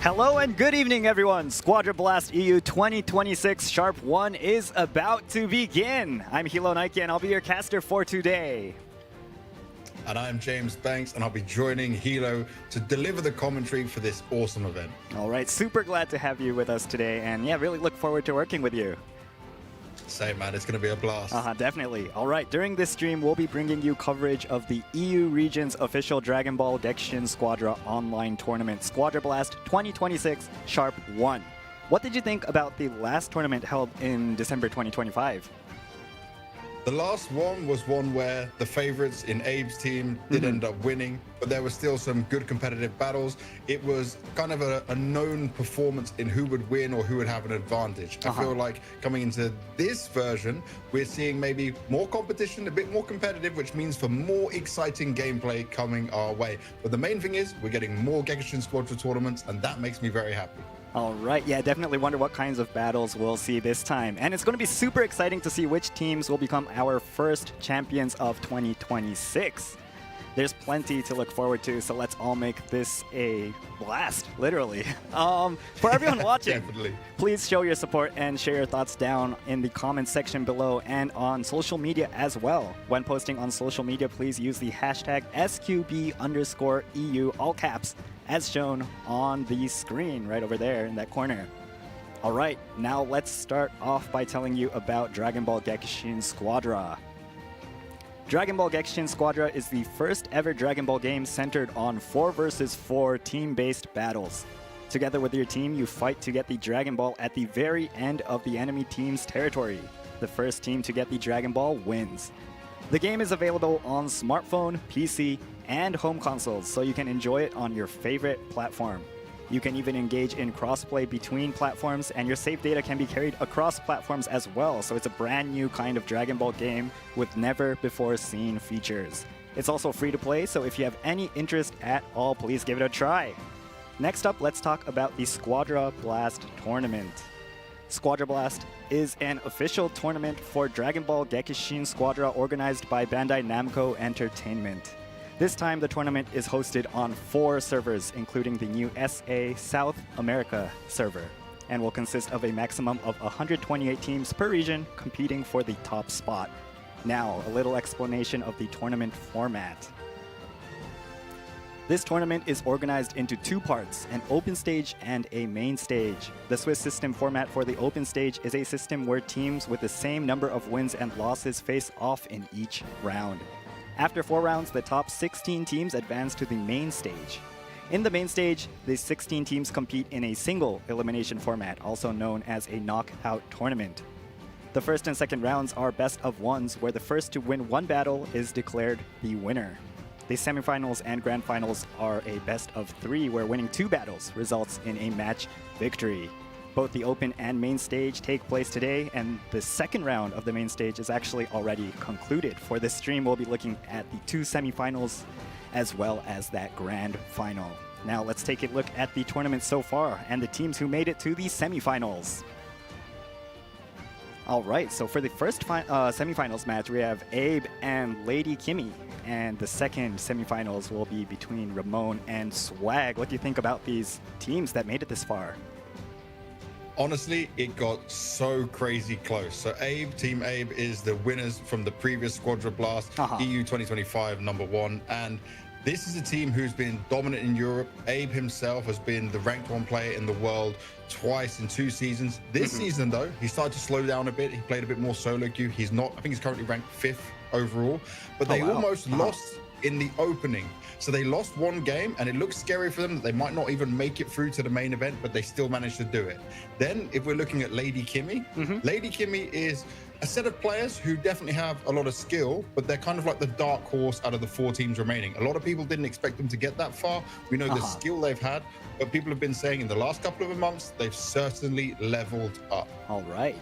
Hello and good evening, everyone. Squadra Blast EU 2026 Sharp 1 is about to begin. I'm Hilo Nike and I'll be your caster for today. And I'm James Banks and I'll be joining Hilo to deliver the commentary for this awesome event. All right, super glad to have you with us today and yeah, really look forward to working with you. Same, man, it's going to be a blast. Definitely. All right, during this stream, we'll be bringing you coverage of the EU region's official Dragon Ball Gekishin Squadra online tournament, Squadra Blast 2026 Sharp 1. What did you think about the last tournament held in December 2025? The last one was one where the favorites in Abe's team did end up winning, but there were still some good competitive battles. It was kind of a known performance in who would win or who would have an advantage. I feel like coming into this version, we're seeing maybe more competition, a bit more competitive, which means for more exciting gameplay coming our way. But the main thing is we're getting more Gekishin Squadra tournaments, and that makes me very happy. All right, yeah, definitely wonder what kinds of battles we'll see this time. And it's going to be super exciting to see which teams will become our first champions of 2026. There's plenty to look forward to, so let's all make this a blast, literally. For everyone watching, please show your support and share your thoughts down in the comments section below and on social media as well. When posting on social media, please use the hashtag SQB_EU, all caps, as shown on the screen right over there in that corner. All right, now let's start off by telling you about Dragon Ball Gekishin Squadra. Dragon Ball Gekishin Squadra is the first ever Dragon Ball game centered on 4 versus 4 team-based battles. Together with your team, you fight to get the Dragon Ball at the very end of the enemy team's territory. The first team to get the Dragon Ball wins. The game is available on smartphone, PC, and home consoles, so you can enjoy it on your favorite platform. You can even engage in crossplay between platforms, and your save data can be carried across platforms as well, so it's a brand new kind of Dragon Ball game with never-before-seen features. It's also free to play, so if you have any interest at all, please give it a try. Next up, let's talk about the Squadra Blast tournament. Squadra Blast is an official tournament for Dragon Ball Gekishin Squadra organized by Bandai Namco Entertainment. This time, the tournament is hosted on 4 servers, including the new SA South America server, and will consist of a maximum of 128 teams per region competing for the top spot. Now, a little explanation of the tournament format. This tournament is organized into 2 parts, an open stage and a main stage. The Swiss system format for the open stage is a system where teams with the same number of wins and losses face off in each round. After 4 rounds, the top 16 teams advance to the main stage. In the main stage, the 16 teams compete in a single elimination format, also known as a knockout tournament. The first and second rounds are best of ones, where the first to win 1 battle is declared the winner. The semifinals and grand finals are a best of 3, where winning 2 battles results in a match victory. Both the open and main stage take place today, and the second round of the main stage is actually already concluded. For this stream, we'll be looking at the 2 semifinals as well as that grand final. Now let's take a look at the tournament so far and the teams who made it to the semifinals. All right, so for the first semifinals match, we have Abe and Lady Kimmy, and the second semifinals will be between Ramon and Swag. What do you think about these teams that made it this far? Honestly, it got so crazy close. So Team Abe is the winners from the previous Squadra Blast, EU 2025 #1. And this is a team who's been dominant in Europe. Abe himself has been the ranked 1 player in the world twice in 2 seasons. This season, though, he started to slow down a bit. He played a bit more solo queue. I think he's currently ranked 5th overall. But they almost lost in the opening. So they lost 1 game, and it looks scary for them that they might not even make it through to the main event, but they still managed to do it. Then, if we're looking at Lady Kimmy, Lady Kimmy is a set of players who definitely have a lot of skill, but they're kind of like the dark horse out of the 4 teams remaining. A lot of people didn't expect them to get that far. We know the skill they've had, but people have been saying in the last couple of months, they've certainly leveled up. All right.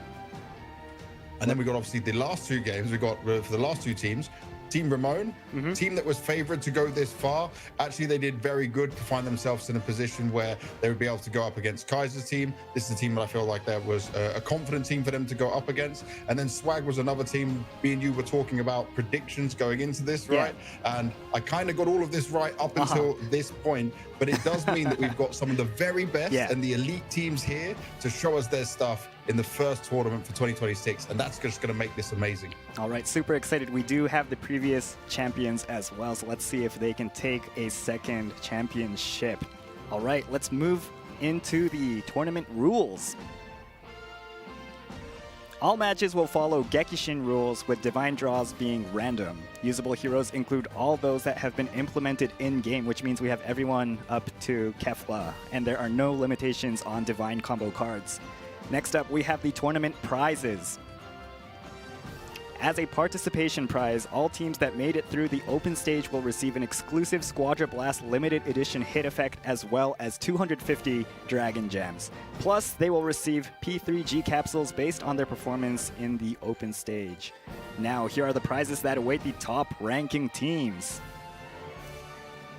And then we got obviously the last 2 games. We got for the last 2 teams, Team Ramon, team that was favored to go this far. Actually, they did very good to find themselves in a position where they would be able to go up against Kaiser's team. This is a team that I feel like there was a confident team for them to go up against. And then Swag was another team. Me and you were talking about predictions going into this, right? And I kind of got all of this right up until this point. But it does mean that we've got some of the very best and the elite teams here to show us their stuff in the first tournament for 2026, and that's just going to make this amazing. All right, super excited. We do have the previous champions as well, so let's see if they can take a second championship. All right, let's move into the tournament rules. All matches will follow Gekishin rules, with divine draws being random. Usable heroes include all those that have been implemented in-game, which means we have everyone up to Kefla, and there are no limitations on divine combo cards. Next up, we have the tournament prizes. As a participation prize, all teams that made it through the open stage will receive an exclusive SQUADRA BLAST limited edition hit effect, as well as 250 Dragon Gems. Plus, they will receive P3G capsules based on their performance in the open stage. Now, here are the prizes that await the top ranking teams.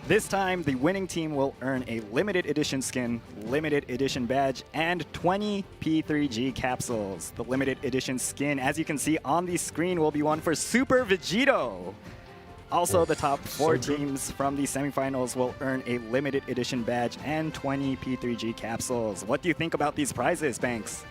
This time, the winning team will earn a limited edition skin, limited edition badge, and 20 P3G capsules. The limited edition skin, as you can see on the screen, will be one for Super Vegito. Also, the top 4 teams from the semifinals will earn a limited edition badge and 20 P3G capsules. What do you think about these prizes, Banks?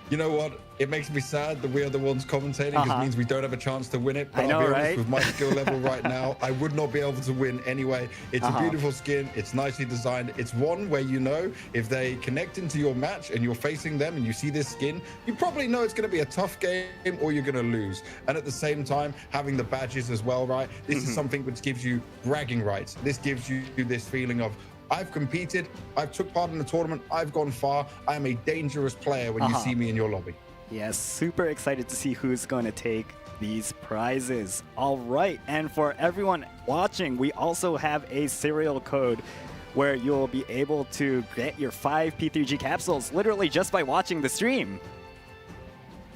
You know what? It makes me sad that we are the ones commentating, because it means we don't have a chance to win it. But I know, I'll be honest, right? with my skill level right now, I would not be able to win anyway. It's a beautiful skin. It's nicely designed. It's one where, you know, if they connect into your match and you're facing them and you see this skin, you probably know it's going to be a tough game or you're going to lose. And at the same time, having the badges as well, right? This is something which gives you bragging rights. This gives you this feeling of, I've competed, I've took part in the tournament, I've gone far, I'm a dangerous player when you see me in your lobby. Yes, super excited to see who's going to take these prizes. All right, and for everyone watching, we also have a serial code where you'll be able to get your 5 P3G capsules literally just by watching the stream.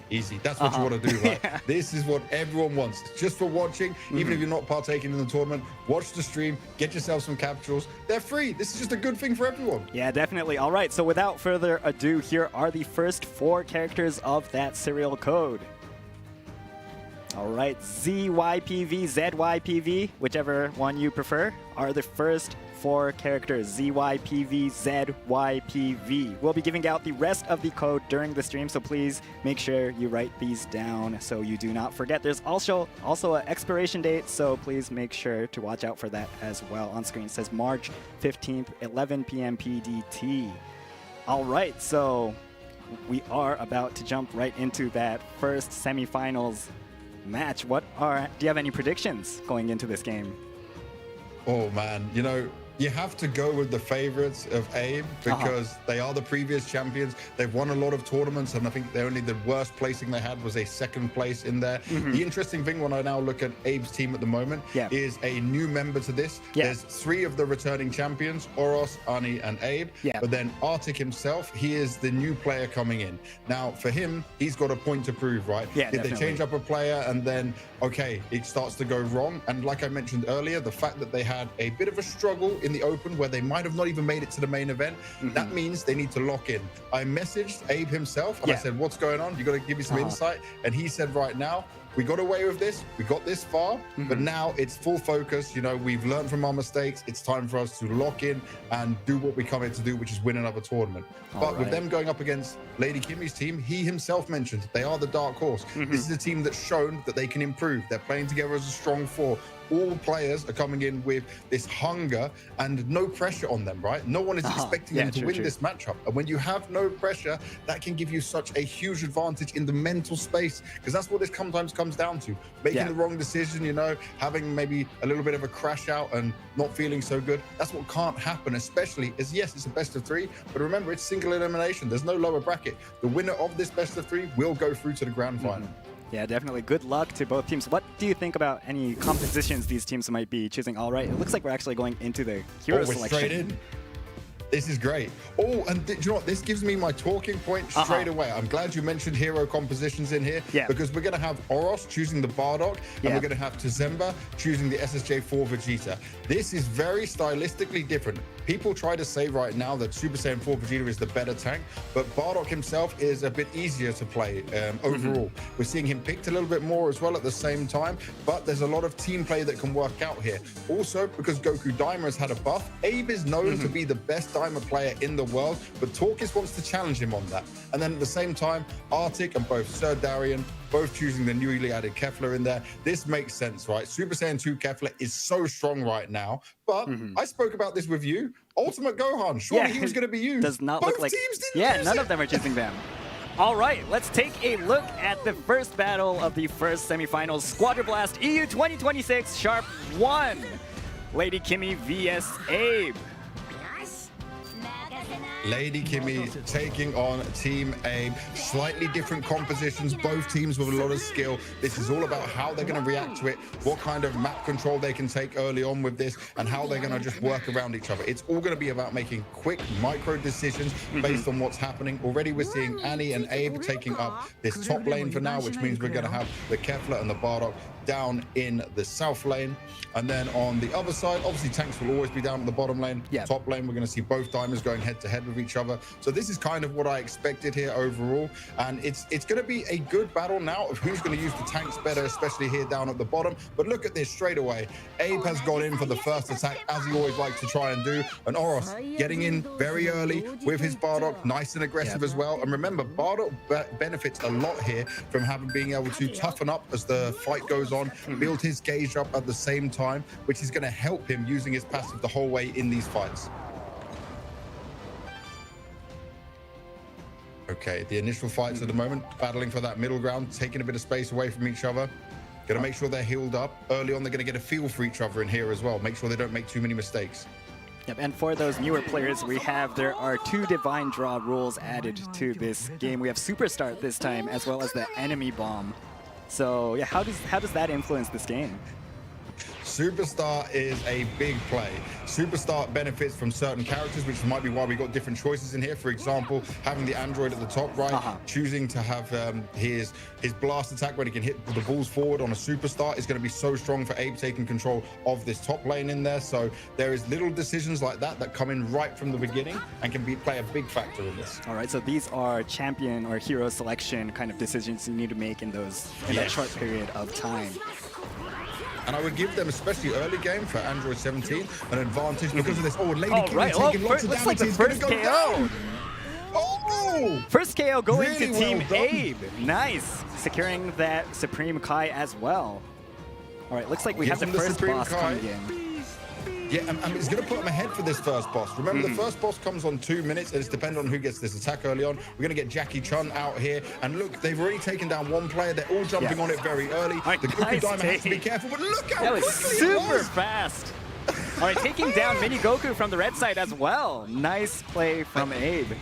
Easy. That's what you want to do, right? This is what everyone wants. Just for watching, even if you're not partaking in the tournament, watch the stream, get yourself some capsules. They're free. This is just a good thing for everyone. Yeah, definitely. All right, so without further ado, here are the first 4 characters of that serial code. All right, ZYPV, ZYPV, whichever one you prefer, are the first 4 characters, ZYPV, ZYPV. We'll be giving out the rest of the code during the stream, so please make sure you write these down so you do not forget. There's also an expiration date, so please make sure to watch out for that as well. On screen it says March 15th, 11 p.m. PDT. All right, so we are about to jump right into that first semifinals match. Do you have any predictions going into this game? Oh man, you know, you have to go with the favorites of Abe, because they are the previous champions. They've won a lot of tournaments, and I think the worst placing they had was a 2nd place in there. The interesting thing when I now look at Abe's team at the moment is a new member to this. There's 3 of the returning champions, Oros, Ani, and Abe. But then Arctic himself, he is the new player coming in. Now, for him, he's got a point to prove, right? If they change up a player and then, okay, it starts to go wrong. And like I mentioned earlier, the fact that they had a bit of a struggle in the open where they might have not even made it to the main event, that means they need to lock in. I messaged Abe himself and I said, what's going on? You got to give me some insight. And he said, right now, we got away with this. We got this far, but now it's full focus. You know, we've learned from our mistakes. It's time for us to lock in and do what we come here to do, which is win another tournament. But with them going up against Lady Kimmy's team, he himself mentioned they are the dark horse. This is a team that's shown that they can improve. They're playing together as a strong 4. All players are coming in with this hunger and no pressure on them, right? No one is expecting them to win this matchup. And when you have no pressure, that can give you such a huge advantage in the mental space, because that's what this sometimes comes down to. Making the wrong decision, you know, having maybe a little bit of a crash out and not feeling so good. That's what can't happen, especially as, yes, it's a best of 3, but remember, it's single elimination. There's no lower bracket. The winner of this best of 3 will go through to the grand final. Yeah, definitely. Good luck to both teams. What do you think about any compositions these teams might be choosing? All right, it looks like we're actually going into the hero selection. Straight in. This is great. Oh, and do you know what? This gives me my talking point straight away. I'm glad you mentioned hero compositions in here because we're going to have Oros choosing the Bardock and we're going to have Tazemba choosing the SSJ4 Vegeta. This is very stylistically different. People try to say right now that Super Saiyan 4 Vegeta is the better tank, but Bardock himself is a bit easier to play overall. We're seeing him picked a little bit more as well at the same time, but there's a lot of team play that can work out here. Also, because Goku Daima has had a buff, Abe is known to be the best Daima player in the world, but Torkis wants to challenge him on that. And then at the same time, Arctic and both Sir Darian, both choosing the newly added Kefla in there. This makes sense, right? Super Saiyan 2 Kefla is so strong right now, but I spoke about this with you. Ultimate Gohan, surely he was going to be used. Does not both look like... teams didn't use none it. of them are choosing them. All right, let's take a look at the first battle of the first semifinals. Squadra Blast EU 2026 Sharp 1. Lady Kimmy vs. Abe. Lady Kimmy taking on Team Abe. Slightly different compositions, both teams with a lot of skill. This is all about how they're going to react to it, what kind of map control they can take early on with this, and how they're going to just work around each other. It's all going to be about making quick micro decisions based on what's happening. Already we're seeing Annie and Abe taking up this top lane for now, which means we're going to have the Kefla and the Bardock down in the south lane. And then on the other side, obviously tanks will always be down at the bottom lane. Top lane, we're going to see both Diamonds going head to head with each other. So this is kind of what I expected here overall. And it's going to be a good battle now of who's going to use the tanks better, especially here down at the bottom. But look at this straight away. Abe has got in for the first attack, as he always likes to try and do. And Oros getting in very early with his Bardock, nice and aggressive as well. And remember, Bardock benefits a lot here from being able to toughen up as the fight goes on, build his gauge up at the same time, which is going to help him using his passive the whole way in these fights. Okay, the initial fights at the moment, battling for that middle ground, taking a bit of space away from each other. Going to make sure they're healed up. Early on, they're going to get a feel for each other in here as well. Make sure they don't make too many mistakes. Yep, and for those newer players, there are 2 Divine Draw rules added to this game. We have Superstar this time, as well as the Enemy Bomb. So yeah, how does that influence this game? Superstar is a big play. Superstar benefits from certain characters, which might be why we got different choices in here. For example, having the android at the top right, choosing to have his blast attack where he can hit the balls forward on a superstar is going to be so strong for Abe taking control of this top lane in there. So there is little decisions like that come in right from the beginning and can play a big factor in this. All right, so these are champion or hero selection kind of decisions you need to make in that short period of time. And I would give them, especially early game for Android 17, an advantage because of this. Oh, Lady Kimmy taking lots of damage. Looks like the first KO. Oh! First KO going really to Team Abe. Nice. Securing that Supreme Kai as well. All right, looks like we have the first boss coming in. Yeah, and it's going to put them ahead for this first boss. Remember, the first boss comes on 2 minutes, and it's dependent on who gets this attack early on. We're going to get Jackie Chun out here. And look, they've already taken down one player. They're all jumping on it very early. Right, the Goku Diamond has to be careful, but look how quickly super fast. All right, taking down Mini Goku from the red side as well. Nice play from Abe.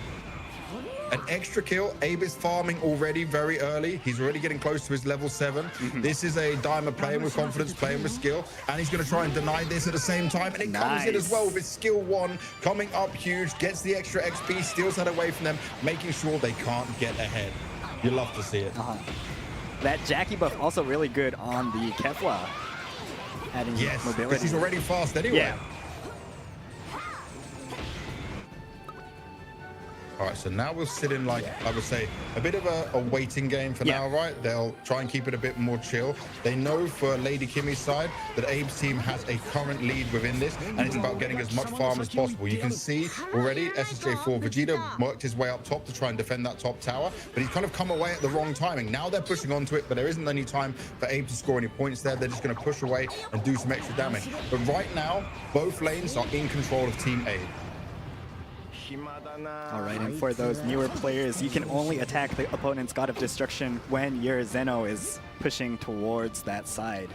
An extra kill. Abe is farming already very early. He's already getting close to his level 7. This is a Diamond playing with confidence, playing with skill, and he's going to try and deny this at the same time. And it comes in as well with his skill 1, coming up huge, gets the extra XP, steals that away from them, making sure they can't get ahead. You love to see it. That Jackie buff also really good on the Kefla, adding mobility. Because he's already fast anyway. Yeah. All right, so now we'll sit in, like, I would say, a bit of a waiting game for now, right? They'll try and keep it a bit more chill. They know for Lady Kimmy's side that Abe's team has a current lead within this, and it's about getting as much farm as possible. You can see already SSJ4 Vegeta worked his way up top to try and defend that top tower, but he's kind of come away at the wrong timing. Now they're pushing onto it, but there isn't any time for Abe to score any points there. They're just going to push away and do some extra damage. But right now, both lanes are in control of Team Abe. All right, and for those newer players, you can only attack the opponent's God of Destruction when your Zeno is pushing towards that side.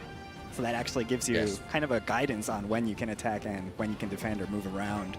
So that actually gives you kind of a guidance on when you can attack and when you can defend or move around.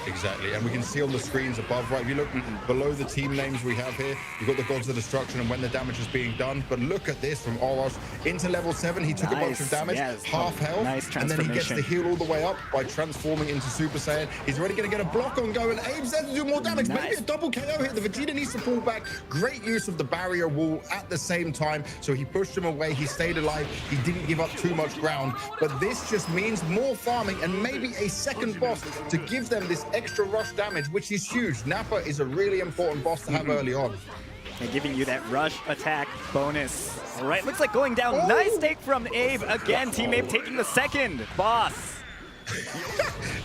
Exactly, and we can see on the screens above, right, if you look below the team names we have here, you've got the Gods of Destruction and when the damage is being done, but look at this from Oros into level 7, he took a bunch of damage, half health, and then he gets the heal all the way up by transforming into Super Saiyan. He's already going to get a block on go, and Abe's there to do more damage, maybe a double KO here. The Vegeta needs to pull back, great use of the barrier wall at the same time, so he pushed him away, he stayed alive, he didn't give up too much ground, but this just means more farming and maybe a second boss to give them this extra rush damage, which is huge. Nappa is a really important boss to have early on. And giving you that rush attack bonus. All right, looks like going down. Oh. Nice take from Abe. Again, Team Abe taking the second boss.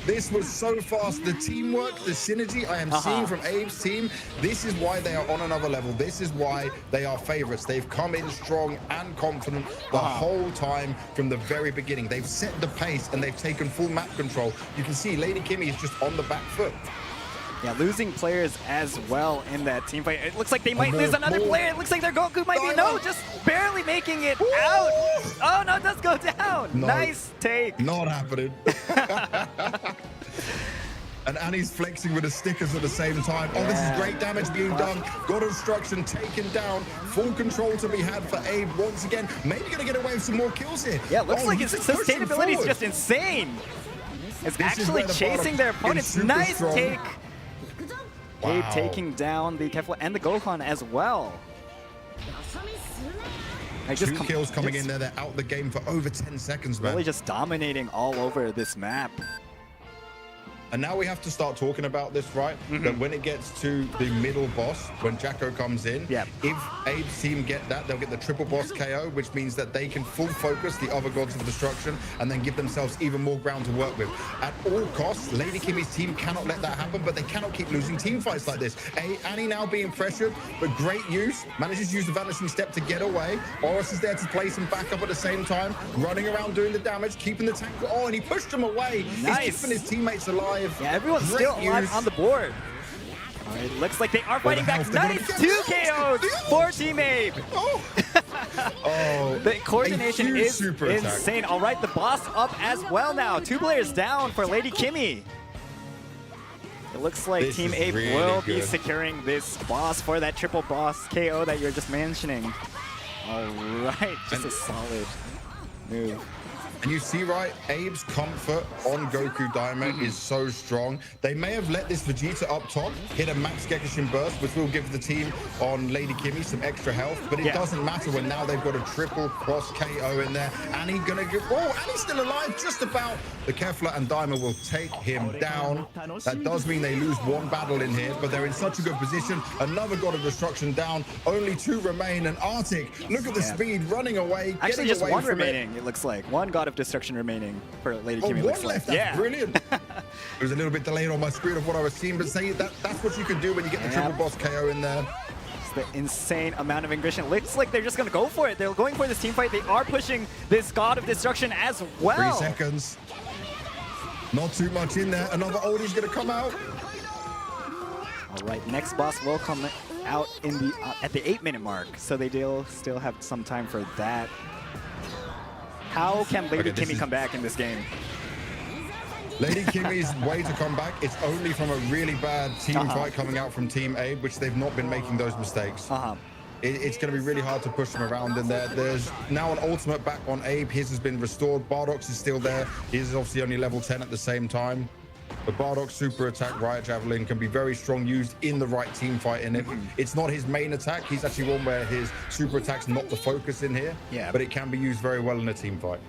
This was so fast. The teamwork, the synergy I am seeing from Abe's team, this is why they are on another level. This is why they are favorites. They've come in strong and confident the whole time from the very beginning. They've set the pace and they've taken full map control. You can see Lady Kimmy is just on the back foot. Yeah, losing players as well in that team fight. It looks like they might lose another player. It looks like their Goku might be, just barely making it out. Oh, no, it does go down. No, nice take. Not happening. And Annie's flexing with the stickers at the same time. Oh, this is great damage being done. God of Destruction taken down. Full control to be had for Abe once again. Maybe going to get away with some more kills here. Yeah, it looks like his sustainability is just insane. It's actually chasing their opponents. Nice take. Wow. Abe taking down the Kefla and the Gohan as well. Two kills coming in there. They're out the game for over 10 seconds, man. Really just dominating all over this map. And now we have to start talking about this, right? That when it gets to the middle boss, when Jacko comes in, if Abe's team get that, they'll get the triple boss KO, which means that they can full focus the other Gods of Destruction and then give themselves even more ground to work with. At all costs, Lady Kimmy's team cannot let that happen, but they cannot keep losing team fights like this. Annie now being pressured, but great use, manages to use the Vanishing Step to get away. Oros is there to play some backup at the same time, running around doing the damage, keeping the tank. Oh, and he pushed him away. Nice. He's keeping his teammates alive. Yeah, everyone's still alive on the board. All right, looks like they are fighting back. Nice 2 KOs for Team Abe. The coordination is insane. All right, the boss up as well now. 2 players down for Lady Kimmy. It looks like Team Abe will be securing this boss for that triple boss KO that you're just mentioning. All right, just a solid move. And you see, right, Abe's comfort on Goku Daima is so strong. They may have let this Vegeta up top hit a max Gekishin burst, which will give the team on Lady Kimmy some extra health, but it doesn't matter when now they've got a triple cross KO in there. Annie gonna get, Annie's still alive, just about. The Kefla and Daima will take him down. That does mean they lose 1 battle in here, but they're in such a good position. Another God of Destruction down, only 2 remain, and Arctic, look at the speed, running away. Actually, just 1 remaining, it looks like. 1 God of Destruction remaining for Lady Kimmy. 1 left, that's brilliant. It was a little bit delayed on my screen of what I was seeing, but say that's what you can do when you get the triple boss KO in there. It's the insane amount of aggression. Looks like they're just going to go for it. They're going for this team fight. They are pushing this God of Destruction as well. 3 seconds. Not too much in there. Another oldie's going to come out. All right, next boss will come out in the at the 8-minute mark, so they still have some time for that. How can Lady Kimmy come back in this game? Lady Kimmy's way to come back, it's only from a really bad team fight coming out from Team Abe, which they've not been making those mistakes. It's going to be really hard to push them around in there. There's now an ultimate back on Abe. His has been restored. Bardock's is still there. He's obviously only level 10 at the same time. But Bardock's super attack, Riot Javelin, can be very strong used in the right team fight in it. It's not his main attack. He's actually one where his super attack's not the focus in here. But it can be used very well in a team fight.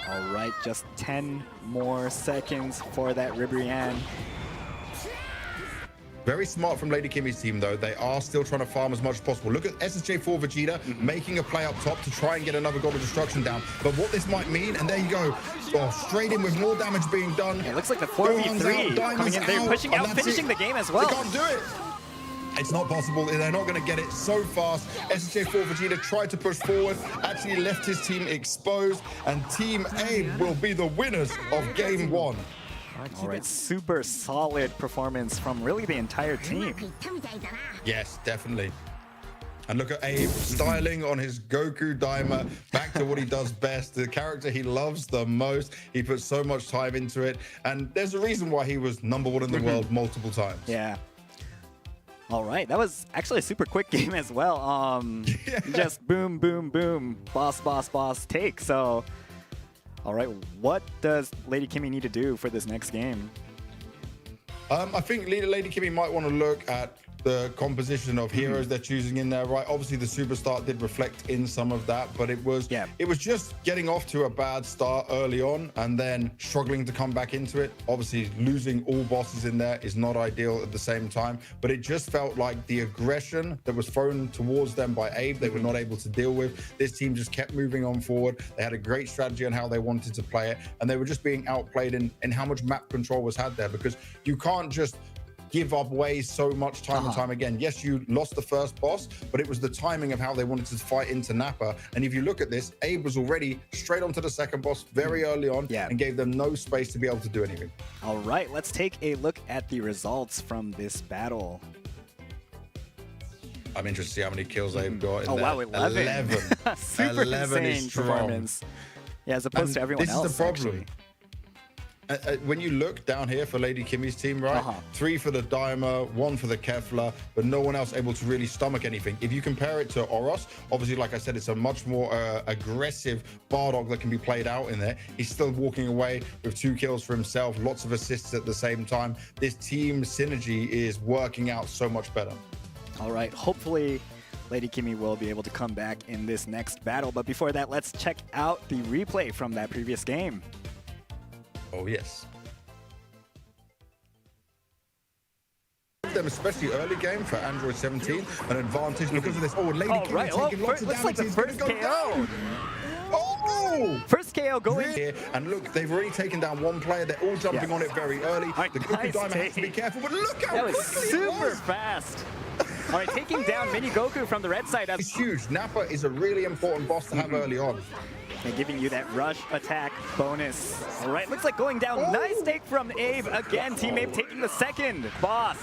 All right, just 10 more seconds for that Ribrianne. Very smart from Lady Kimmy's team, though. They are still trying to farm as much as possible. Look at SSJ4 Vegeta making a play up top to try and get another God of Destruction down. But what this might mean, and there you go. Straight in with more damage being done. It looks like the 4v3 coming in. They're pushing out, finishing the game as well. They can't do it. It's not possible. They're not going to get it so fast. SSJ4 Vegeta tried to push forward, actually left his team exposed, and Team Abe will be the winners of Game 1. All right, super solid performance from really the entire team. Yes, definitely. And look at Abe styling on his Goku Daima, back to what he does best, the character he loves the most. He puts so much time into it. And there's a reason why he was #1 in the world multiple times. Yeah. All right, that was actually a super quick game as well. Just boom, boom, boom, boss, boss, boss, take. So, all right, what does Lady Kimmy need to do for this next game? I think Lady Kimmy might want to look at the composition of heroes they're choosing in there, right? Obviously, the superstar did reflect in some of that, but it was just getting off to a bad start early on and then struggling to come back into it. Obviously, losing all bosses in there is not ideal at the same time, but it just felt like the aggression that was thrown towards them by Abe, they were not able to deal with. This team just kept moving on forward. They had a great strategy on how they wanted to play it, and they were just being outplayed in how much map control was had there, because you can't just give up ways so much time and time again. Yes, you lost the first boss, but it was the timing of how they wanted to fight into Nappa. And if you look at this, Abe was already straight onto the second boss very early on and gave them no space to be able to do anything. All right, let's take a look at the results from this battle. I'm interested to see how many kills Abe got in there. Wow, 11. Super 11 insane is strong. performance. Yeah, as opposed to everyone else, This is the problem. Actually. When you look down here for Lady Kimmy's team, right? 3 for the Daima, 1 for the Kefla, but no one else able to really stomach anything. If you compare it to Oros, obviously, like I said, it's a much more aggressive Bardock that can be played out in there. He's still walking away with 2 kills for himself, lots of assists at the same time. This team synergy is working out so much better. All right, hopefully Lady Kimmy will be able to come back in this next battle. But before that, let's check out the replay from that previous game. Oh, yes. Them, especially early game for Android 17, an advantage because of this. Oh, Lady Kimmy taking lots of damage. Looks like the first KO. Oh! First KO going here. And look, they've already taken down 1 player. They're all jumping on it very early. Right, the Goku Daima has to be careful, but look how quickly super fast. All right, taking down Mini Goku from the red side. It's huge. Nappa is a really important boss to have early on. And giving you that rush attack bonus. All right, looks like going down. Oh. Nice take from Abe. Again, Team Abe taking the second boss.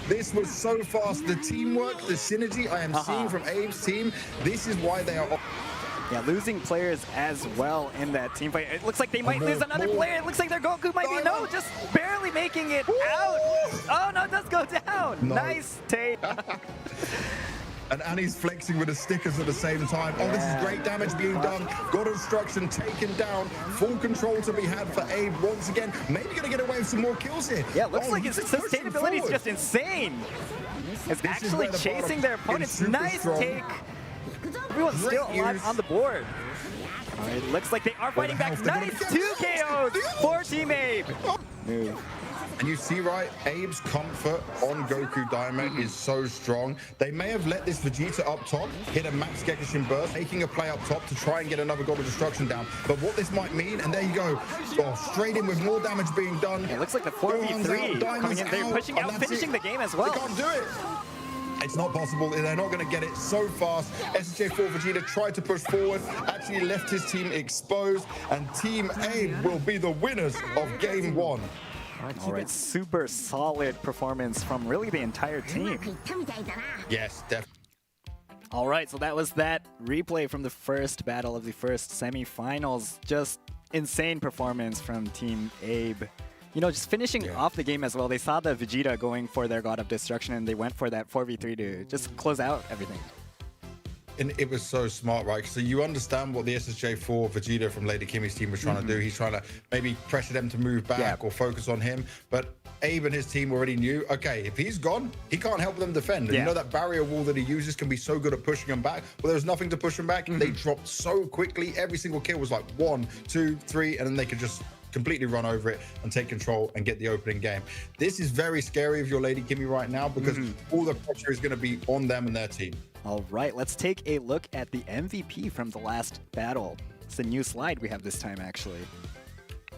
This was so fast. The teamwork, the synergy I am seeing from Abe's team, this is why they are... Yeah, losing players as well in that team fight. It looks like they might lose another player. It looks like their Goku might be, no, just barely making it out. Oh, no, it does go down. No. Nice take. And Annie's flexing with the stickers at the same time. Oh, this is great damage being done. God Instruction taken down. Full control to be had for Abe once again. Maybe going to get away with some more kills here. Yeah, looks like his sustainability is just insane. It's actually chasing their opponents. Nice take. Everyone's still alive on the board. All right, looks like they are fighting back. Nice 2 KOs for Team Abe. Move. And you see, right, Abe's comfort on Goku Daima is so strong. They may have let this Vegeta up top hit a Max Gekishin burst, making a play up top to try and get another God of Destruction down. But what this might mean, and there you go, straight in with more damage being done. It looks like the 4v3 coming in. They're pushing out, finishing the game as well. They can't do it. It's not possible. They're not going to get it so fast. SJ4 Vegeta tried to push forward, actually left his team exposed, and Team Abe will be the winners of Game 1. All right, super solid performance from really the entire team. Yes, definitely. All right, so that was that replay from the first battle of the first semifinals. Just insane performance from Team Abe. You know, just finishing off the game as well. They saw the Vegeta going for their God of Destruction, and they went for that 4v3 to just close out everything. And it was so smart, right? So you understand what the SSJ4 Vegeta from Lady Kimmy's team was trying to do. He's trying to maybe pressure them to move back or focus on him. But Abe and his team already knew, okay, if he's gone, he can't help them defend. And you know that barrier wall that he uses can be so good at pushing them back. Well, there was nothing to push them back. They dropped so quickly. Every single kill was like 1, 2, 3, and then they could just completely run over it and take control and get the opening game. This is very scary if you're Lady Kimmy right now, because all the pressure is going to be on them and their team. All right, let's take a look at the MVP from the last battle. It's a new slide we have this time, actually.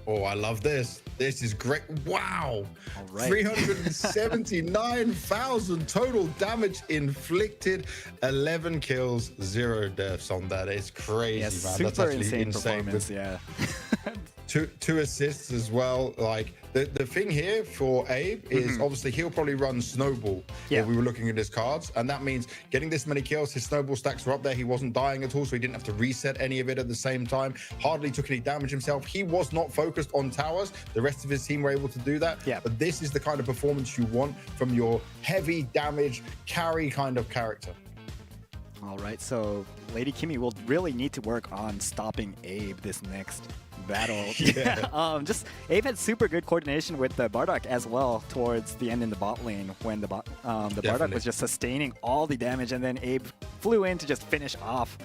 Oh, I love this. This is great. Wow. All right. 379,000 total damage inflicted. 11 kills, 0 deaths on that. It's crazy, man. Super That's actually insane performance, yeah. two assists as well. Like the thing here for Abe is obviously he'll probably run snowball. Yeah, we were looking at his cards, and that means getting this many kills. His snowball stacks were up there. He wasn't dying at all, so he didn't have to reset any of it at the same time. Hardly took any damage himself. He was not focused on towers. The rest of his team were able to do that. Yeah, but this is the kind of performance you want from your heavy damage carry kind of character. All right, so Lady Kimmy will really need to work on stopping Abe this next battle. Yeah. Just Abe had super good coordination with the Bardock as well towards the end in the bot lane when the Bardock was just sustaining all the damage, and then Abe flew in to just finish off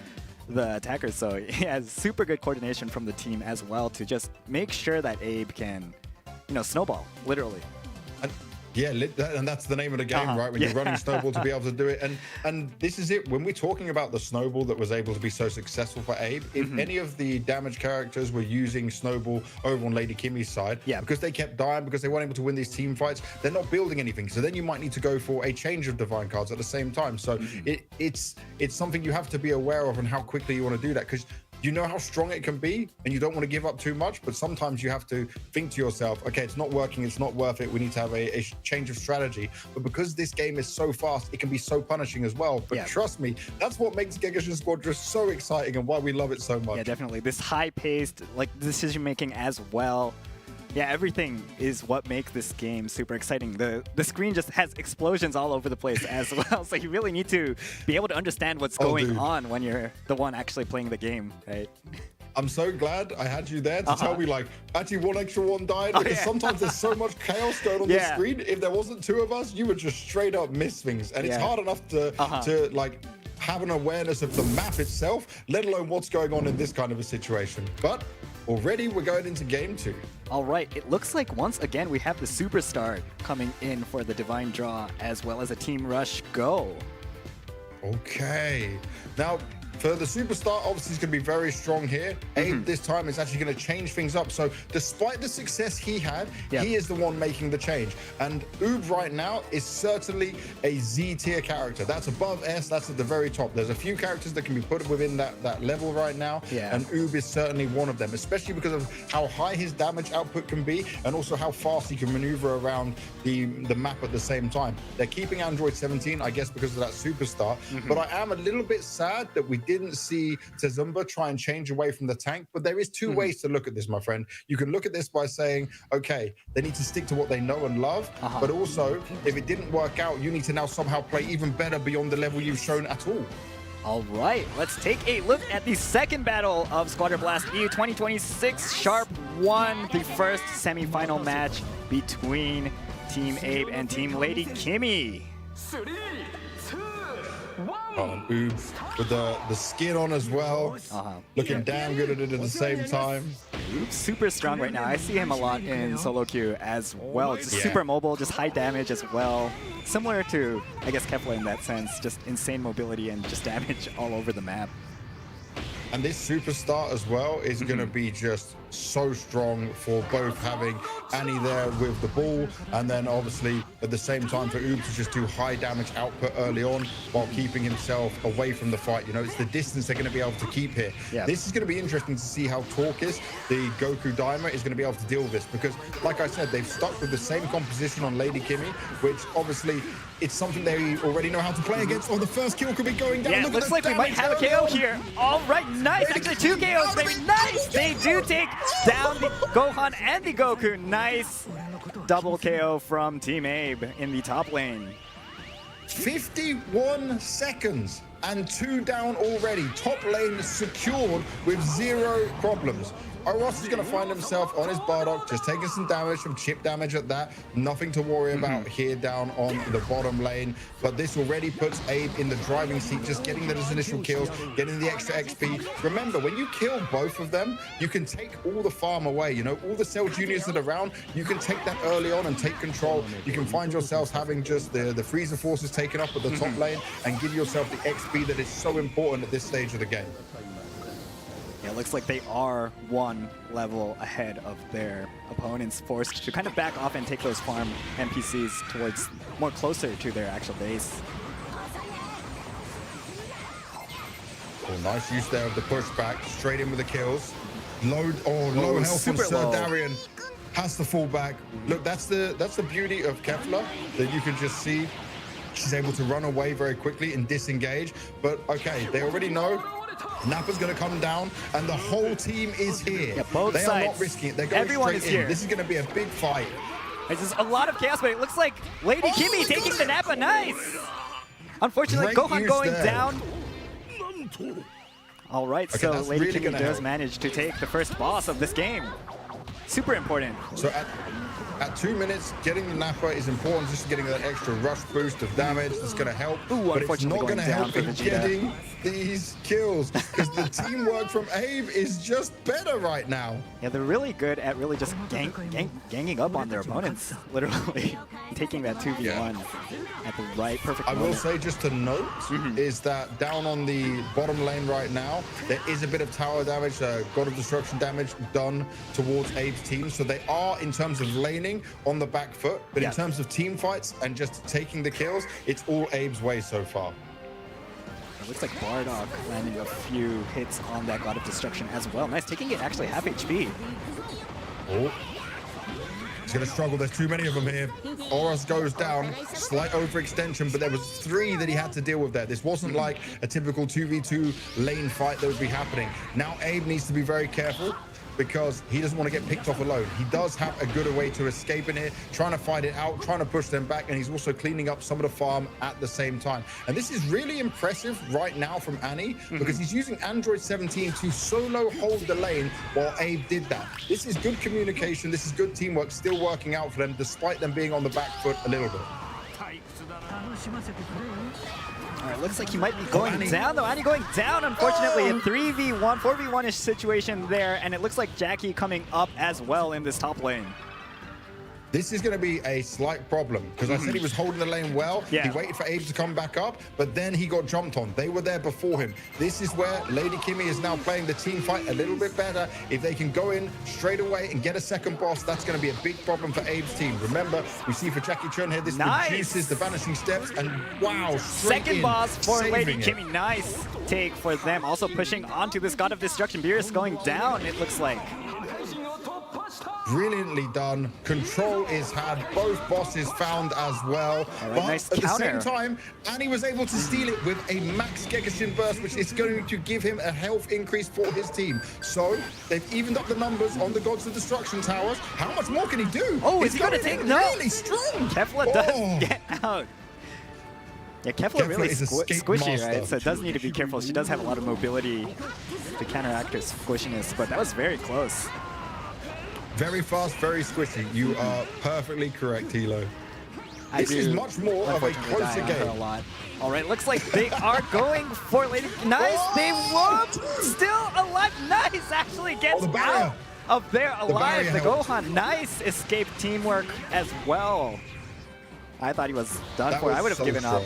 the attackers. So he has super good coordination from the team as well to just make sure that Abe can, you know, snowball, literally. Yeah, and that's the name of the game, right? When you're running snowball to be able to do it. And this is it. When we're talking about the snowball that was able to be so successful for Abe, if any of the damage characters were using snowball over on Lady Kimmy's side, because they kept dying, because they weren't able to win these team fights, they're not building anything. So then you might need to go for a change of divine cards at the same time. So it's something you have to be aware of and how quickly you want to do that, because you know how strong it can be and you don't want to give up too much, but sometimes you have to think to yourself, okay, it's not working, it's not worth it, we need to have a change of strategy. But because this game is so fast, it can be so punishing as well. But trust me, that's what makes Gekishin Squadra so exciting and why we love it so much. Yeah, definitely. This high-paced, like, decision making as well. Yeah, everything is what makes this game super exciting. The screen just has explosions all over the place as well, so you really need to be able to understand what's going on when you're the one actually playing the game, right? I'm so glad I had you there to tell me, like, actually one extra one died, because sometimes there's so much chaos going on the screen. If there wasn't two of us, you would just straight up miss things, and it's hard enough to like have an awareness of the map itself, let alone what's going on in this kind of a situation. But already we're going into game 2. All right, it looks like once again we have the Superstar coming in for the Divine Draw as well as a Team Rush Go. Okay. Now, for the Superstar, obviously, he's going to be very strong here. Abe this time is actually going to change things up. So despite the success he had, he is the one making the change. And Oob right now is certainly a Z tier character. That's above S, that's at the very top. There's a few characters that can be put within that level right now. And Oob is certainly one of them, especially because of how high his damage output can be and also how fast he can maneuver around the map at the same time. They're keeping Android 17, I guess, because of that Superstar. But I am a little bit sad that we didn't see Tezumba try and change away from the tank, but there is two ways to look at this, my friend. You can look at this by saying, okay, they need to stick to what they know and love, but also, if it didn't work out, you need to now somehow play even better beyond the level you've shown at all. All right, let's take a look at the second battle of SQUADRA BLAST EU 2026. Sharp won the first semi-final match between Team Abe and Team Lady Kimmy. Oob with the skin on as well, looking damn good at it at the same time. Oob's super strong right now. I see him a lot in solo queue as well. Just super mobile, just high damage as well. Similar to, I guess, Kefla in that sense, just insane mobility and just damage all over the map. And this Superstar as well is going to be just so strong for both having Annie there with the ball, and then obviously at the same time for Oob to just do high damage output early on while keeping himself away from the fight. You know, it's the distance they're going to be able to keep here. This is going to be interesting to see how Torkis, the Goku Daima, is going to be able to deal with this, because like I said, they've stuck with the same composition on Lady Kimmy, which obviously it's something they already know how to play against. Oh, the first kill could be going down. Yeah, Look looks like we might have a KO here. All right, nice. Actually, 2 KOs, baby. Nice. They do take down the Gohan and the Goku. Nice double KO from Team Abe in the top lane. 51 seconds and 2 down already. Top lane secured with 0 problems. Aros is going to find himself on his Bardock, just taking some damage, some chip damage at that. Nothing to worry about here down on the bottom lane. But this already puts Abe in the driving seat, just getting those initial kills, getting the extra XP. Remember, when you kill both of them, you can take all the farm away. You know, all the Cell Juniors that are around, you can take that early on and take control. You can find yourselves having just the Freezer forces taken up at the top lane and give yourself the XP that is so important at this stage of the game. Yeah, it looks like they are 1 level ahead of their opponents, forced to kind of back off and take those farm NPCs towards more closer to their actual base. Oh, nice use there of the pushback, straight in with the kills. Low health on super Sir low. Darian. Has to fall back. Look, that's the beauty of Kefla, that you can just see she's able to run away very quickly and disengage. But okay, they already know Nappa's going to come down, and the whole team is here. Yeah, both they sides. are not risking it. They're going Everyone straight is in. here. This is going to be a big fight. This is a lot of chaos, but it looks like Lady Kimmy taking the Nappa. Nice. Unfortunately, Great Gohan use going there. down. All right, Okay, so that's Lady really Kimmy gonna does help. manage to take the first boss of this game. Super important. So at 2 minutes, getting the Nappa is important, just getting that extra rush boost of damage. That's going to help. Ooh, but it's unfortunately not going to going down help for in Vegeta. getting these kills, because the teamwork from Abe is just better right now. Yeah, they're really good at really just ganging up on their opponents, literally taking that 2v1 at the right perfect I moment. will say, just to note, is that down on the bottom lane right now, there is a bit of tower damage, God of Destruction damage done towards Abe's team. So they are, in terms of laning, on the back foot. But in terms of team fights and just taking the kills, it's all Abe's way so far. It looks like Bardock landing a few hits on that God of Destruction as well. Nice, taking it actually half HP. Oh. He's going to struggle. There's too many of them here. Oros goes down. Slight overextension, but there was 3 that he had to deal with there. This wasn't like a typical 2v2 lane fight that would be happening. Now Abe needs to be very careful, because he doesn't want to get picked off alone. He does have a good way to escape in here, trying to fight it out, trying to push them back, and he's also cleaning up some of the farm at the same time. And this is really impressive right now from Annie, because he's using Android 17 to solo hold the lane while Abe did that. This is good communication, this is good teamwork, still working out for them, despite them being on the back foot a little bit. All right, looks like he might be going down, though. Annie going down, unfortunately. A 3v1, 4v1-ish situation there, and it looks like Jackie coming up as well in this top lane. This is going to be a slight problem, because I said he was holding the lane well. Yeah. He waited for Abe to come back up, but then he got jumped on. They were there before him. This is where Lady Kimmy is now playing the team fight a little bit better. If they can go in straight away and get a second boss, that's going to be a big problem for Abe's team. Remember, we see for Jackie Chun here, this reduces the vanishing steps, and wow, second boss for Lady it. Kimmy. Nice take for them. Also pushing onto this God of Destruction. Beerus going down, it looks like. Brilliantly done. Control is had. Both bosses found as well. Right, but nice at counter. the same time, Annie was able to steal it with a max Gekishin burst, which is going to give him a health increase for his team. So they've evened up the numbers on the Gods of Destruction towers. How much more can he do? Oh, He's is he going to take? No. Really strong. Kefla does get out. Yeah, Kefla really is a squishy, master. right? So it does need to be careful. She does have a lot of mobility to counteract her squishiness, but that was very close. Very fast, very squishy. You are perfectly correct, Hilo. This is much more of a closer game. A lot. All right, looks like they are going for Lady. Nice, they whoop, still alive. Nice, actually gets out of there alive. The Gohan, nice escape teamwork as well. I thought he was done for. I would have given up.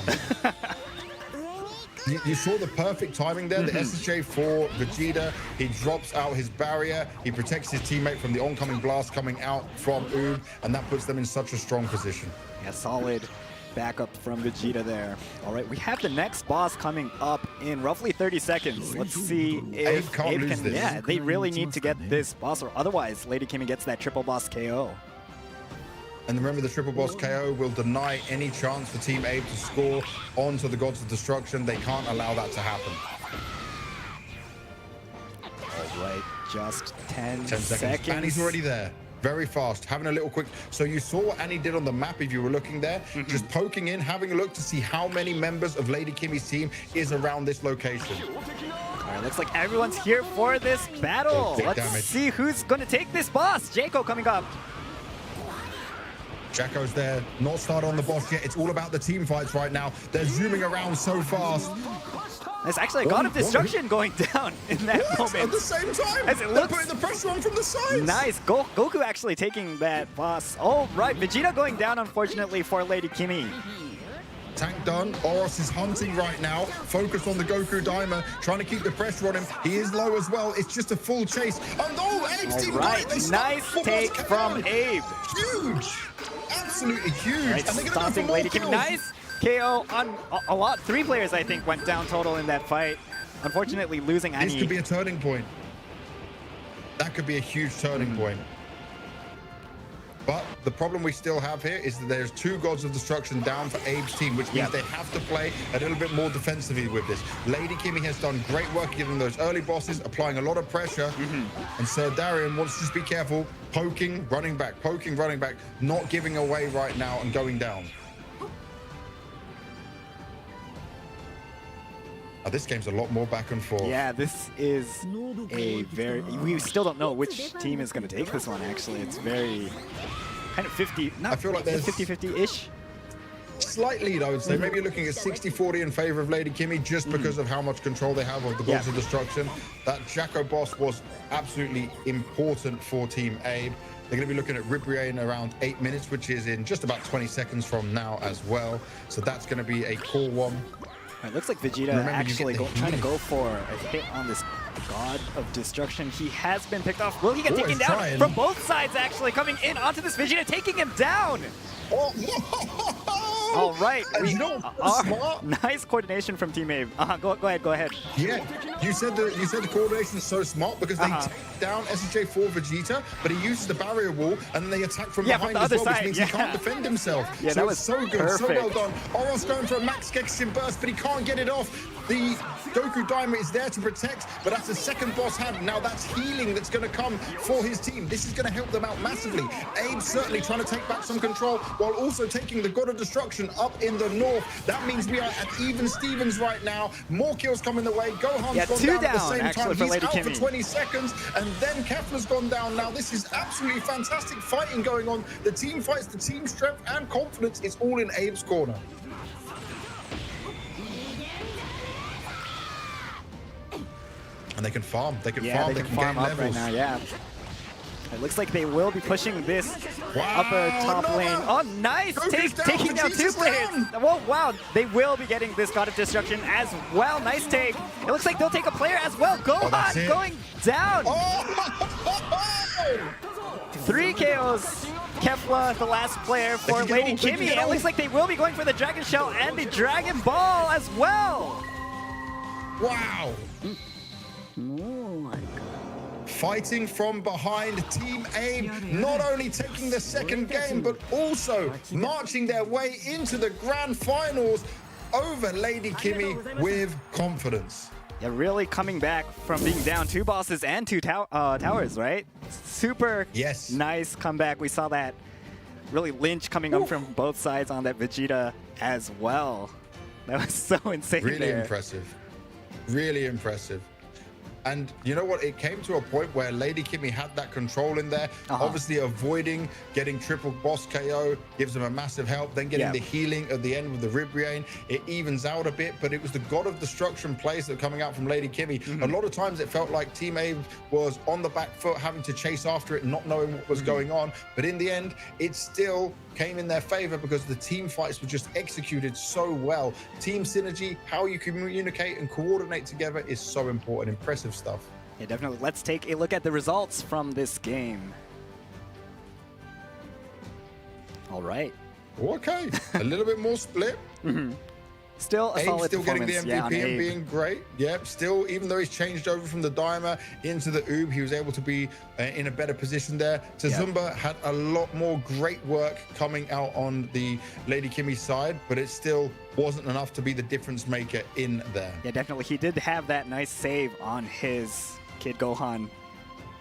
You saw the perfect timing there. The SHA for Vegeta, he drops out his barrier. He protects his teammate from the oncoming blast coming out from Oob, and that puts them in such a strong position. Yeah, solid backup from Vegeta there. All right, we have the next boss coming up in roughly 30 seconds. Let's see if Abe can't lose this. Yeah, they really need to get this boss, or otherwise Lady Kimmy gets that triple boss KO. And remember, the triple boss KO will deny any chance for Team Abe to score onto the Gods of Destruction. They can't allow that to happen. All right, just 10 seconds. Annie's already there. Very fast, having a little quick. So you saw what Annie did on the map if you were looking there. Just poking in, having a look to see how many members of Lady Kimmy's team is around this location. All right, looks like everyone's here for this battle. Let's see who's going to take this boss. Jaco coming up. Jacko's there, not started on the boss yet. It's all about the team fights right now. They're zooming around so fast. There's actually a God of Destruction going down in that moment. At the same time, as it they're putting the pressure on from the sides. Nice, Goku actually taking that boss. All right, Vegeta going down, unfortunately, for Lady Kimmy. Tank done. Oros is hunting right now. Focused on the Goku Daima, trying to keep the pressure on him. He is low as well. It's just a full chase. And Abe's team got it. Nice take from Abe. Huge. Absolutely huge. Right, and they're stopping going for Lady more Kimmy. Nice KO on a lot. 3 players, I think, went down total in that fight. unfortunately losing Annie. This could be a turning point. That could be a huge turning point. But the problem we still have here is that there's 2 Gods of Destruction down for Abe's team, which means they have to play a little bit more defensively with this. Lady Kimmy has done great work giving those early bosses, applying a lot of pressure. And Sir Darian wants to just be careful, poking, running back, not giving away right now and going down. This game's a lot more back and forth. Yeah, this is a very... We still don't know which team is going to take this one, actually. It's very... kind of 50... I feel like there's 50-50-ish. Slight lead, I would say. Maybe you're looking at 60-40 in favor of Lady Kimmy just because of how much control they have of the Gods of Destruction. That Jacko boss was absolutely important for Team Abe. They're going to be looking at Ribrier in around 8 minutes, which is in just about 20 seconds from now as well. So that's going to be a core one. It looks like Vegeta actually trying to go for a hit on this God of Destruction. He has been picked off. Will he get taken down? From both sides, actually, coming in onto this Vegeta, taking him down. All right. Nice coordination from Team Abe. Go ahead. Yeah, you said the coordination is so smart because they take down SHA4 Vegeta, but he uses the barrier wall and then they attack from behind as well, which means he can't defend himself. Yeah, so that was so good, so well done. Oros going for a Max Gekishin burst, but he can't get it off. The Goku Daima is there to protect, but that's a second boss hand. Now that's healing that's going to come for his team. This is going to help them out massively. Abe certainly trying to take back some control while also taking the God of Destruction up in the north. That means we are at even Stevens right now. More kills coming the way. Gohan's gone down at the same time. He's out for 20 seconds, and then Kefla's gone down. Now this is absolutely fantastic fighting going on. The team fights, the team strength and confidence is all in Abe's corner. And they can farm. They can farm. They can farm gain up levels. Right now, yeah. It looks like they will be pushing this upper top lane. Oh, nice! Taking down 2 players. Whoa, wow. They will be getting this God of Destruction as well. Nice take. It looks like they'll take a player as well. Gohan going down. 3 KOs. Kefla, the last player for Lady Kimmy. It looks like they will be going for the Dragon Shell and the Dragon Ball as well. Wow. Fighting from behind, Team Abe not only taking the second game, but also marching their way into the grand finals over Lady Kimmy with confidence. Yeah, really coming back from being down 2 bosses and 2 towers, right? Super nice comeback. We saw that really Lynch coming up from both sides on that Vegeta as well. That was so insane. Really impressive. Really impressive. And you know what? It came to a point where Lady Kimmy had that control in there. Obviously, avoiding getting triple boss KO gives them a massive help. Then getting the healing at the end with the Ribriane, it evens out a bit. But it was the God of Destruction plays that were coming out from Lady Kimmy. A lot of times it felt like Team Abe was on the back foot, having to chase after it, not knowing what was going on. But in the end, it still came in their favor because the team fights were just executed so well. Team synergy, how you communicate and coordinate together is so important. Impressive stuff. Yeah, definitely. Let's take a look at the results from this game. All right. Okay, a little bit more split. Still a solid still getting the performance, MVP and being great. Yep, still, even though he's changed over from the Daima into the Oob, he was able to be in a better position there. Tazumba had a lot more great work coming out on the Lady Kimmy side, but it still wasn't enough to be the difference maker in there. Yeah, definitely. He did have that nice save on his Kid Gohan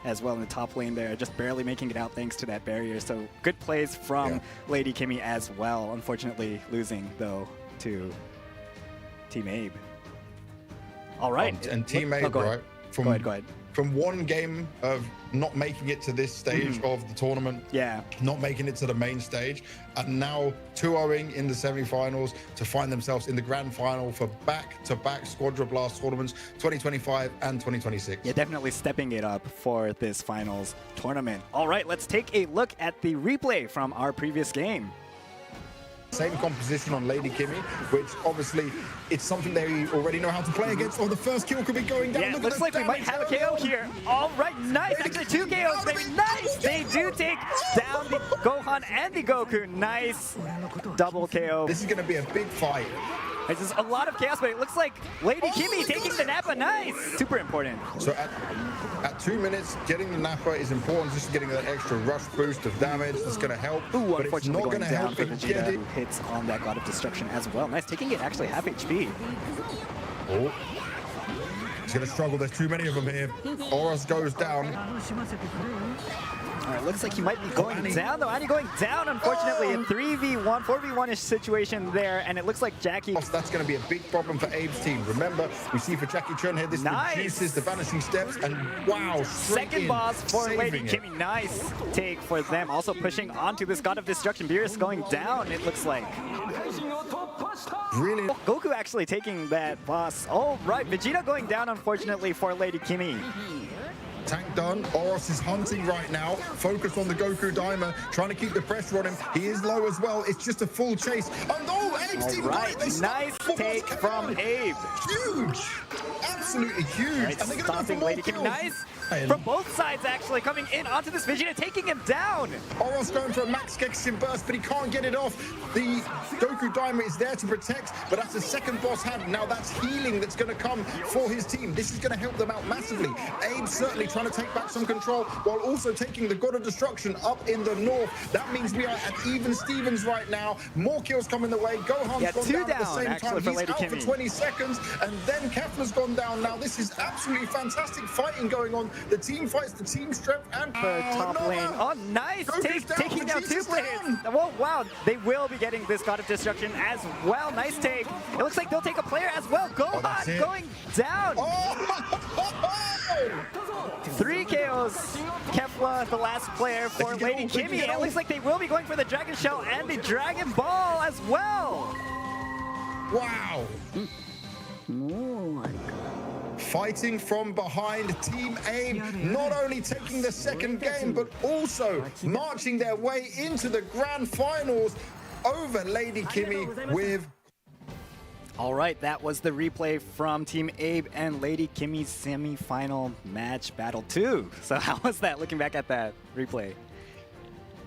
as well in the top lane there, just barely making it out thanks to that barrier. So good plays from Lady Kimmy as well. Unfortunately, losing, though, to Team Abe. All right. And Team Abe, right? Go ahead. From one game of not making it to this stage of the tournament, not making it to the main stage, and now 2-0ing in the semifinals to find themselves in the grand final for back-to-back SQUADRA BLAST tournaments, 2025 and 2026. Yeah, definitely stepping it up for this finals tournament. All right, let's take a look at the replay from our previous game. Same composition on Lady Kimmy, which obviously it's something they already know how to play against. Oh, the first kill could be going down. Yeah, looks like we might have a KO here. All right, nice. Actually, 2 KOs, baby. Nice. They do take down the Gohan takedown and the Goku. Nice double KO. This is going to be a big fight. There's just a lot of chaos, but it looks like Lady Kimmy taking the Nappa. Nice. Super important. So at 2 minutes, getting the Nappa is important. Just getting that extra rush boost of damage that's going to help. Ooh, but it's not going to help for Vegeta, who hits on that God of Destruction as well. Nice, taking it actually half HP. Oh. He's going to struggle. There's too many of them here. Oros goes down. All right, looks like he might be going down, though. Annie going down, unfortunately. A 3v1, 4v1-ish situation there, and it looks like Jackie... That's going to be a big problem for Abe's team. Remember, we see for Jackie Chun here, this reduces the vanishing steps, and wow, second boss for Lady Kimmy. Nice take for them. Also pushing onto this God of Destruction. Beerus going down, it looks like. Really? Goku actually taking that boss. All right, Vegeta going down, unfortunately, for Lady Kimmy. Tank done. Oros is hunting right now. Focused on the Goku Daima, trying to keep the pressure on him. He is low as well. It's just a full chase. And oh, Abe's team got it. Nice take from Abe. Huge. Absolutely huge. Right, and they're going stopping Lady Kimmy. Nice. From both sides, actually, coming in onto this Vegeta, taking him down. Oros going for a max Gekishin burst, but he can't get it off. The Goku Daima is there to protect, but that's the second boss hand. Now that's healing that's going to come for his team. This is going to help them out massively. Abe certainly trying to take back some control while also taking the God of Destruction up in the north. That means we are at even Stevens right now. More kills coming the way. Gohan's gone down at the same time. He's out for 20 seconds, and then Kefla's gone down. Now this is absolutely fantastic fighting going on. The team fights, the team strength, and top lane. Oh, nice! Taking down two players. Oh, wow. They will be getting this God of Destruction as well. Nice take. It looks like they'll take a player as well. Gohan going down. Oh. 3 KOs. Kefla, the last player for Lady Kimmy. It looks like they will be going for the Dragon Shell and the Dragon Ball as well. Wow. Fighting from behind, Team Abe not only taking the second game, but also marching their way into the grand finals over Lady Kimmy with... All right, that was the replay from Team Abe and Lady Kimmy's semi-final match battle 2. So how was that, looking back at that replay?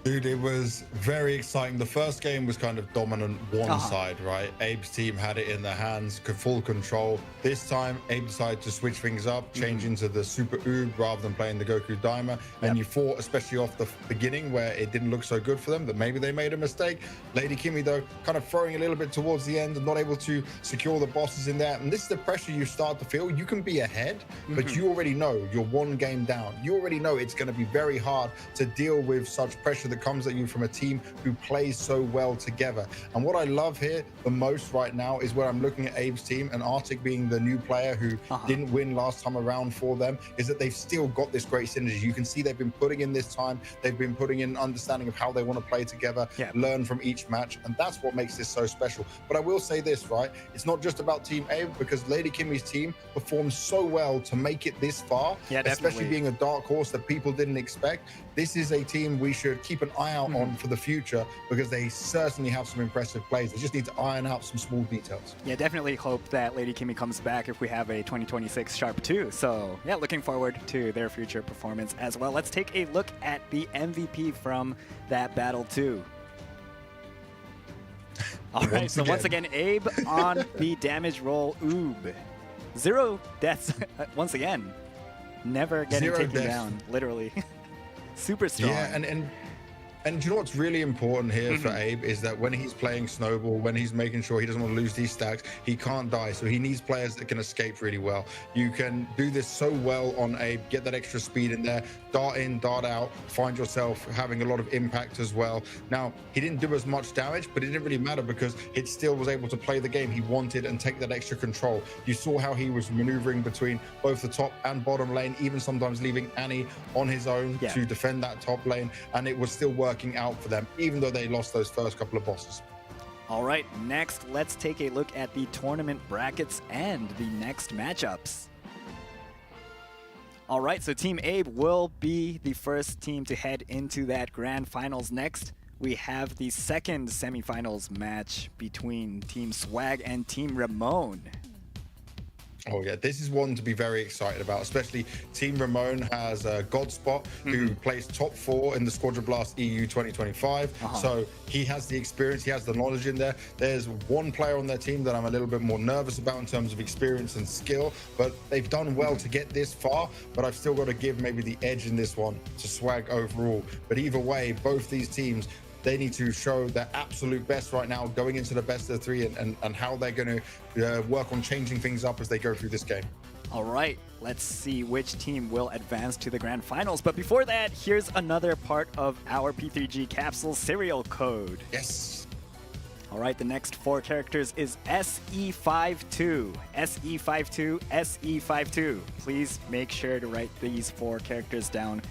Dude, it was very exciting. The first game was kind of dominant one side, right? Abe's team had it in their hands, full control. This time, Abe decided to switch things up, change into the Super Oob rather than playing the Goku Daima. And you thought, especially off the beginning, where it didn't look so good for them, that maybe they made a mistake. Lady Kimmy, though, kind of throwing a little bit towards the end and not able to secure the bosses in there. And this is the pressure you start to feel. You can be ahead, but you already know you're one game down. You already know it's going to be very hard to deal with such pressure that comes at you from a team who plays so well together. And what I love here the most right now is where I'm looking at Abe's team, and Arctic being the new player who didn't win last time around for them, is that they've still got this great synergy. You can see they've been putting in this time, they've been putting in understanding of how they want to play together, learn from each match, and that's what makes this so special. But I will say this, right? It's not just about Team Abe, because Lady Kimmy's team performed so well to make it this far, especially being a dark horse that people didn't expect. This is a team we should keep an eye out on for the future, because they certainly have some impressive plays. They just need to iron out some small details. Yeah, definitely hope that Lady Kimmy comes back if we have a 2026 Sharp 2. So yeah, looking forward to their future performance as well. Let's take a look at the MVP from that battle 2. All right, so once again, Abe on the damage roll. Oob. 0 deaths once again. Never getting taken down, literally. Super strong. Yeah, and do you know what's really important here for Abe is that when he's playing Snowball, when he's making sure he doesn't want to lose these stacks, he can't die. So he needs players that can escape really well. You can do this so well on Abe, get that extra speed in there, dart in, dart out, find yourself having a lot of impact as well. Now, he didn't do as much damage, but it didn't really matter because it still was able to play the game he wanted and take that extra control. You saw how he was maneuvering between both the top and bottom lane, even sometimes leaving Annie on his own to defend that top lane, and it was still working out for them, even though they lost those first couple of bosses. All right, next, let's take a look at the tournament brackets and the next matchups. All right, so Team Abe will be the first team to head into that grand finals. Next, we have the second semifinals match between Team Swag and Team Ramon. Oh yeah, this is one to be very excited about, especially Team Ramon has Godspot, who placed top 4 in the Squadra Blast EU 2025. So he has the experience, he has the knowledge in there. There's one player on their team that I'm a little bit more nervous about in terms of experience and skill, but they've done well to get this far. But I've still got to give maybe the edge in this one to Swag overall. But either way, both these teams, they need to show their absolute best right now going into the best of 3 and how they're going to work on changing things up as they go through this game. All right, let's see which team will advance to the grand finals. But before that, here's another part of our P3G capsule serial code. Yes. All right, the next 4 characters is SE52, SE52, SE52. Please make sure to write these 4 characters down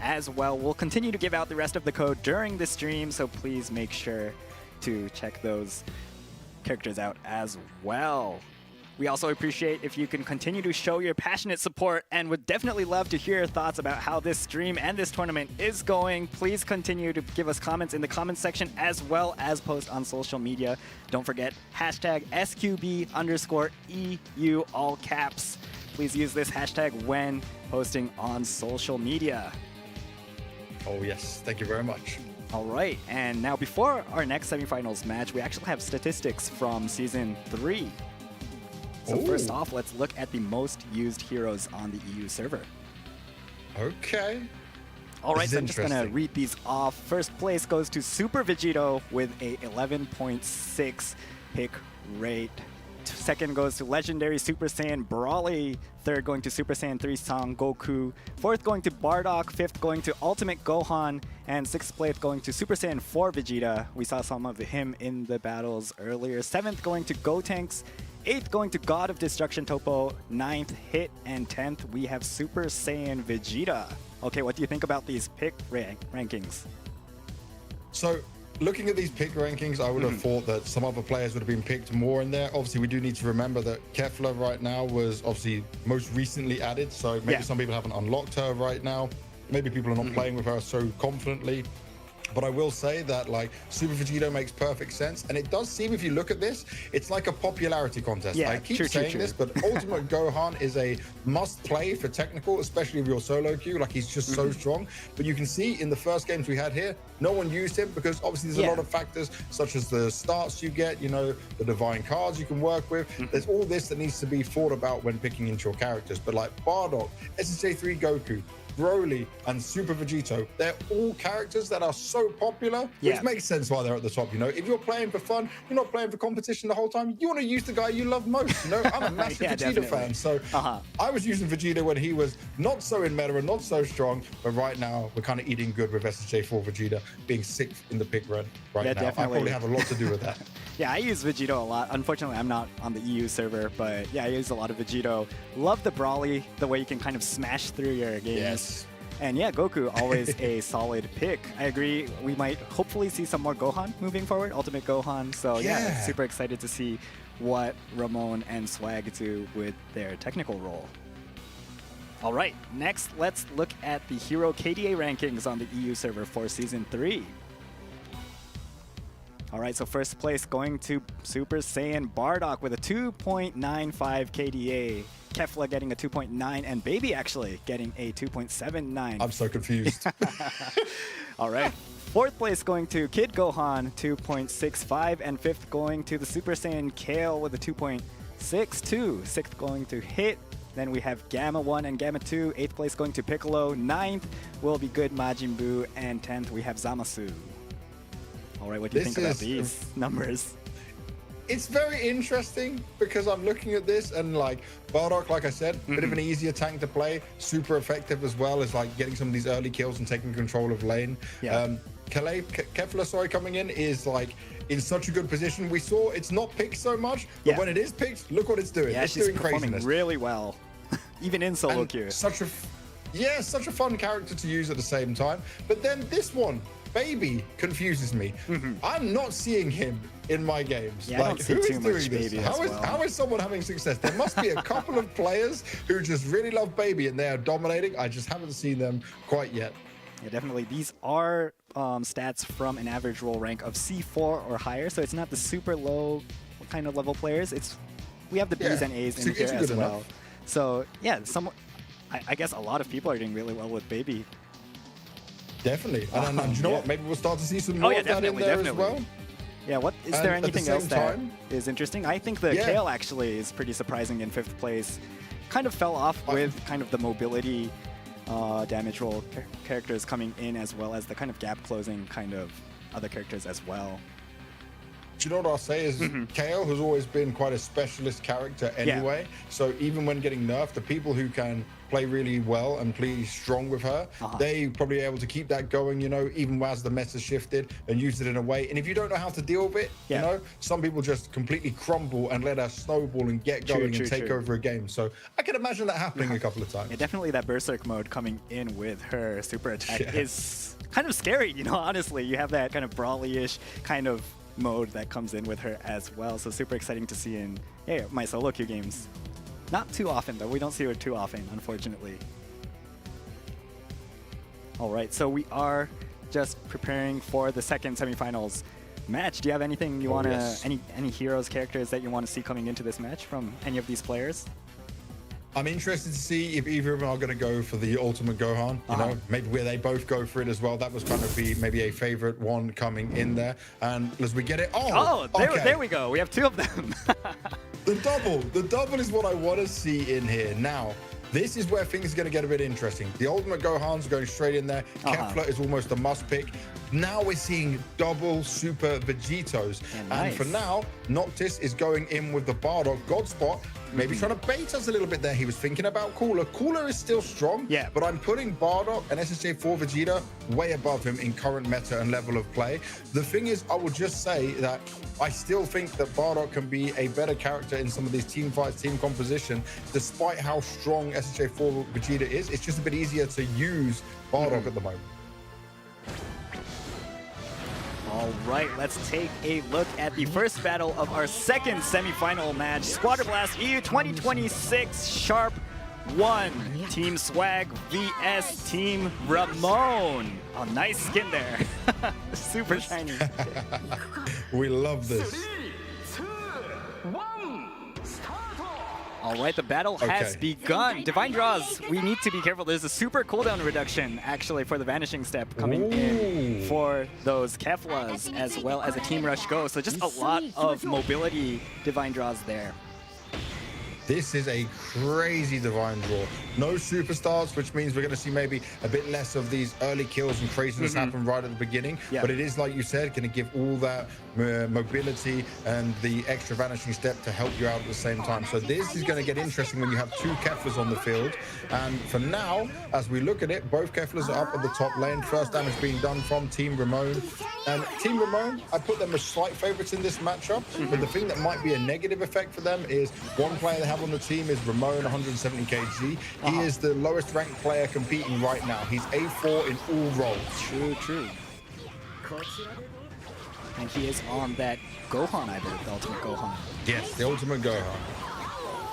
as well. We'll continue to give out the rest of the code during the stream, so please make sure to check those characters out as well. We also appreciate if you can continue to show your passionate support and would definitely love to hear your thoughts about how this stream and this tournament is going. Please continue to give us comments in the comments section as well as post on social media. Don't forget hashtag SQB_EU all caps. Please use this hashtag when posting on social media. Oh yes, thank you very much. All right, and now before our next semifinals match, we actually have statistics from Season 3. So first off, let's look at the most used heroes on the EU server. Okay. All right, so I'm just going to read these off. First place goes to Super Vegito with a 11.6 pick rate. Second goes to Legendary Super Saiyan Brawly. Third going to Super Saiyan 3 Son Goku. Fourth going to Bardock. Fifth going to Ultimate Gohan. And sixth place going to Super Saiyan 4 Vegeta. We saw some of him in the battles earlier. Seventh going to Gotenks. Eighth going to God of Destruction Topo. Ninth Hit. And 10th we have Super Saiyan Vegeta. Okay, what do you think about these pick rankings? So, looking at these pick rankings, I would have thought that some other players would have been picked more in there. Obviously, we do need to remember that Kefla right now was obviously most recently added, so maybe some people haven't unlocked her right now. Maybe people are not playing with her so confidently. But I will say that like Super Vegito makes perfect sense, and it does seem, if you look at this, it's like a popularity contest. Yeah, I keep saying this, but Ultimate Gohan is a must play for technical, especially if you're solo queue. Like, he's just so strong. But you can see in the first games we had here, no one used him because obviously there's a lot of factors, such as the starts you get, you know, the divine cards you can work with. There's all this that needs to be thought about when picking into your characters. But like Bardock, SSJ3 Goku, Broly, and Super Vegito, they're all characters that are so popular, which makes sense why they're at the top. You know, if you're playing for fun, you're not playing for competition the whole time, you want to use the guy you love most. You know, I'm a massive Vegeta fan, so I was using Vegeta when he was not so in meta and not so strong, but right now we're kind of eating good with SSJ4 Vegeta being 6th in the pick run right now. Definitely. I probably have a lot to do with that. Yeah, I use Vegito a lot. Unfortunately, I'm not on the EU server, but yeah, I use a lot of Vegito. Love the Brawly, the way you can kind of smash through your games. Yes. And yeah, Goku, always a solid pick. I agree. We might hopefully see some more Gohan moving forward, Ultimate Gohan. So yeah, super excited to see what Ramon and Swag do with their technical role. All right, next let's look at the hero KDA rankings on the EU server for Season 3. All right, so first place going to Super Saiyan Bardock with a 2.95 KDA. Kefla getting a 2.9, and Baby actually getting a 2.79. I'm so confused. All right. Fourth place going to Kid Gohan, 2.65, and fifth going to the Super Saiyan Kale with a 2.62. Sixth going to Hit. Then we have Gamma 1 and Gamma 2. Eighth place going to Piccolo. Ninth will be Good Majin Buu, and 10th we have Zamasu. All right, what do you think about these numbers? It's very interesting because I'm looking at this and like Bardock, like I said, bit of an easier tank to play, super effective as well as like getting some of these early kills and taking control of lane. Kefla, coming in is like in such a good position. We saw it's not picked so much, but when it is picked, look what it's doing. Yeah, it's she's doing performing craziness. really well, even in solo queue. Such a fun character to use at the same time. But then this one, Baby, confuses me. I'm not seeing him in my games. Yeah, like, who is doing this? How is someone having success? There must be a couple of players who just really love Baby and they are dominating. I just haven't seen them quite yet. Yeah, definitely. These are stats from an average role rank of C4 or higher, so it's not the super low kind of level players. It's we have the B's and A's in here as well. So yeah, I guess a lot of people are doing really well with Baby. Definitely. And you know what? Maybe we'll start to see some more of that in there as well. Yeah, is there anything else that is interesting? I think the Kale actually is pretty surprising in 5th place. Kind of fell off with kind of the mobility damage roll characters coming in, as well as the kind of gap closing kind of other characters as well. Do you know what I'll say is Kale has always been quite a specialist character anyway. So even when getting nerfed, the people who can play really well and play strong with her, they probably able to keep that going, you know, even as the meta shifted, and use it in a way. And if you don't know how to deal with it, you know, some people just completely crumble and let her snowball and get going and take over a game. So I can imagine that happening a couple of times. Yeah, definitely that Berserk mode coming in with her super attack is kind of scary, you know, honestly. You have that kind of brawly-ish kind of mode that comes in with her as well. So super exciting to see in my solo queue games. Not too often, though. We don't see her too often, unfortunately. All right, so we are just preparing for the second semifinals match. Do you have anything you want to, any heroes, characters that you want to see coming into this match from any of these players? I'm interested to see if either of them are going to go for the Ultimate Gohan, you know, maybe where they both go for it as well. That was kind of be maybe a favorite one coming in there. And as we get it, there we go. We have 2 of them. The double is what I want to see in here. Now, this is where things are going to get a bit interesting. The Ultimate Gohan's going straight in there. Kefla is almost a must pick. Now we're seeing double Super Vegetos. And for now, Noctis is going in with the Bardock Godspot. Maybe trying to bait us a little bit there. He was thinking about Cooler. Cooler is still strong, but I'm putting Bardock and SHA4 Vegeta way above him in current meta and level of play. The thing is, I will just say that I still think that Bardock can be a better character in some of these team fights, team composition, despite how strong SHA4 Vegeta is. It's just a bit easier to use Bardock at the moment. All right, let's take a look at the first battle of our second semifinal match. SQUADRA BLAST EU 2026 Sharp 1. Team Swag vs Team Ramon. Oh, nice skin there. Super shiny. We love this. All right, the battle has begun. Divine Draws, we need to be careful. There's a super cooldown reduction, actually, for the Vanishing Step coming in for those Keflas, as well as a Team Rush Go. So just a lot of mobility Divine Draws there. This is a crazy Divine Draw. No superstars, which means we're going to see maybe a bit less of these early kills and craziness happen right at the beginning. But it is, like you said, going to give all that mobility and the extra Vanishing Step to help you out at the same time. So this is going to get interesting when you have 2 Keflas on the field. And for now, as we look at it, both Keflas are up at the top lane. First damage being done from Team Ramon. And Team Ramon, I put them as slight favorites in this matchup. But the thing that might be a negative effect for them is one player they have on the team is Ramon, 170 kg. He is the lowest ranked player competing right now. He's A4 in all roles. True. And he is on that Gohan, I believe, the Ultimate Gohan. Yes, the Ultimate Gohan.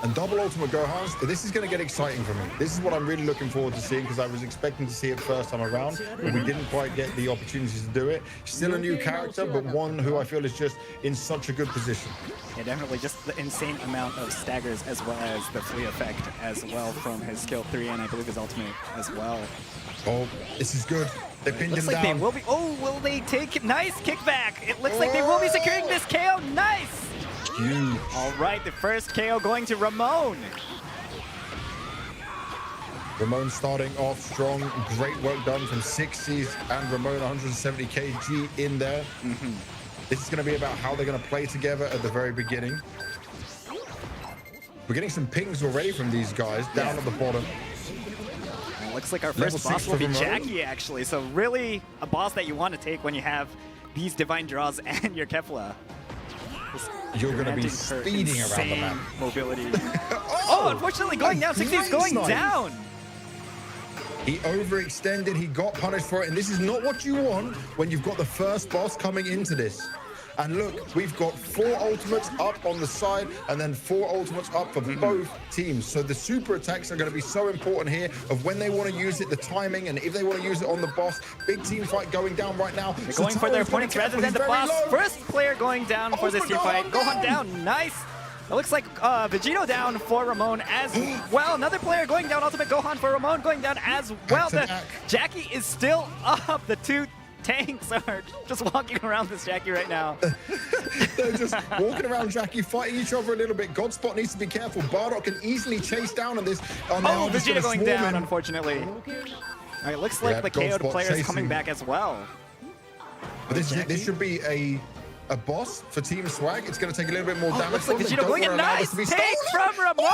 And double Ultimate Gohans, this is going to get exciting for me. This is what I'm really looking forward to seeing, because I was expecting to see it first time around, but we didn't quite get the opportunities to do it. Still a new character, but one who I feel is just in such a good position. Yeah, definitely just the insane amount of staggers, as well as the free effect as well from his skill 3 and I believe his ultimate as well. Oh, this is good. They pinned him down. They will be. Oh, will they take? Nice kickback. It looks like they will be securing this KO. Nice. Huge. All right, the first KO going to Ramon. Ramon starting off strong. Great work done from 60s and Ramon 170 kg in there. This is going to be about how they're going to play together at the very beginning. We're getting some pings already from these guys down at the bottom. Looks like our first boss will be Jackie, actually. So really a boss that you want to take when you have these Divine Draws and your Kefla. You're going to be speeding around the map. Mobility. Oh, unfortunately going down. 60 is going down. He overextended. He got punished for it. And this is not what you want when you've got the first boss coming into this. And look, we've got 4 ultimates up on the side and then 4 ultimates up for both teams. So the super attacks are going to be so important here of when they want to use it, the timing, and if they want to use it on the boss. Big team fight going down right now. They're going for their opponents rather than the boss. First player going down for this team fight. Gohan down. Nice. It looks like Vegito down for Ramon as well. Another player going down. Ultimate Gohan for Ramon going down as well. Jackie is still up. The two tanks are just walking around this Jackie right now. They're just walking around Jackie, fighting each other a little bit. Godspot needs to be careful. Bardock can easily chase down on this. Oh, Vegeta going down, unfortunately. All right, looks like the KO'd player is coming back as well. But this should be a boss for Team Swag. It's going to take a little bit more damage. Looks like Vegito going in. Nice take from Ramon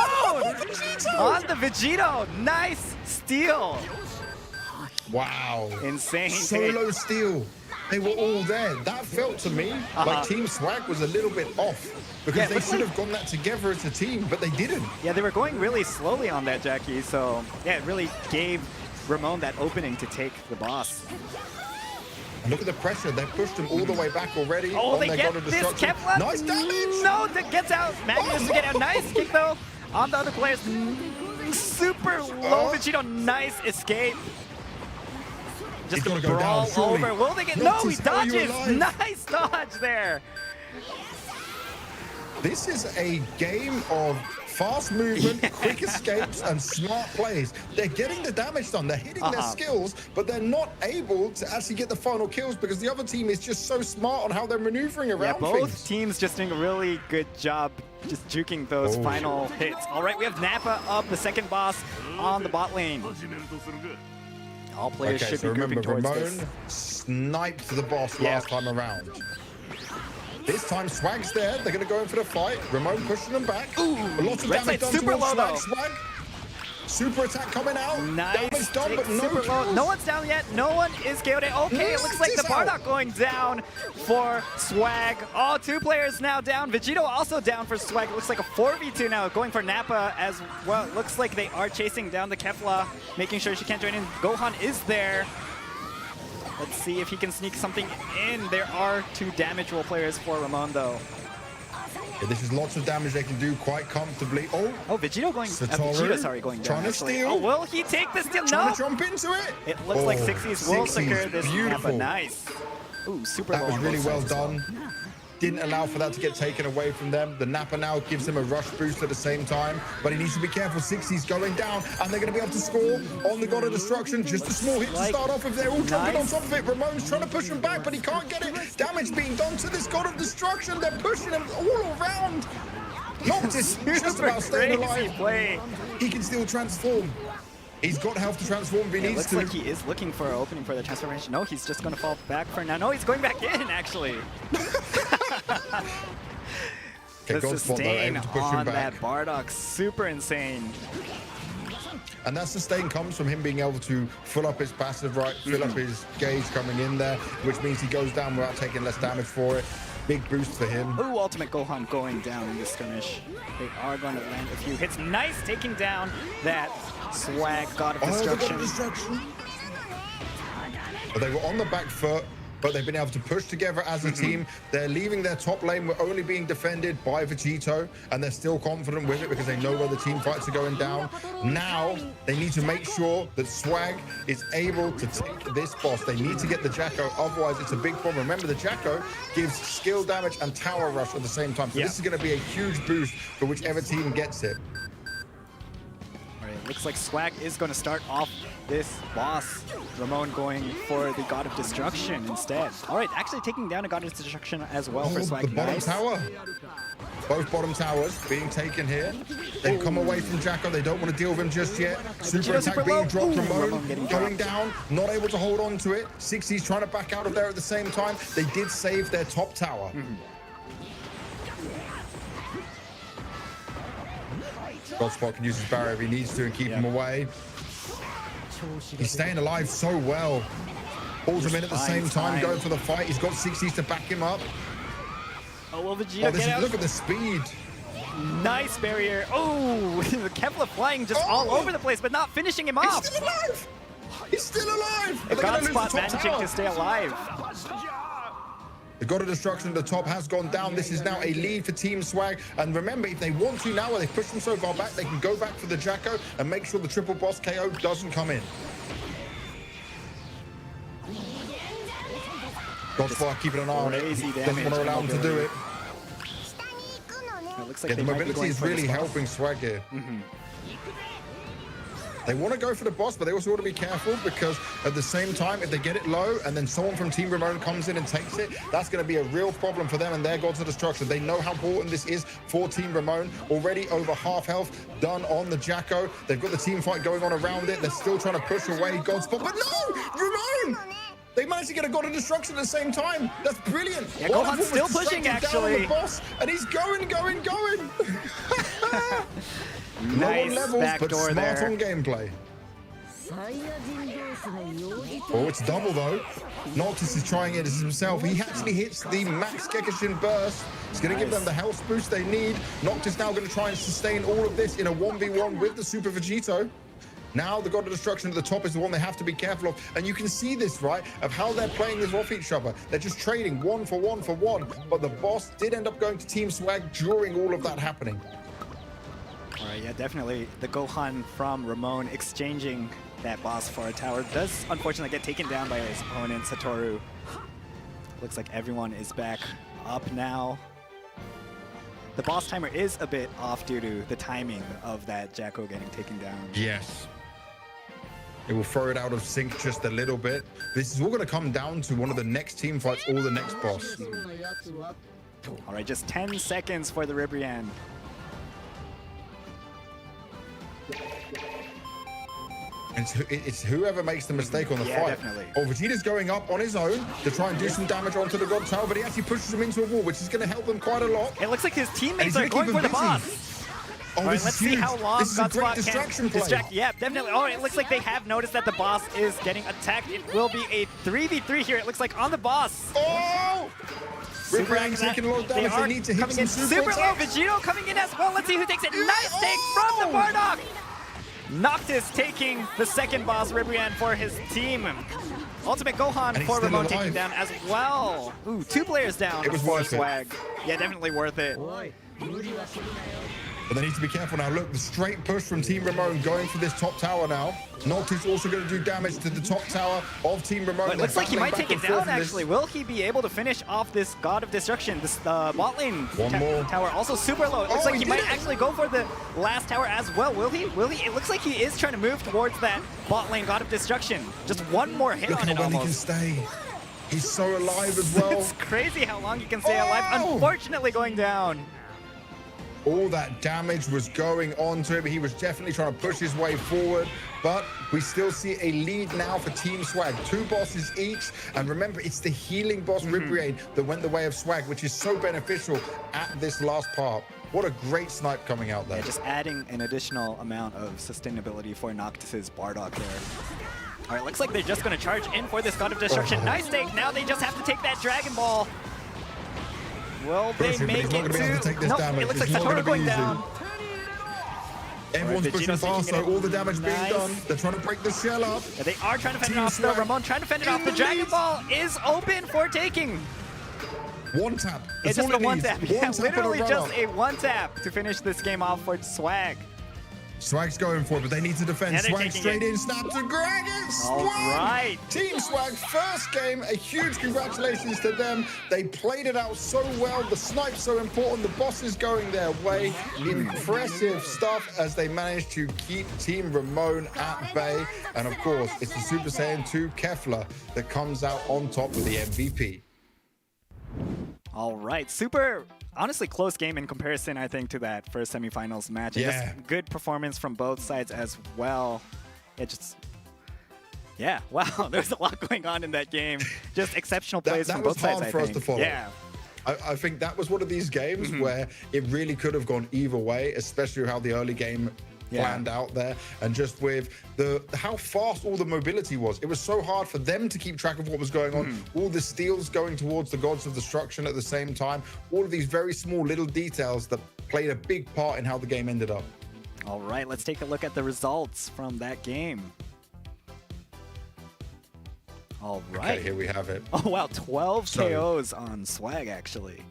on the Vegito. Nice steal. Wow. Insane. Solo steal. They were all there. That felt to me like Team Swag was a little bit off because they should have gone that together as a team, but they didn't. Yeah, they were going really slowly on that, Jackie. So, yeah, it really gave Ramon that opening to take the boss. And look at the pressure. They pushed him all the way back already. Oh, they get this Kefla. Nice damage. No, that gets out. Magnus to get a nice kick, though, on the other players. Super low Vegito. Nice escape. Just gonna brawl over. Will they get? No, he dodges. Nice dodge there. This is a game of fast movement, quick escapes, and smart plays. They're getting the damage done. They're hitting their skills, but they're not able to actually get the final kills because the other team is just so smart on how they're maneuvering around things. Yeah, both teams just doing a really good job just juking those final hits. All right, we have Nappa up, the second boss on the bot lane. All players should be grouping towards Ramon sniped the boss last time around. This time Swag's there. They're going to go in for the fight. Ramon pushing them back. Ooh, lots of damage done super towards low, Swag. Super attack coming out. Nice. Damage done, but no kills. No one's down yet. No one is KO'd. Okay, it looks like the Bardock going down for Swag. Oh, two players now down. Vegito also down for Swag. It looks like a 4v2 now going for Nappa as well. It looks like they are chasing down the Kefla, making sure she can't join in. Gohan is there. Let's see if he can sneak something in. There are two damageable players for Ramon, though. Yeah, this is lots of damage they can do quite comfortably. Oh, Vegito going. Vegito, going down. Trying to steal. Oh, will he take the steal? Trying No. to jump into it. It looks like Sixties will secure this. Beautiful. Nice. Ooh, super low. That was really well done. Didn't allow for that to get taken away from them. The Nappa now gives him a rush boost at the same time, but he needs to be careful. 60's going down, and they're going to be able to score on the God of Destruction. Just a small hit to start off with. They're all jumping on top of it. Ramon's trying to push him back, but he can't get it. Damage being done to this God of Destruction. They're pushing him all around. Noctis just about staying alive. Play. He can still transform. He's got health to transform if he needs to. Looks like he is looking for an opening for the transformation. No, he's just going to fall back for now. No, he's going back in, actually. The sustain on that Bardock, super insane. And that sustain comes from him being able to fill up his passive, right? Fill up his gauge coming in there, which means he goes down without taking less damage for it. Big boost for him. Ooh, Ultimate Gohan going down in this skirmish. They are going to land a few hits. Nice, taking down that Swag God of Destruction. But they were on the back foot, but they've been able to push together as a team. They're leaving their top lane. We're only being defended by Vegito, and they're still confident with it because they know where the team fights are going down. Now, they need to make sure that Swag is able to take this boss. They need to get the Jacko, otherwise it's a big problem. Remember, the Jacko gives skill damage and tower rush at the same time, so this is going to be a huge boost for whichever team gets it. Looks like Swag is going to start off this boss. Ramon going for the God of Destruction instead. All right, actually taking down a God of Destruction as well for Swag. The bottom tower. Both bottom towers being taken here. They've come away from Jacko. They don't want to deal with him just yet. Super attack being dropped. Ramon going down, not able to hold on to it. 60's trying to back out of there at the same time. They did save their top tower. Godspot can use his barrier if he needs to and keep him away. He's staying alive so well. Pulls him in at the same time, going for the fight. He's got 60s to back him up. Oh, will Vegeta get out? Look at the speed. Nice barrier. Oh, the Kefla flying just all over the place, but not finishing him off. He's still alive. He's still alive. Godspot managing to stay alive. The God of Destruction at the top has gone down. This is now a lead for Team Swag. And remember, if they want to now, where they push them so far back, they can go back for the Jacko and make sure the triple boss KO doesn't come in. Godspot keeping an eye on it. Doesn't want to allow him to do it. looks like the mobility is really helping Swag here. They want to go for the boss, but they also want to be careful because at the same time, if they get it low and then someone from Team Ramon comes in and takes it, that's going to be a real problem for them and their Gods of Destruction. They know how important this is for Team Ramon. Already over half health done on the Jacko. They've got the team fight going on around it. They're still trying to push away Godspot, but no! Ramon! They managed to get a God of Destruction at the same time. That's brilliant. Yeah, Gohan's still pushing, actually. The boss, and he's going. Nice levels, backdoor smart there. on gameplay. Oh, it's double though. Noctis is trying it as himself. He actually hits the max Gekishin burst. It's going to give them the health boost they need. Noctis now going to try and sustain all of this in a 1v1 with the Super Vegito. Now the God of Destruction at the top is the one they have to be careful of. And you can see this, right, of how they're playing this off each other. They're just trading one for one. But the boss did end up going to Team Swag during all of that happening. All right, yeah, definitely. The Gohan from Ramon exchanging that boss for a tower does unfortunately get taken down by his opponent, Satoru. Looks like everyone is back up now. The boss timer is a bit off due to the timing of that Jacko getting taken down. Yes. It will throw it out of sync just a little bit. This is all going to come down to one of the next team fights or the next boss. All right, just 10 seconds for the Ribrian. It's whoever makes the mistake on the fight. Definitely. Oh, Vegeta's going up on his own to try and do some damage onto the God Tower, but he actually pushes him into a wall, which is going to help them quite a lot. It looks like his teammates are going for the boss. Oh, all right, let's see how long Godspot can distract. Yeah, definitely. Oh, it looks like they have noticed that the boss is getting attacked. It will be a 3v3 here. It looks like on the boss. Oh! Ribrian taking a lot of damage. They need to hit some super low. Vegito coming in as well. Let's see who takes it. Nice take from the Bardock. Noctis taking the second boss, Ribrian, for his team. Ultimate Gohan for Ramon taking down as well. Ooh, 2 players down. It was worth Swag. Yeah, definitely worth it. But they need to be careful now. Look, the straight push from Team Ramon going for this top tower now. Noctis also going to do damage to the top tower of Team Ramon. It looks like he might take it down, actually. Will he be able to finish off this God of Destruction? This bot lane tower also super low. It looks like he might actually go for the last tower as well. Will he? It looks like he is trying to move towards that bot lane God of Destruction. Just one more hit on it almost. Look how well he can stay. He's so alive as well. It's crazy how long he can stay alive. Unfortunately going down. All that damage was going on to him. He was definitely trying to push his way forward, but we still see a lead now for Team Swag. 2 bosses each, and remember, it's the healing boss Ribrian that went the way of Swag, which is so beneficial at this last part. What a great snipe coming out there. Yeah, just adding an additional amount of sustainability for Noctis's Bardock there. All right, looks like they're just going to charge in for this God of Destruction. Nice take. Now they just have to take that Dragon Ball. Will they make it to? Nope, it looks like Satoru going down. Everyone's pushing fast, so all the damage being done. They're trying to break the shell up. Yeah, they are trying to fend it off, though. Ramon trying to fend it off. The Dragon Ball is open for taking. One tap. It's just a one tap. Yeah, literally just a one tap to finish this game off for Swag. Swag's going for it, but they need to defend. Yeah, Swag straight in, snap to grab it. All right. Team Swag, first game. A huge congratulations to them. They played it out so well. The snipe's so important. The boss is going their way. Impressive stuff as they managed to keep Team Ramon at bay. And of course, it's the Super Saiyan 2 Kefla that comes out on top with the MVP. All right, super, honestly close game in comparison, I think, to that first semifinals match. And just good performance from both sides as well. It just, yeah, wow, there's a lot going on in that game. Just exceptional plays from both sides, I think. That was hard for us to follow. Yeah. I think that was one of these games where it really could have gone either way, especially how the early game planned out there, and just with how fast all the mobility was. It was so hard for them to keep track of what was going on. All the steals going towards the Gods of Destruction at the same time. All of these very small little details that played a big part in how the game ended up. All right, let's take a look at the results from that game. All right. Okay, here we have it. Oh, wow, 12 KOs on Swag, actually.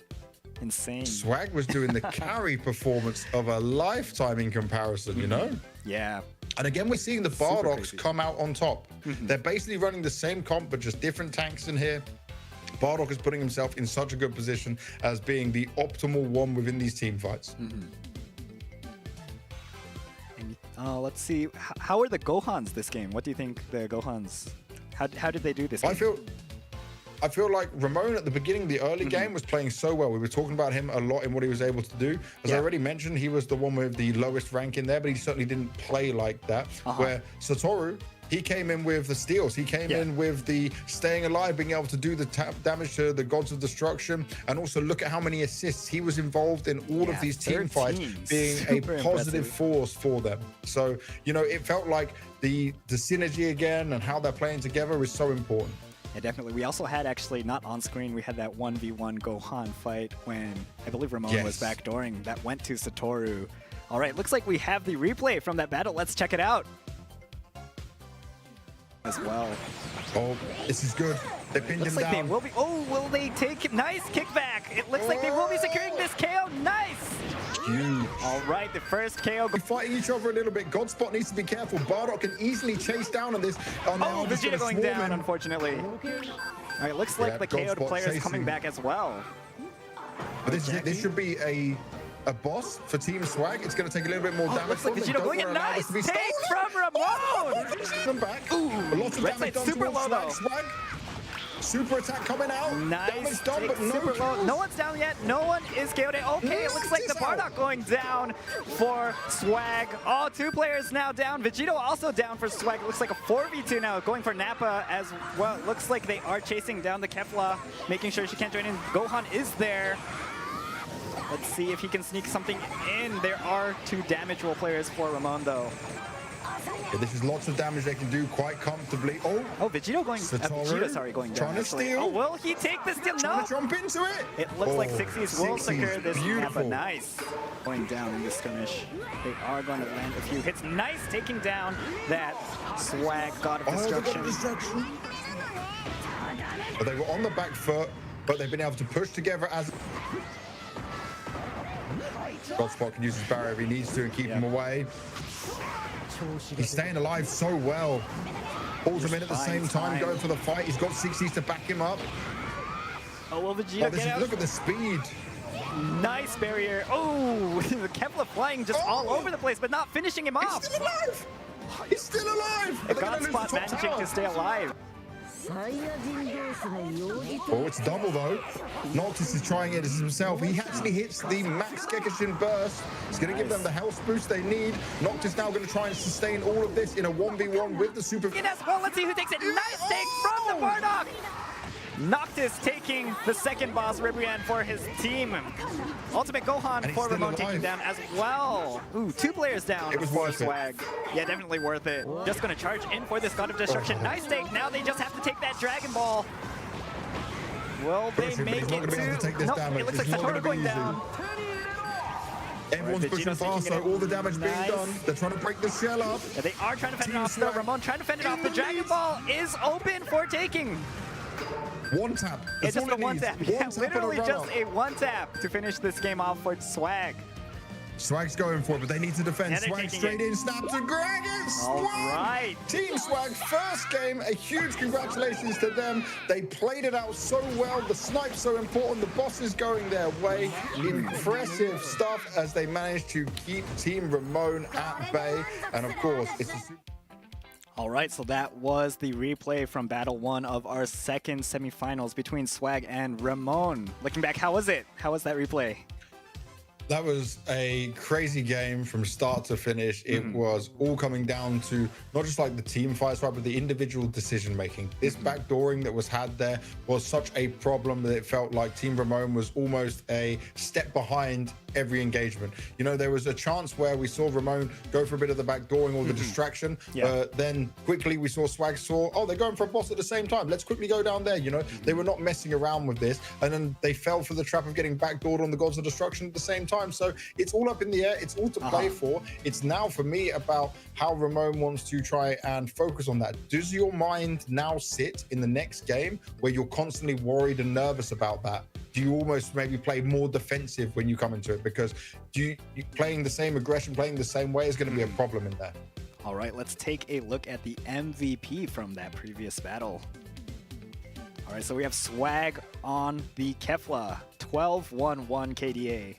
Insane. Swag was doing the carry performance of a lifetime in comparison, you know? Yeah. And again, we're seeing the Bardocks come out on top. They're basically running the same comp, but just different tanks in here. Bardock is putting himself in such a good position as being the optimal one within these team fights. And, let's see. How are the Gohans this game? What do you think the Gohans? How did they do this game? I feel like Ramon at the beginning, the early game, was playing so well. We were talking about him a lot in what he was able to do. As I already mentioned, he was the one with the lowest rank in there, but he certainly didn't play like that. Where Satoru, he came in with the steals. He came in with the staying alive, being able to do the damage to the Gods of Destruction, and also look at how many assists. He was involved in all of these team fights, being a positive force for them. So, you know, it felt like the synergy again and how they're playing together is so important. Yeah, definitely. We also had, actually, not on screen, we had that 1v1 Gohan fight when I believe Ramon was backdooring. That went to Satoru. All right, looks like we have the replay from that battle. Let's check it out. As well. Oh, this is good. They pinned him down. They will be. Oh, will they take? Nice kickback. It looks like they will be securing this KO. Nice. Huge. All right, the first KO. They're fighting each other a little bit. Godspot needs to be careful. Bardock can easily chase down on this. Oh, Vegeta going down, unfortunately. All right, looks like the KO'd player is coming back as well. But this should be a boss for Team Swag. It's going to take a little bit more damage. Looks like Vegeta going in. Nice take from Ramon. Them back. Ooh, lots of damage done super low though. Swag. Super attack coming out. Nice. Done, but super low. No one's down yet. No one is KO'd. Okay, it looks like the Bardock going down for Swag. Oh, 2 players now down. Vegito also down for Swag. It looks like a 4v2 now, going for Nappa as well. It looks like they are chasing down the Kefla, making sure she can't join in. Gohan is there. Let's see if he can sneak something in. There are 2 damage roll players for Ramon, though. Yeah, this is lots of damage they can do quite comfortably. Oh, Vegito going. Vegeta, sorry, going down. Trying to steal. Oh, will he take the steal? No. Trying to jump into it. It looks like 60s will secure this. Beautiful. Nappa. Nice. Going down in this skirmish. They are going to land a few hits. Nice taking down that Swag God of Destruction. But they were on the back foot, but they've been able to push together as. Godspot can use his barrier if he needs to and keep him away. He's staying alive so well. Pulls him in at the same time, going for the fight. He's got 60s to back him up. Oh, will Vegeta get out? Look at the speed. Nice barrier. Oh, the Kefla flying just all over the place, but not finishing him off. He's still alive. He's still alive. Godspot managing to stay alive. Oh, it's double though. Noctis is trying it as himself. He actually hits the max Gekishin burst. It's going to give them the health boost they need. Noctis now going to try and sustain all of this in a 1v1 with the super. Well, let's see who takes it. Nice take from the Bardock. Noctis taking the second boss, Ribrian, for his team. Ultimate Gohan for Ramon taking down as well. Ooh, 2 players down. It was worth Swag. Yeah, definitely worth it. Just going to charge in for this God of Destruction. Nice take. Now they just have to take that Dragon Ball. Will they make it to? Nope, it looks like Satoru going down. Everyone's pushing fast, so all the damage being done. They're trying to break the shell up. Yeah, they are trying to fend it off, though. Ramon trying to fend it off. The Dragon Ball is open for taking. One tap. It's just a one tap. Yeah, literally just a 1 tap to finish this game off for Swag. Swag's going for it, but they need to defend. Yeah, Swag straight in, snap to Dragon. All right. Team Swag, first game. A huge congratulations to them. They played it out so well. The snipe's so important. The boss is going their way. Impressive stuff as they managed to keep Team Ramon at bay. And of course, it's a super. All right, so that was the replay from Battle 1 of our second semifinals between Swag and Ramon. Looking back, how was it? How was that replay? That was a crazy game from start to finish. It was all coming down to not just like the team fights, right, but the individual decision making. This backdooring that was had there was such a problem that it felt like Team Ramon was almost a step behind every engagement. You know, there was a chance where we saw Ramon go for a bit of the backdooring or the distraction, but then quickly we saw Swag oh, they're going for a boss at the same time. Let's quickly go down there. You know, they were not messing around with this, and then they fell for the trap of getting backdoored on the Gods of Destruction at the same time. So it's all up in the air. It's all to play for. It's now for me about how Ramon wants to try and focus on that. Does your mind now sit in the next game where you're constantly worried and nervous about that? Do you almost maybe play more defensive when you come into it? Because you playing the same aggression, playing the same way is going to be a problem in there. All right, let's take a look at the MVP from that previous battle. All right, so we have Swag on the Kefla, 12-1-1 KDA.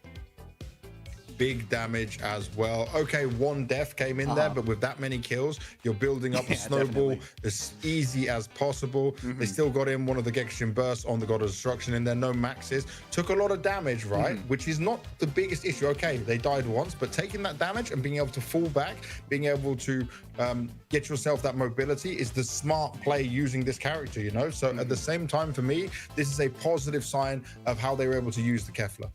Big damage as well. Okay, one death came in there, but with that many kills, you're building up a snowball as easy as possible. They still got in one of the Gekishin bursts on the God of Destruction in there, no maxes. Took a lot of damage, right? Which is not the biggest issue. Okay, they died once, but taking that damage and being able to fall back, being able to get yourself that mobility is the smart play using this character, you know? So at the same time, for me, this is a positive sign of how they were able to use the Kefla.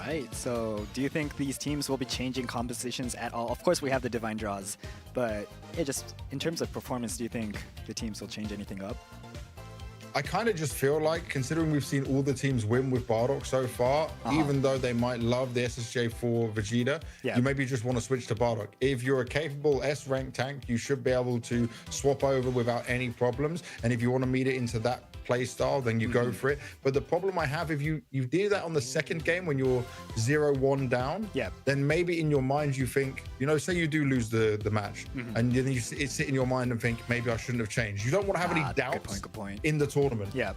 Right, so do you think these teams will be changing compositions at all? Of course, we have the Divine Draws, but just in terms of performance, do you think the teams will change anything up? I kind of just feel like, considering we've seen all the teams win with Bardock so far, even though they might love the SSJ for Vegeta, you maybe just want to switch to Bardock. If you're a capable S-rank tank, you should be able to swap over without any problems. And if you want to meet it into that play style, then you go for it. But the problem I have, if you do that on the second game when you're 0-1 down, then maybe in your mind you think, you know, say you do lose the match, and then you sit in your mind and think, maybe I shouldn't have changed. You don't want to have any doubts in the tournament.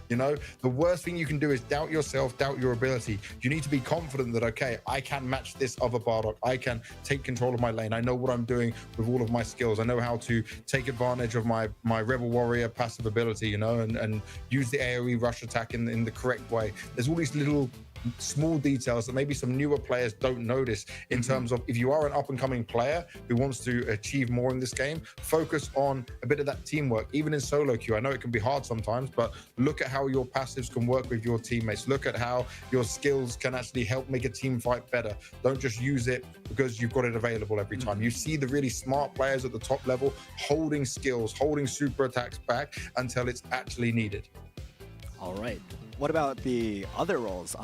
You know, the worst thing you can do is doubt yourself, doubt your ability. You need to be confident that, okay, I can match this other Bardock. I can take control of my lane. I know what I'm doing with all of my skills. I know how to take advantage of my Rebel Warrior passive ability, you know, and use the AoE rush attack in the correct way. There's all these little small details that maybe some newer players don't notice in terms of, if you are an up-and-coming player who wants to achieve more in this game, focus on a bit of that teamwork. Even in solo queue, I know it can be hard sometimes, but look at how your passives can work with your teammates. Look at how your skills can actually help make a team fight better. Don't just use it because you've got it available every time. You see the really smart players at the top level holding skills, holding super attacks back until it's actually needed. All right. What about the other roles,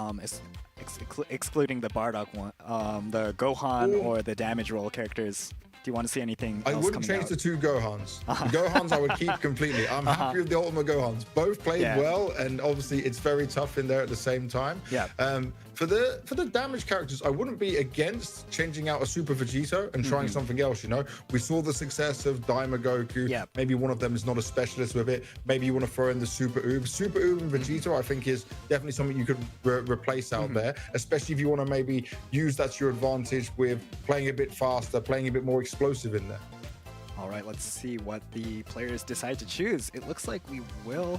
excluding the Bardock one, the Gohan or the damage role characters? Do you want to see anything else? I wouldn't change the two Gohans. The Gohans I would keep completely. I'm happy with the Ultimate Gohans. Both played well, and obviously it's very tough in there at the same time. For the damage characters, I wouldn't be against changing out a Super Vegito and trying something else, you know? We saw the success of Daima Goku. Maybe one of them is not a specialist with it. Maybe you want to throw in the Super Oob. Super Oob and Vegito, I think, is definitely something you could replace out there, especially if you want to maybe use that to your advantage with playing a bit faster, playing a bit more explosive in there. All right, let's see what the players decide to choose. It looks like we will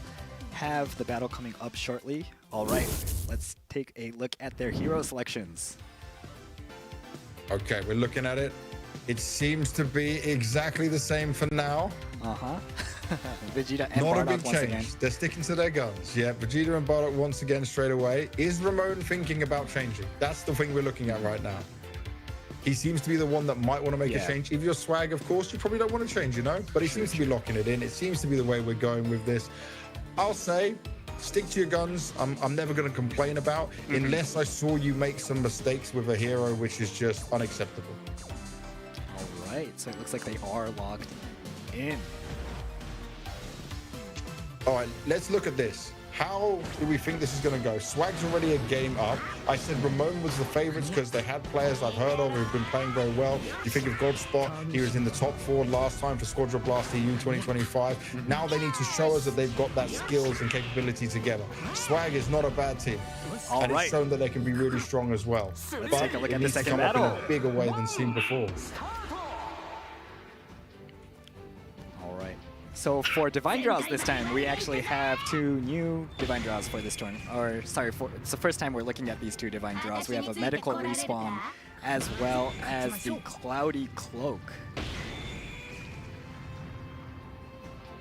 have the battle coming up shortly. All right, let's take a look at their hero selections. Okay, we're looking at it. It seems to be exactly the same for now. Vegeta and Not Bardock a big once change. again. They're sticking to their guns. Yeah, Vegeta and Bardock once again straight away. Is Ramon thinking about changing? That's the thing we're looking at right now. He seems to be the one that might want to make a change. If you're Swag, of course, you probably don't want to change, you know? But he seems to be locking it in. It seems to be the way we're going with this. I'll say, stick to your guns. I'm never going to complain about, unless I saw you make some mistakes with a hero, which is just unacceptable. All right, so it looks like they are locked in. All right, let's look at this. How do we think this is going to go? Swag's already a game up. I said Ramon was the favorites because they had players I've heard of who've been playing very well. You think of Godspot, he was in the top 4 last time for SQUADRA BLAST EU 2025. Now they need to show us that they've got that skills and capability together. Swag is not a bad team. And it's shown that they can be really strong as well. Let's take a look at the second battle. In a bigger way than seen before. So for Divine Draws this time, we actually have 2 new Divine Draws for this tournament. Or sorry, it's the first time we're looking at these 2 Divine Draws. We have a Medical Respawn as well as the Cloudy Cloak.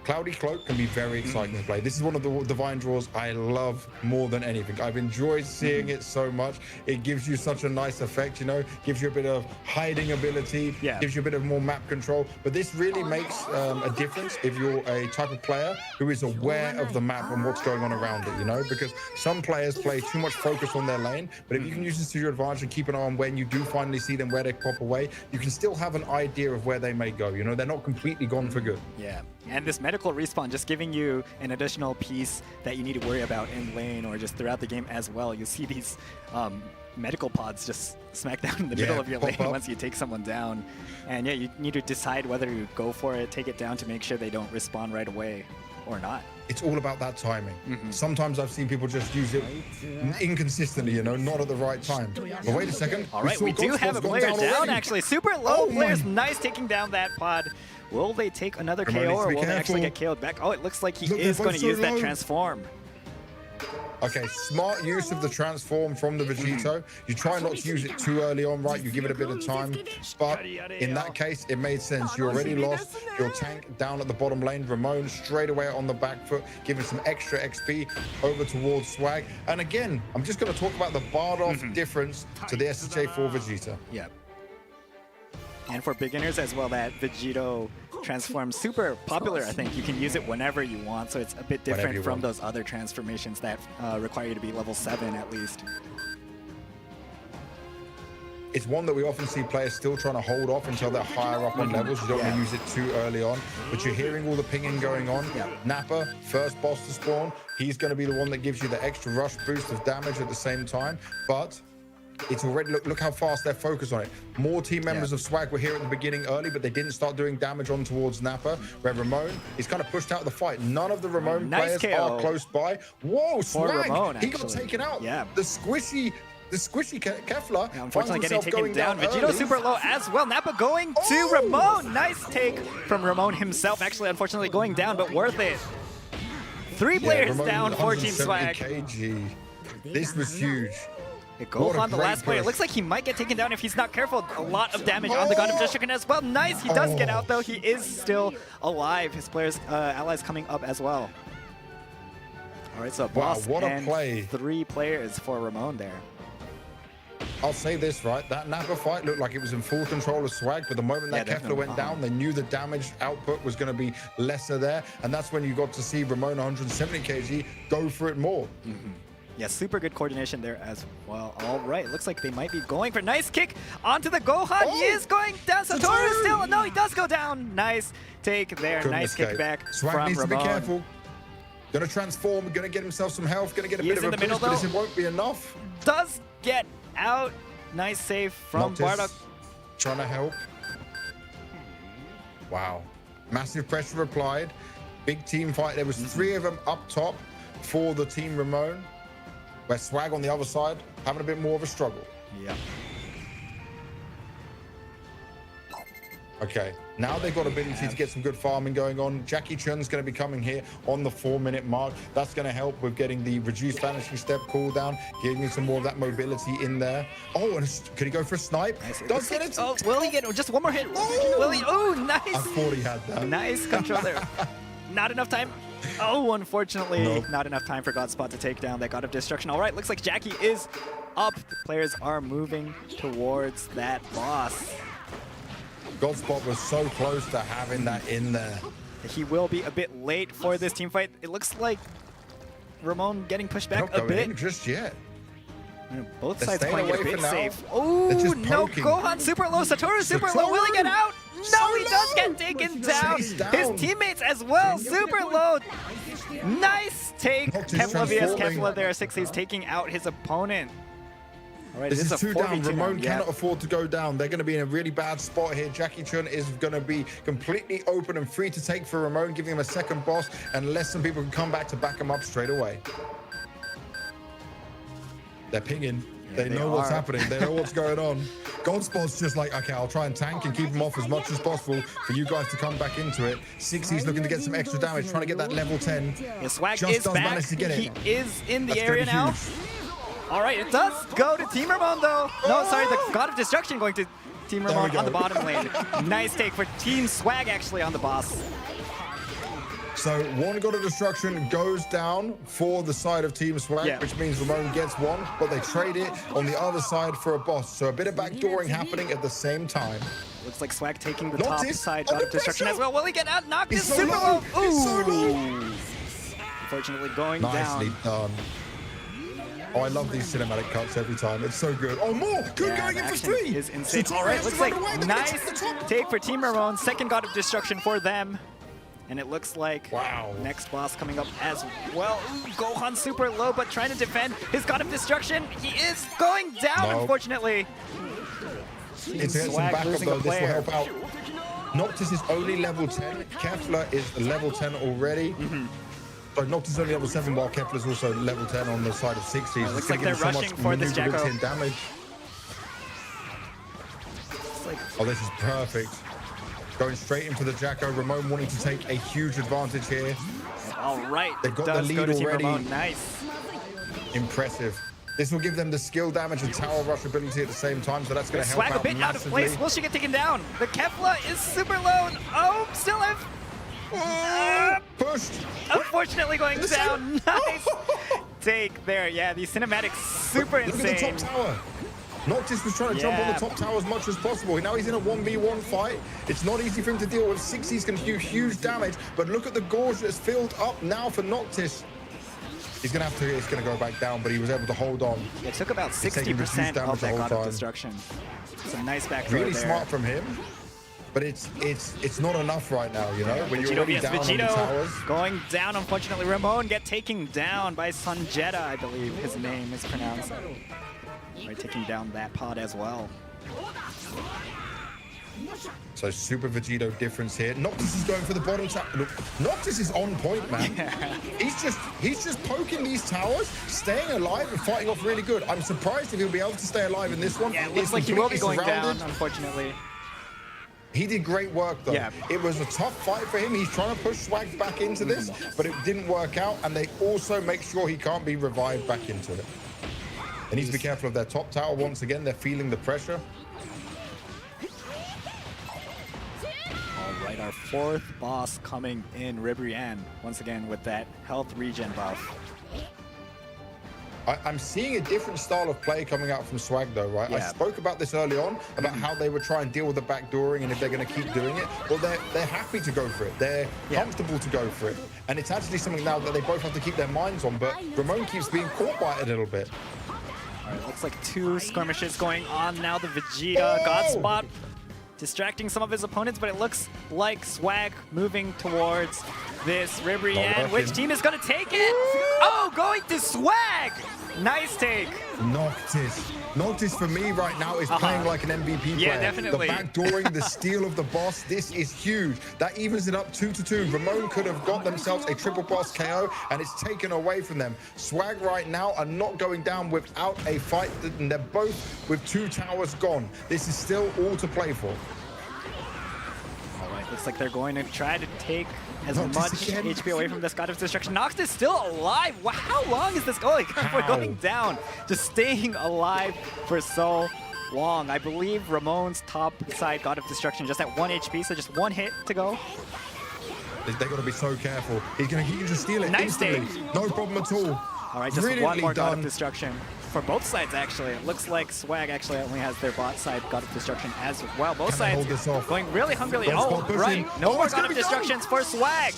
Cloudy Cloak can be very exciting to play. This is one of the Divine Draws I love more than anything. I've enjoyed seeing it so much. It gives you such a nice effect, you know, gives you a bit of hiding ability, gives you a bit of more map control. But this really makes a difference if you're a type of player who is aware of the map and what's going on around it, you know, because some players play too much focus on their lane. But if you can use this to your advantage and keep an eye on when you do finally see them, where they pop away, you can still have an idea of where they may go. You know, they're not completely gone for good. Yeah. And this Medical Respawn just giving you an additional piece that you need to worry about in lane or just throughout the game as well. You see these medical pods just smack down in the middle of your lane once you take someone down. And yeah, you need to decide whether you go for it, take it down to make sure they don't respawn right away. or not. It's all about that timing. Sometimes I've seen people just use it inconsistently, you know, not at the right time. But wait a second. All right, we do have a player down actually. Super low players, nice taking down that pod. Will they take another KO or will they actually get KO'd back? Oh, it looks like he is going to use that transform. Okay, smart use of the transform from the Vegito. You try not to use it too early on, right? You give it a bit of time. But in that case, it made sense. You already lost your tank down at the bottom lane. Ramon straight away on the back foot, giving some extra XP over towards Swag. And again, I'm just going to talk about the barred-off difference to the SHA4 Vegeta. Yep. And for beginners as well, that Vegito transform super popular. I think you can use it whenever you want, so it's a bit different from those other transformations that require you to be level 7 at least. It's one that we often see players still trying to hold off until they're higher up on levels. You don't want to use it too early on, but you're hearing all the pinging going on. Nappa, first boss to spawn, he's going to be the one that gives you the extra rush boost of damage at the same time, but it's already, look how fast they're focused on it. More team members of Swag were here at the beginning early, but they didn't start doing damage on towards Nappa, where Ramon is kind of pushed out of the fight. None of the Ramon players are close by. Whoa, Swag, Ramon, he got taken out. The squishy Kefla. Unfortunately getting taken down. Vegito super low as well. Nappa going to Ramon. Nice take from Ramon himself. Actually, unfortunately going down, but worth it. 3 players down for Team Swag. kg. This was huge. Gohan, the last player. Looks like he might get taken down if he's not careful. A lot of damage on the God of Destruction as well. Nice, he does get out though. He is still alive. His players, allies coming up as well. All right, so boss what a and play. 3 players for Ramon there. I'll say this, right? That Nappa fight looked like it was in full control of Swag, but the moment that Kefla went down, they knew the damage output was going to be lesser there, and that's when you got to see Ramon 170 kg go for it more. Yeah, super good coordination there as well. All right, looks like they might be going for a nice kick onto the Gohan. He is going down. Satoru still. No, he does go down. Nice take there. Nice kick back Swag needs Ramon. to be careful. Gonna transform. Gonna get himself some health. Gonna get a bit of a boost, but this won't be enough. Does get out. Nice save from Bardock. Trying to help. Wow. Massive pressure applied. Big team fight. There was 3 of them up top for the Team Ramon, where Swag on the other side having a bit more of a struggle. Yeah. Okay, now they've got ability to get some good farming going on. Jackie Chun's going to be coming here on the 4-minute mark. That's going to help with getting the reduced vanishing step cooldown, giving some more of that mobility in there. Oh, and could he go for a snipe? Does get it? Oh, will he get just one more hit? Will he? Oh, nice. I thought he had that. Nice control there. Not enough time. Oh, unfortunately, not enough time for Godspot to take down that God of Destruction. All right, looks like Jackie is up. The players are moving towards that boss. Godspot was so close to having that in there. He will be a bit late for this team fight. It looks like Ramon getting pushed back a bit. Just yet. Both sides playing a bit safe. Oh, no, Gohan super low, Satoru super low. Will he get out? No, he does get taken down. His teammates as well, super low. Nice take. Kefla vs Kefla there, 6. Taking out his opponent. All right, this is 2 down. Ramon cannot afford to go down. They're going to be in a really bad spot here. Jackie Chun is going to be completely open and free to take for Ramon, giving him a second boss, unless some people can come back to back him up straight away. They're pinging. They know what's happening. They know what's going on. Godspot's just like, okay, I'll try and tank and keep him off as much as possible for you guys to come back into it. 60's looking to get some extra damage, trying to get that level 10. Yeah, Swag is back. He is in the area now. All right, it does go to Team Ramon though. No, sorry, the God of Destruction going to Team Ramon on the bottom lane. Nice take for Team Swag actually on the boss. So 1 God of Destruction goes down for the side of Team Swag, which means Ramon gets 1, but they trade it on the other side for a boss. So a bit of backdooring happening at the same time. Looks like Swag taking the top side God of Destruction as well. Will he get out? Knocked is super low. Ooh. He's so low. Unfortunately going down. Nicely done. Oh, I love these cinematic cuts every time. It's so good. Oh, more! Good going in for 3! Is insane. All right, looks like nice take for Team Ramon. 2nd God of Destruction for them. And it looks like next boss coming up as well. Ooh, Gohan super low, but trying to defend his God of Destruction. He is going down, unfortunately. It's some backup though. This will help out. Noctis is only level 10. Kefla is level 10 already. So Noctis is only level 7, while Kefla is also level 10 on the side of 60s. Looks like they're rushing for this Jacko. And damage. Oh, this is perfect. Going straight into the Jacko. Ramon wanting to take a huge advantage here. All right. They've got the lead already. Nice. Impressive. This will give them the skill damage and tower rush ability at the same time, so that's going to help Swag out a bit out of place. Will she get taken down? The Kefla is super low. Oh, still have... pushed. Unfortunately going down. Nice take there. Yeah, these cinematics super insane. Look at the top tower. Noctis was trying to jump on the top tower as much as possible. Now he's in a 1v1 fight. It's not easy for him to deal with. 60's can do huge damage, but look at the gorge that's filled up now for Noctis. He's gonna have to. It's gonna go back down, but he was able to hold on. It took about 60% of that God of Destruction. It's a nice back throw Really there. smart from him, but it's not enough right now. You know, when you're already down on the towers. Going down, unfortunately. Ramon get taken down by Sunjetta, I believe his name is pronounced. Right, taking down that pod as well. So Super Vegito difference here. Noctis is going for the bottom tower. Look, Noctis is on point, man. Yeah. He's just poking these towers, staying alive and fighting off really good. I'm surprised if he'll be able to stay alive in this one. Yeah, it looks like he will be going down, unfortunately. He did great work though. Yeah. It was a tough fight for him. He's trying to push Swag back into this, but it didn't work out. And they also make sure he can't be revived back into it. They need to be careful of their top tower. Once again, they're feeling the pressure. All right, our fourth boss coming in, Ribrianne, once again with that health regen buff. I'm seeing a different style of play coming out from Swag though, right? Yeah. I spoke about this early on, about how they would try and deal with the backdooring and if they're going to keep doing it. Well, they're happy to go for it. They're comfortable to go for it. And it's actually something now that they both have to keep their minds on, but Ramon keeps being caught by it a little bit. All right, looks like two skirmishes going on now. The Vegeta God Spot distracting some of his opponents, but it looks like Swag moving towards this Ribrianne. Which team is going to take it? Oh, going to Swag! Nice take. Noctis for me right now is playing like an MVP player. Yeah, definitely. The backdooring, the steal of the boss, this is huge. That evens it up 2-2. Ramon could have got themselves a triple boss KO, and it's taken away from them. Swag right now are not going down without a fight, and they're both with 2 towers gone. This is still all to play for. All right, looks like they're going to try to take as much HP away from this God of Destruction. Nox is still alive. Wow, how long is this going? We're going down, just staying alive for so long. I believe Ramon's top side God of Destruction just at 1 HP, so just 1 hit to go. They got to be so careful. He can just steal it instantly. No problem at all. All right, just one more God of Destruction. For both sides, actually. It looks like Swag actually only has their bot side God of Destruction as well. Both sides going really hungrily. Oh, right. No more God of Destructions for Swag.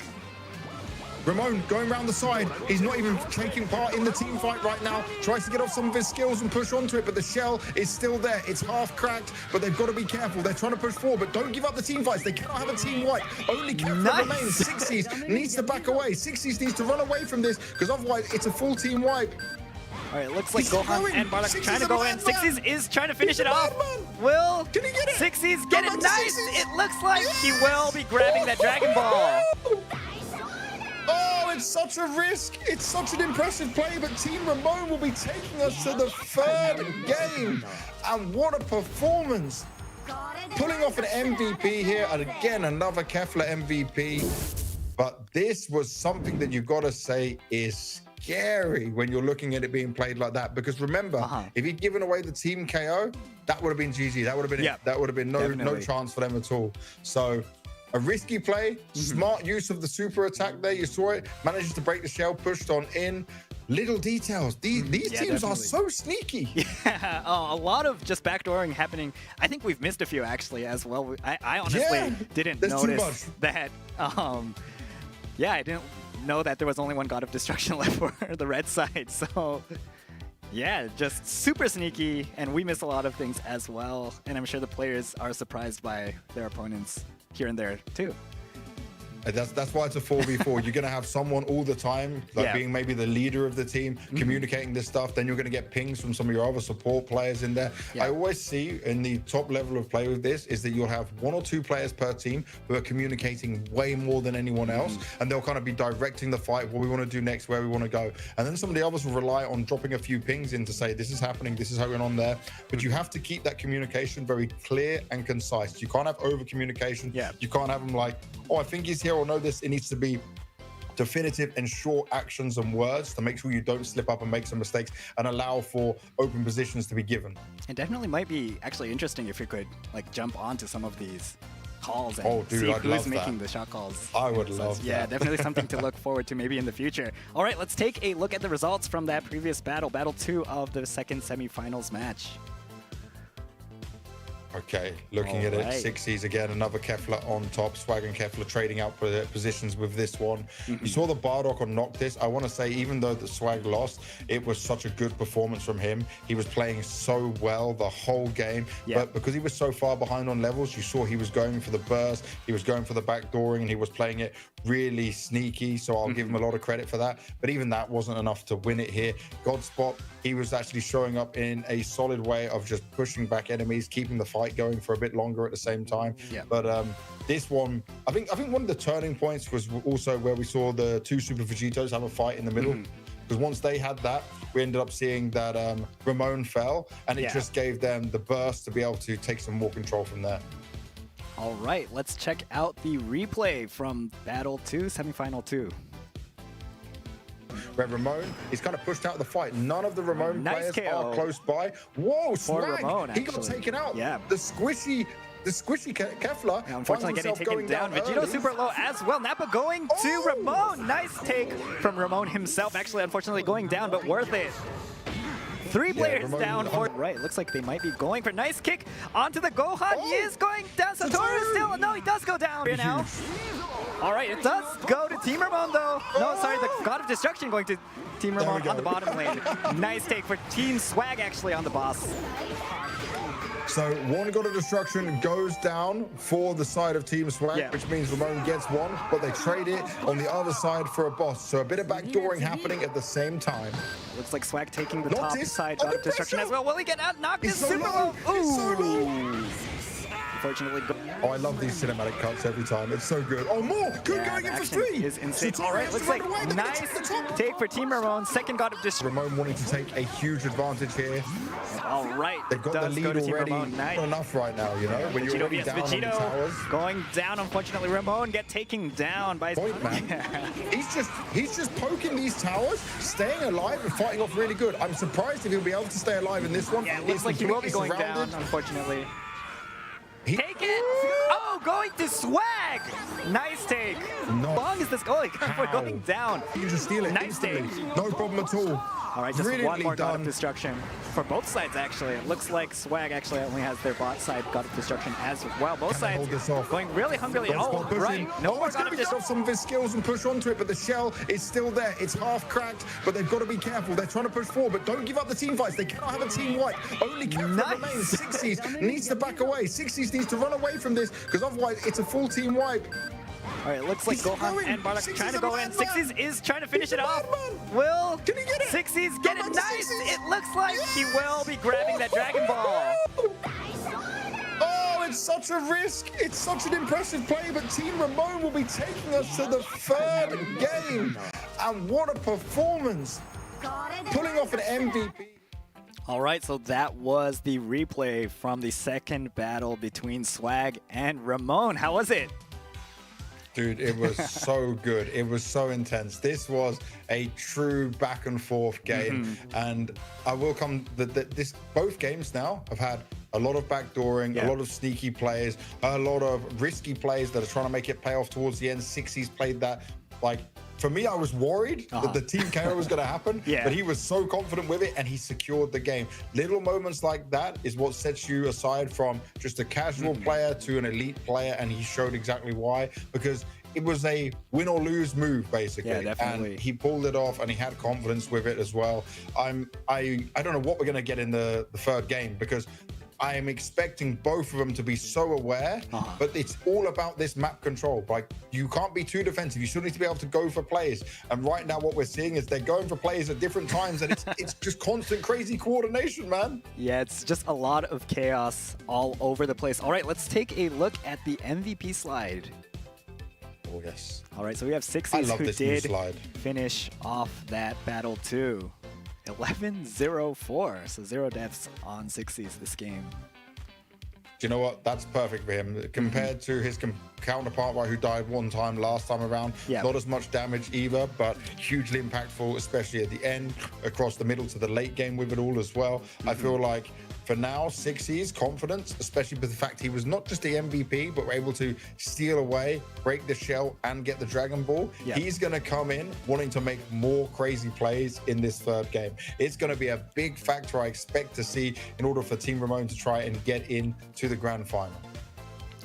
Ramon going around the side. He's not even taking part in the team fight right now. Tries to get off some of his skills and push onto it, but the shell is still there. It's half cracked, but they've got to be careful. They're trying to push forward, but don't give up the team fights. They cannot have a team wipe. Only Kefla remains. 60s needs to back away. 60s needs to run away from this, because otherwise it's a full team wipe. All right, looks like Gohan and Bardock trying to go in. 60s is trying to finish it off. Will 60s get it? Nice! It looks like he will be grabbing that Dragon Ball. Oh, it's such a risk. It's such an impressive play, but Team Ramon will be taking us to the 3rd game. And what a performance. Pulling off an MVP here, and again, another Kefla MVP. But this was something that you've got to say is scary when you're looking at it being played like that, because remember, if he'd given away the team KO, that would have been GG. That would have been that would have been no chance for them at all. So a risky play, smart use of the super attack there. You saw it, manages to break the shell, pushed on in. Little details. These teams are so sneaky. Yeah, a lot of just backdooring happening. I think we've missed a few actually as well. I honestly didn't notice that. Yeah, I didn't know that there was only one God of Destruction left for the red side. So yeah, just super sneaky, and we miss a lot of things as well. And I'm sure the players are surprised by their opponents here and there too. That's why it's a 4v4. You're going to have someone all the time, like being maybe the leader of the team, communicating this stuff. Then you're going to get pings from some of your other support players in there. I always see in the top level of play with this is that you'll have 1 or 2 players per team who are communicating way more than anyone else. And they'll kind of be directing the fight, what we want to do next, where we want to go. And then some of the others will rely on dropping a few pings in to say, this is happening, this is going on there. But you have to keep that communication very clear and concise. You can't have over communication. You can't have them like, oh, I think he's here or no, this. It needs to be definitive and short actions and words to make sure you don't slip up and make some mistakes and allow for open positions to be given. It definitely might be actually interesting if you could like jump onto some of these calls and see who's making the shot calls. I would love that. Yeah, definitely something to look forward to maybe in the future. All right, let's take a look at the results from that previous battle, Battle 2 of the second semifinals match. Okay, looking at it, Sixties again, another Kefla on top. Swag and Kefla trading out positions with this one. You saw the Bardock on Noctis. I want to say, even though the Swag lost, it was such a good performance from him. He was playing so well the whole game, but because he was so far behind on levels, you saw he was going for the burst, he was going for the backdooring, and he was playing it really sneaky, so I'll give him a lot of credit for that. But even that wasn't enough to win it here. Godspot, he was actually showing up in a solid way of just pushing back enemies, keeping the fight going for a bit longer at the same time. But this one, I think one of the turning points was also where we saw the 2 Super Vegetos have a fight in the middle. Because once they had that, we ended up seeing that Ramon fell, and it just gave them the burst to be able to take some more control from there. All right, let's check out the replay from Battle 2, Semifinal 2. Where Ramon is kind of pushed out of the fight. None of the Ramon players are close by. Whoa, Swag! Ramon, he got taken out. The squishy Kefla. Unfortunately getting taken down. Vegito super low as well. Nappa going to Ramon. Nice take from Ramon himself. Actually, unfortunately going down, but worth it. 3 players down. Right, looks like they might be going for nice kick onto the Gohan. He is going down. Satoru still. No, he does go down here now. All right, it does go to Team Ramon though. No, sorry, the God of Destruction going to Team Ramon on the bottom lane. Nice take for Team Swag actually on the boss. So 1 God of Destruction goes down for the side of Team Swag, which means Ramon gets 1, but they trade it on the other side for a boss. So a bit of backdooring happening at the same time. Looks like Swag taking the top side God of Destruction as well. Will he get out? Knocked is super low. Ooh. Unfortunately. Oh, I love these cinematic cuts every time. It's so good. Oh, more! Good going in for 3! Is insane. All right, looks like nice take for Team Ramon. Second God of Destruction. Ramon wanting to take a huge advantage here. All right. They've got the lead already. Not enough right now, you know? When you're already down on the towers. Going down, unfortunately. Ramon get taken down by... Point, man. He's just poking these towers, staying alive and fighting off really good. I'm surprised if he'll be able to stay alive in this one. Yeah, it looks like he will be going down, unfortunately. Take it! Oh, going to Swag! Nice take. How long is this going? We're going down. You can just steal it. Nice take. No problem at all. All right, just one more God of Destruction for both sides, actually. It looks like Swag actually only has their bot side God of Destruction as well. Both sides going really hungrily. Oh, right. No more God of Destruction. Off some of his skills and push onto it, but the shell is still there. It's half cracked, but they've got to be careful. They're trying to push forward, but don't give up the team fights. They cannot have a team wipe. Only Kefla remains. Sixties needs to back away. Sixties needs to run away from this, because otherwise it's a full team wipe. All right, it looks like Gohan and Bardock trying to go in. Sixties is trying to finish it off. Will Sixties get it? Nice! It looks like he will be grabbing that Dragon Ball. Oh, it's such a risk. It's such an impressive play, but Team Ramon will be taking us to the 3rd game. And what a performance. Pulling off an MVP. All right, so that was the replay from the second battle between Swag and Ramon. How was it? Dude, it was so good. It was so intense. This was a true back and forth game. And I will come this both games now have had a lot of backdooring, a lot of sneaky plays, a lot of risky plays that are trying to make it pay off towards the end. Sixties played that like, for me, I was worried that the Team KO was going to happen, but he was so confident with it and he secured the game. Little moments like that is what sets you aside from just a casual player to an elite player, and he showed exactly why, because it was a win or lose move, basically. Yeah, definitely. And he pulled it off and he had confidence with it as well. I don't know what we're going to get in the 3rd game, because I am expecting both of them to be so aware, but it's all about this map control. Like, you can't be too defensive. You still need to be able to go for plays. And right now what we're seeing is they're going for plays at different times, and it's just constant crazy coordination, man. Yeah, it's just a lot of chaos all over the place. All right, let's take a look at the MVP slide. Oh, yes. All right, so we have Sixies who did slide. finish off that battle too. 11-0-4, so 0 deaths on Sixies this game. Do you know what? That's perfect for him. Compared to his counterpart, right, who died one time last time around. Not as much damage either, but hugely impactful, especially at the end, across the middle to the late game with it all as well. I feel like for now, Sixies' confidence, especially with the fact he was not just the MVP, but were able to steal away, break the shell, and get the Dragon Ball. He's going to come in wanting to make more crazy plays in this third game. It's going to be a big factor I expect to see in order for Team Ramon to try and get into the grand final.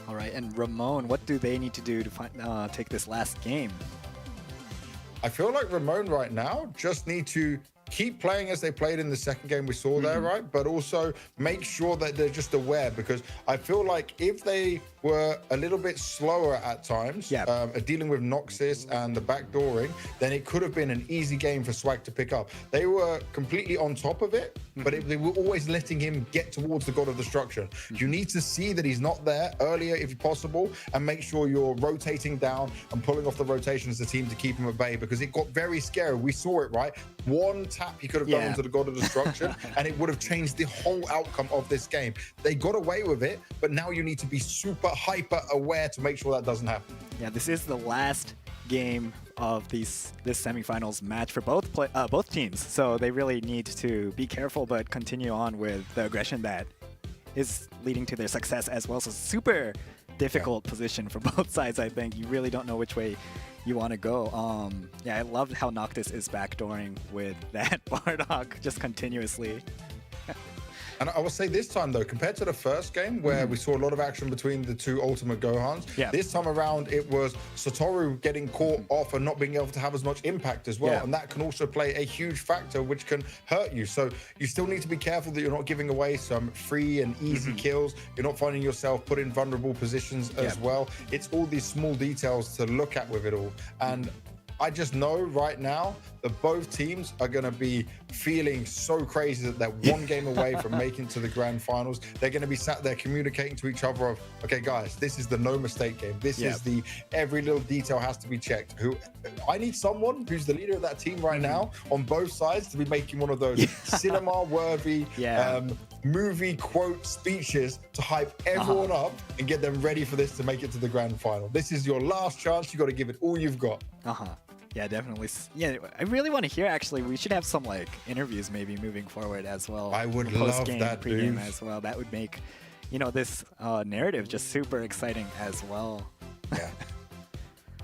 All right, and Ramon, what do they need to do to take this last game? I feel like Ramon right now just need to keep playing as they played in the second game we saw there, right? But also make sure that they're just aware, because I feel like if they were a little bit slower at times at dealing with Noxus and the backdooring, then it could have been an easy game for Swag to pick up. They were completely on top of it, but they were always letting him get towards the God of Destruction. You need to see that he's not there earlier if possible, and make sure you're rotating down and pulling off the rotations the team to keep him at bay, because it got very scary. We saw it, right? One tap he could have gone into the God of Destruction and it would have changed the whole outcome of this game. They got away with it, but now you need to be super hyper aware to make sure that doesn't happen. Yeah, this is the last game of this semifinals match for both teams, so they really need to be careful but continue on with the aggression that is leading to their success as well. So super difficult position for both sides. I think you really don't know which way you want to go. Yeah, I love how Noctis is backdooring with that Bardock just continuously. And I will say this time, though, compared to the first game where we saw a lot of action between the two Ultimate Gohans, this time around it was Satoru getting caught off and not being able to have as much impact as well. And that can also play a huge factor which can hurt you. So you still need to be careful that you're not giving away some free and easy kills. You're not finding yourself put in vulnerable positions as well. It's all these small details to look at with it all. And I just know right now that both teams are going to be feeling so crazy that they're one game away from making to the grand finals. They're going to be sat there communicating to each other of, okay, guys, this is the no mistake game. This is the every little detail has to be checked. I need someone who's the leader of that team right now on both sides to be making one of those cinema-worthy movie quote speeches to hype everyone up and get them ready for this to make it to the grand final. This is your last chance. You got to give it all you've got. Yeah, definitely. Yeah, I really want to hear, actually. We should have some like interviews maybe moving forward as well. I would love that, pregame as well. That would make, you know, this narrative just super exciting as well. Yeah.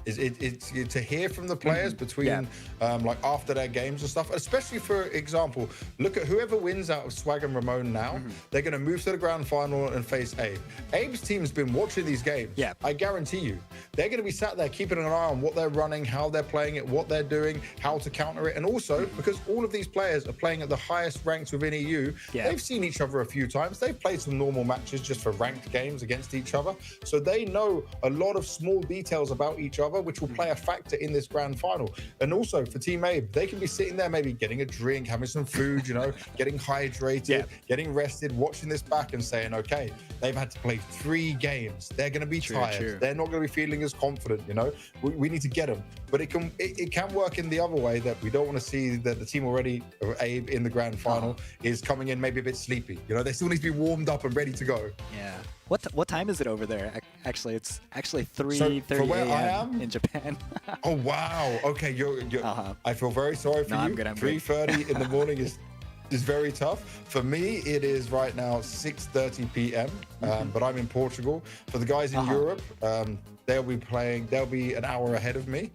It's to hear from the players between like after their games and stuff, especially for example, look at whoever wins out of Swag and Ramon now, they're going to move to the grand final and face Abe. Abe's team's been watching these games. I guarantee you they're going to be sat there keeping an eye on what they're running, how they're playing it, what they're doing, how to counter it. And also because all of these players are playing at the highest ranks within EU, they've seen each other a few times. They've played some normal matches just for ranked games against each other, so they know a lot of small details about each other which will play a factor in this grand final. And also for Team Abe, they can be sitting there maybe getting a drink, having some food, you know, getting hydrated, getting rested, watching this back and saying, okay, they've had to play 3 games. They're going to be tired. They're not going to be feeling as confident, you know. We need to get them. But it can work in the other way, that we don't want to see that the team already, Abe, in the grand final is coming in maybe a bit sleepy. You know, they still need to be warmed up and ready to go. Yeah. What time is it over there? Actually, it's actually 3:30 a.m. in Japan. Oh wow! Okay, you're I feel very sorry for you. I'm good. 3:30 in the morning is very tough. For me, it is right now 6:30 p.m. But I'm in Portugal. For the guys in Europe, they'll be an hour ahead of me.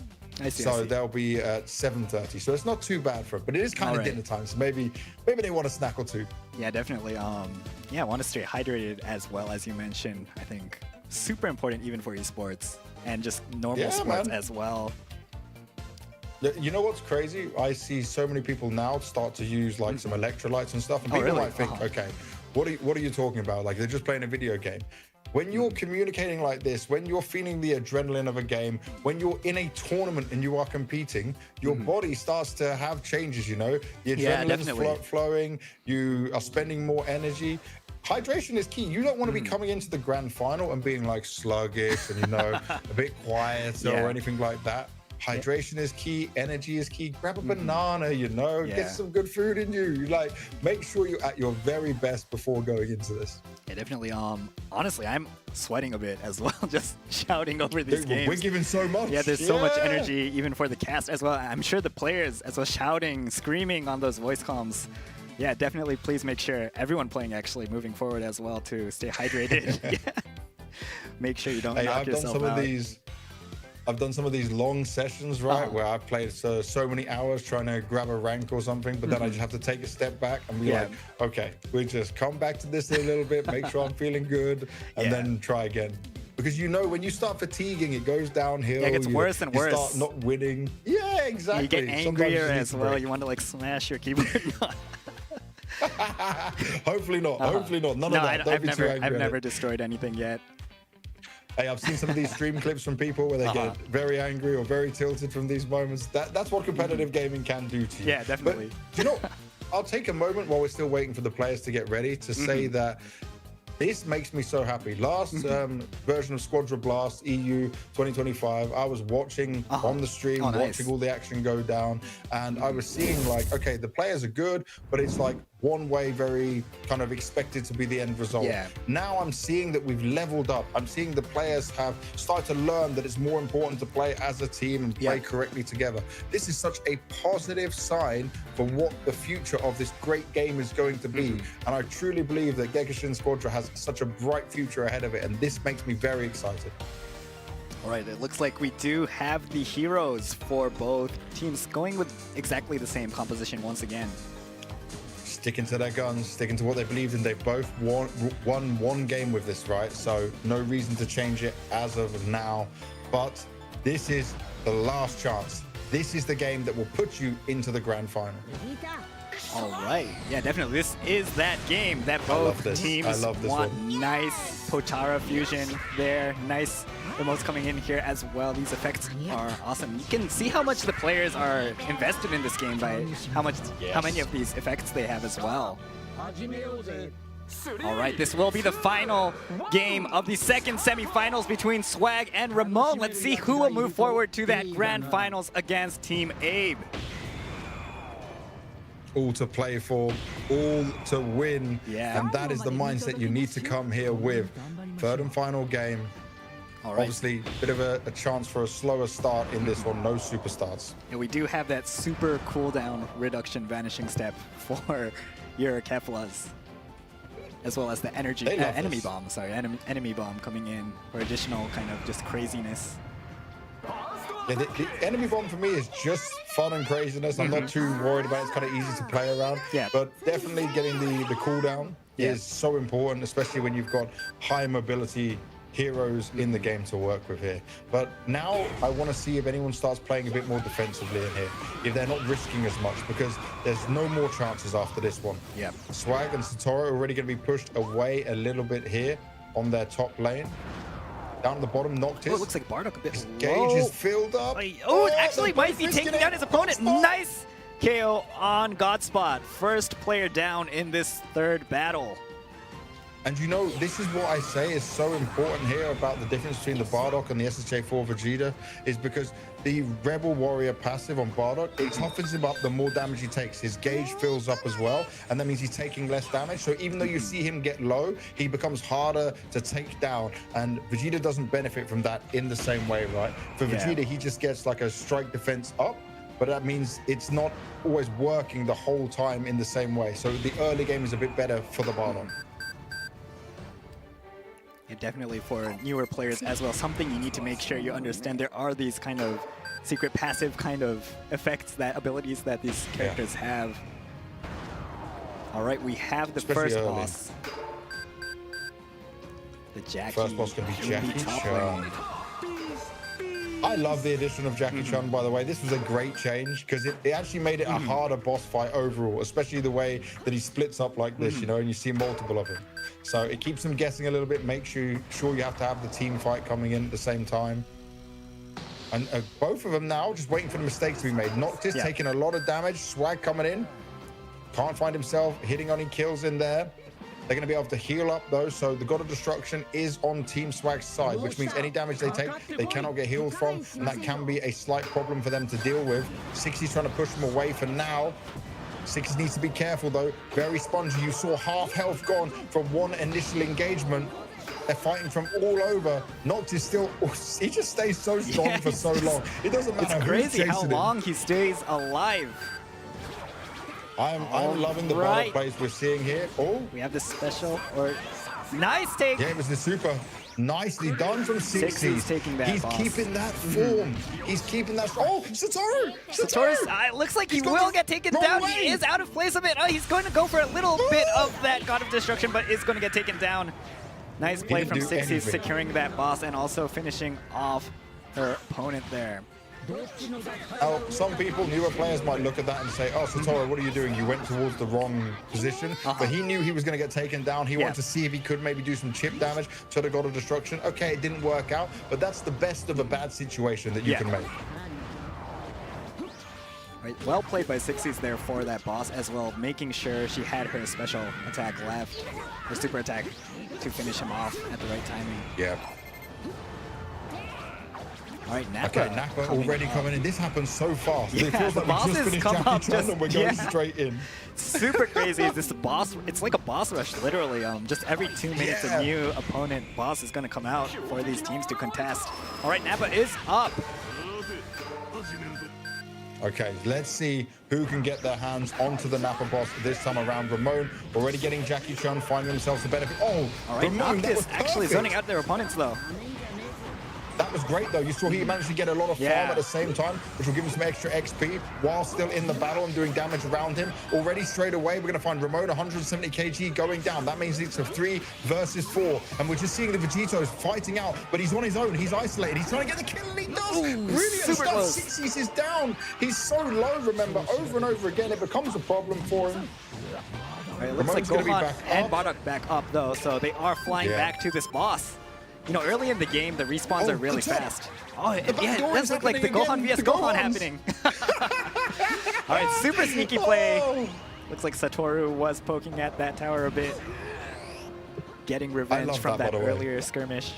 So they'll be at 7:30. So it's not too bad for them, but it is kind of dinner time. So maybe they want a snack or two. Yeah, definitely. Yeah, want to stay hydrated as well, as you mentioned. I think super important even for esports and just normal sports as well. You know what's crazy? I see so many people now start to use like some electrolytes and stuff, and people might think, okay, what are you talking about? Like, they're just playing a video game. When you're communicating like this, when you're feeling the adrenaline of a game, when you're in a tournament and you are competing, your body starts to have changes, you know? The adrenaline's flowing, you are spending more energy. Hydration is key. You don't want to be coming into the grand final and being like sluggish and, you know, a bit quieter or anything like that. Hydration is key, energy is key. Grab a banana, you know, get some good food in you. You like, make sure you're at your very best before going into this. Yeah, definitely. Honestly, I'm sweating a bit as well, just shouting over these games. We're giving so much. Yeah, there's so much energy even for the cast as well. I'm sure the players as well shouting, screaming on those voice comms. Yeah, definitely please make sure everyone playing actually moving forward as well to stay hydrated. Make sure you don't knock yourself out. I've done some of these long sessions, right, where I've played so many hours trying to grab a rank or something, but then I just have to take a step back and be like, okay, we just come back to this a little bit, make sure I'm feeling good, and then try again. Because, you know, when you start fatiguing, it goes downhill. Yeah, it gets worse and worse. You start not winning. Yeah, exactly. You get angrier as well. You want to, like, smash your keyboard. Hopefully not. Hopefully not. None of that. I've never destroyed anything yet. Hey, I've seen some of these stream clips from people where they get very angry or very tilted from these moments. That's what competitive gaming can do to you. Yeah, definitely. But, you know, I'll take a moment while we're still waiting for the players to get ready to say that this makes me so happy. Last version of SQUADRA BLAST EU 2025, I was watching on the stream, watching all the action go down, and I was seeing like, okay, the players are good, but it's like one way, very kind of expected to be the end result. Now I'm seeing that we've leveled up. I'm seeing the players have started to learn that it's more important to play as a team and play correctly together. This is such a positive sign for what the future of this great game is going to be. And I truly believe that Gekishin Squadra has such a bright future ahead of it, and this makes me very excited. All right, it looks like we do have the heroes for both teams going with exactly the same composition once again. Sticking to their guns, sticking to what they believed in. They both won one game with this, right? So no reason to change it as of now. But this is the last chance. This is the game that will put you into the grand final. All right. Yeah, definitely. This is that game that both teams want. Nice Potara fusion there. Nice emotes coming in here as well. These effects are awesome. You can see how much the players are invested in this game by how many of these effects they have as well. All right, this will be the final game of the second semifinals between Swag and Ramon. Let's see who will move forward to that grand finals against Team Abe. All to play for, all to win, and that is the mindset you need to come here with. Third and final game. All right. Obviously, a bit of a chance for a slower start in this one. No super starts. Yeah, we do have that super cooldown reduction vanishing step for your Keflas, as well as the enemy bomb. Sorry, enemy bomb coming in for additional kind of just craziness. Yeah, the enemy bomb for me is just fun and craziness. I'm not too worried about it. It's kind of easy to play around. But definitely getting the cooldown is so important, especially when you've got high mobility heroes in the game to work with here. But now I want to see if anyone starts playing a bit more defensively in here, if they're not risking as much, because there's no more chances after this one. Swag and Satoru are already going to be pushed away a little bit here on their top lane. Down at the bottom, Noctis. Oh, it looks like Bardock a bit His low. gauge is filled up. Oh, it actually might be taking down his opponent. Nice KO on Godspot. First player down in this third battle. And you know, this is what I say is so important here about the difference between the Bardock and the SHA4 Vegeta, is because the Rebel Warrior passive on Bardock, it toughens him up the more damage he takes. His gauge fills up as well, and that means he's taking less damage. So even though you see him get low, he becomes harder to take down. And Vegeta doesn't benefit from that in the same way, right? For Vegeta, he just gets like a strike defense up, but that means it's not always working the whole time in the same way. So the early game is a bit better for the Bardock. And definitely for newer players as well, something you need to make sure you understand. There are these kind of secret passive kind of effects, abilities that these characters have. All right, we have the first boss. The Jackie. First boss going to be Jackie. I love the addition of Jackie Chun, by the way. This was a great change because it actually made it a harder boss fight overall, especially the way that he splits up like this, you know, and you see multiple of him. So it keeps them guessing a little bit, makes you sure you have to have the team fight coming in at the same time. And both of them now just waiting for the mistakes to be made. Noctis taking a lot of damage, Swag coming in. Can't find himself, hitting on any kills in there. They're going to be able to heal up though, so the God of Destruction is on Team Swag's side, which means any damage they take, they cannot get healed from, and that can be a slight problem for them to deal with. 60's trying to push them away for now. 60 needs to be careful though, very spongy. You saw half health gone from one initial engagement. They're fighting from all over. Noctis still, he just stays so strong for so long. It doesn't matter. It's crazy how long he stays alive. I'm loving the battle plays we're seeing here. Oh, we have the special or nice take. Yeah, it was the super. Nicely done from 60. He's taking that. He's keeping that form. He's keeping that. Oh, Satoru! It looks like he will get taken down. He is out of place a bit. Oh, he's going to go for a little bit of that God of Destruction, but is going to get taken down. Nice play from 60, securing that boss and also finishing off her opponent there. Now, some people, newer players, might look at that and say, oh, Satoru, what are you doing? You went towards the wrong position. But he knew he was going to get taken down. He wanted to see if he could maybe do some chip damage to the God of Destruction. Okay, it didn't work out, but that's the best of a bad situation that you can make. Right, well played by 60s there for that boss as well, making sure she had her special attack left, her super attack, to finish him off at the right timing. Yeah. All right, Nappa. Okay, Nappa already coming in. This happens so fast. Yeah, it feels like we just finished Jackie Chun and we're going straight in. Super crazy. This boss, it's like a boss rush, literally. Just every 2 minutes, a new opponent boss is going to come out for these teams to contest. All right, Nappa is up. Okay, let's see who can get their hands onto the Nappa boss this time around. Ramon already getting Jackie Chun, finding themselves a benefit. Oh, all right, Ramon, that was actually zoning out their opponents though. That was great, though. You saw he managed to get a lot of farm at the same time, which will give him some extra XP while still in the battle and doing damage around him. Already straight away, we're going to find Ramon 170 kg going down. That means it's a 3 versus 4. And we're just seeing the Vegetos fighting out, but he's on his own. He's isolated. He's trying to get the kill, and he does. Brilliant super stuff. close. 60s is down. He's so low, remember, over and over again. It becomes a problem for him. All right, looks like Gohan and Bardock back up, though, so they are flying back to this boss. You know, early in the game, the respawns are really fast. Oh, it does look like the Gohan vs. Gohan happening. All right, super sneaky play. Looks like Satoru was poking at that tower a bit, getting revenge from that earlier skirmish.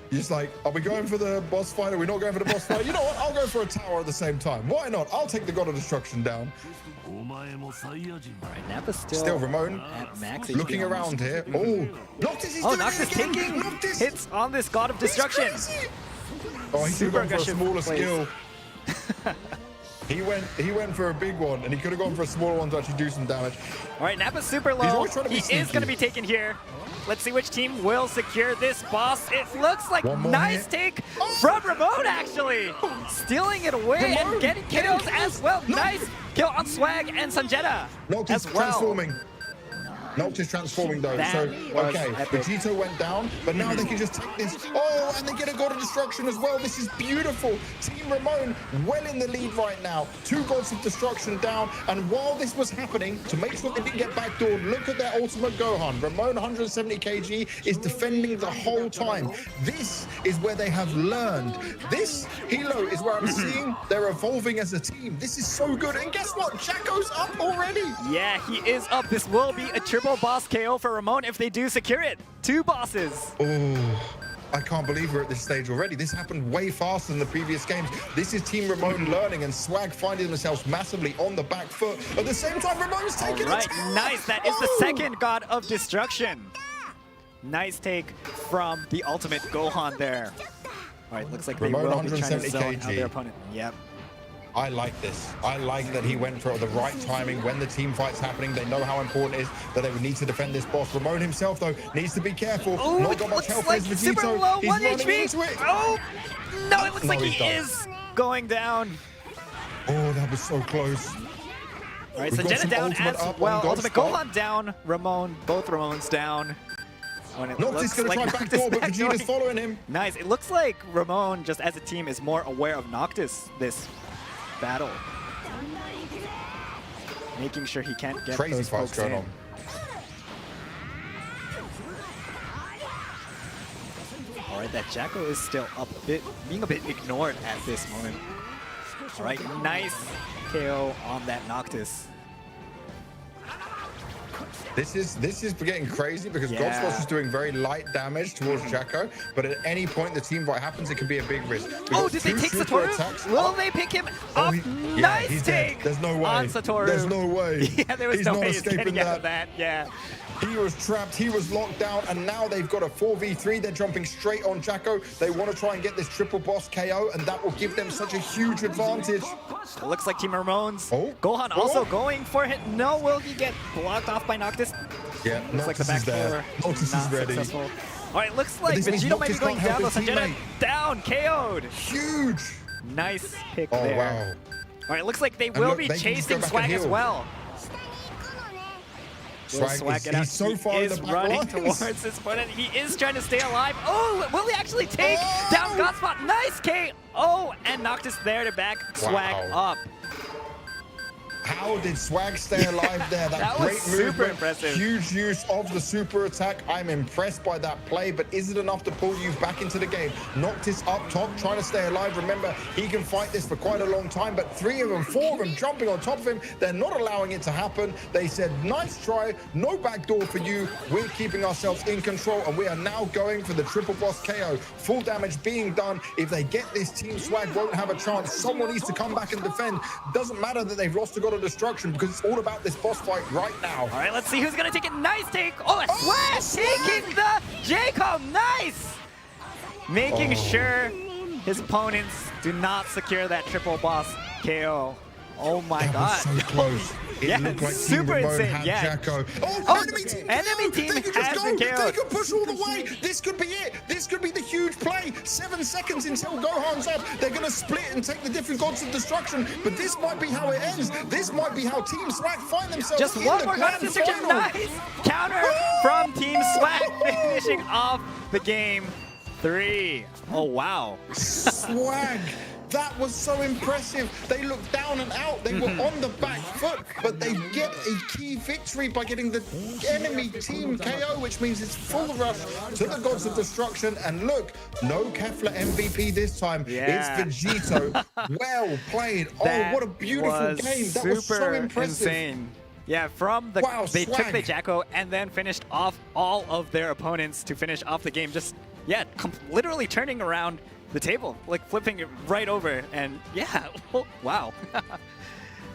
He's like, are we going for the boss fight? Are we not going for the boss fight? You know what? I'll go for a tower at the same time. Why not? I'll take the God of Destruction down. All right, Nappa's still Ramon at max looking around here. Oh, Noctis is Noctis taking hits on this God of Destruction. Oh, he could have gone for a smaller skill. He went for a big one, and he could have gone for a smaller one to actually do some damage. All right, Nappa's super low. He is going to be taken here. Let's see which team will secure this boss. It looks like nice take from Ramon, actually. Stealing it away and getting kills as well. Nice kill on Swag and Sanjeta as well. Transforming. Noctis transforming though, so okay, Vegito went down, but now they can just take this. Oh, and they get a God of Destruction as well. This is beautiful. Team Ramon well in the lead right now. 2 Gods of Destruction down, and while this was happening, to make sure they didn't get backdoored, look at their ultimate Gohan. Ramon, 170 kg, is defending the whole time. This is where they have learned. This Hilo is where I'm seeing they're evolving as a team. This is so good, and guess what? Jacko's up already. Yeah, he is up. This will be a triple boss KO for Ramon if they do secure it. 2 bosses. Oh, I can't believe we're at this stage already. This happened way faster than the previous games. This is Team Ramon learning and Swag finding themselves massively on the back foot. At the same time, Ramon's taking it. Nice. That is the second God of Destruction. Nice take from the ultimate Gohan there. All right, looks like they will be trying to zone out their opponent. Yep. I like this. I like that he went for the right timing when the team fight's happening. They know how important it is that they would need to defend this boss. Ramon himself, though, needs to be careful. Oh, not got much health like as Vegito. Super low, He's 1 running HP. into it. Oh, no, it looks like he is going down. Oh, that was so close. All right, Sanjeta down as well. Ultimate Gohan down. Ramon, both Ramones down. When it Noctis gonna try backdoor, but Vegeta's following him. Nice. It looks like Ramon, just as a team, is more aware of Noctis this battle. Making sure he can't get Crazy those fights pokes going in. on. All right, that Jacko is still being a bit ignored at this moment. All right, nice KO on that Noctis. This is getting crazy because Godspot is doing very light damage towards Jacko, but at any point the team fight happens, it can be a big risk. Oh, did they take Satoru? Will they pick him up? Nice he's take dead. There's no way. on Satoru. There's no way. Yeah, there was he's no not way he's escaping getting out of that. Yeah. He was trapped, he was locked down, and now they've got a 4v3. They're jumping straight on Jacko. They want to try and get this triple boss KO, and that will give them such a huge advantage. It looks like Team Ramones. Oh. Gohan also going for it. No, will he get blocked off by Noctis? Yeah, looks like the back four Noctis is ready. Successful. All right, looks like Vegeta might be going down. Sanjana down, KO'd. Huge. Nice pick there. there. Wow. All right, looks like they will be chasing Swag as well. Swag he's so far in the back running lines. towards his opponent. He is trying to stay alive. Oh, will he actually take down Godspot? Nice KO, and Noctis there to back Swag up. How did Swag stay alive there? That great was super movement, impressive. Huge use of the super attack. I'm impressed by that play, but is it enough to pull you back into the game? Noctis up top, trying to stay alive. Remember, he can fight this for quite a long time, but 3 of them, 4 of them jumping on top of him. They're not allowing it to happen. They said, nice try, no backdoor for you. We're keeping ourselves in control, and we are now going for the triple boss KO. Full damage being done. If they get this, Team Swag won't have a chance. Someone needs to come back and defend. Doesn't matter that they've lost to God of Destruction, because it's all about this boss fight right now. All right, let's see who's gonna take it. Nice take. Oh, Swag taking the J-Call. Nice. Making sure his opponents do not secure that triple boss KO. Oh my that God. Was so close. It looked like super Team Ramon insane. had Yeah. Jacko. Enemy team they could has been KO'd. They could push all the way. This could be it. This could be the huge play. 7 seconds until Gohan's up. They're going to split and take the different gods of destruction. But this might be how it ends. This might be how Team Swag find themselves Just in one the more grand god destruction. final. Nice counter from Team Swag, finishing off the game 3. Oh, wow. Swag. That was so impressive. They looked down and out. They were on the back foot, but they get a key victory by getting the enemy team KO, which means it's full rush to the gods of destruction. And look, no Kefla MVP this time. Yeah. It's Vegito. Well played. That what a beautiful game. That was so impressive. Insane. Yeah, from the they Swag. took the Jacko and then finished off all of their opponents to finish off the game. Just literally turning around the table, like flipping it right over, and yeah, wow.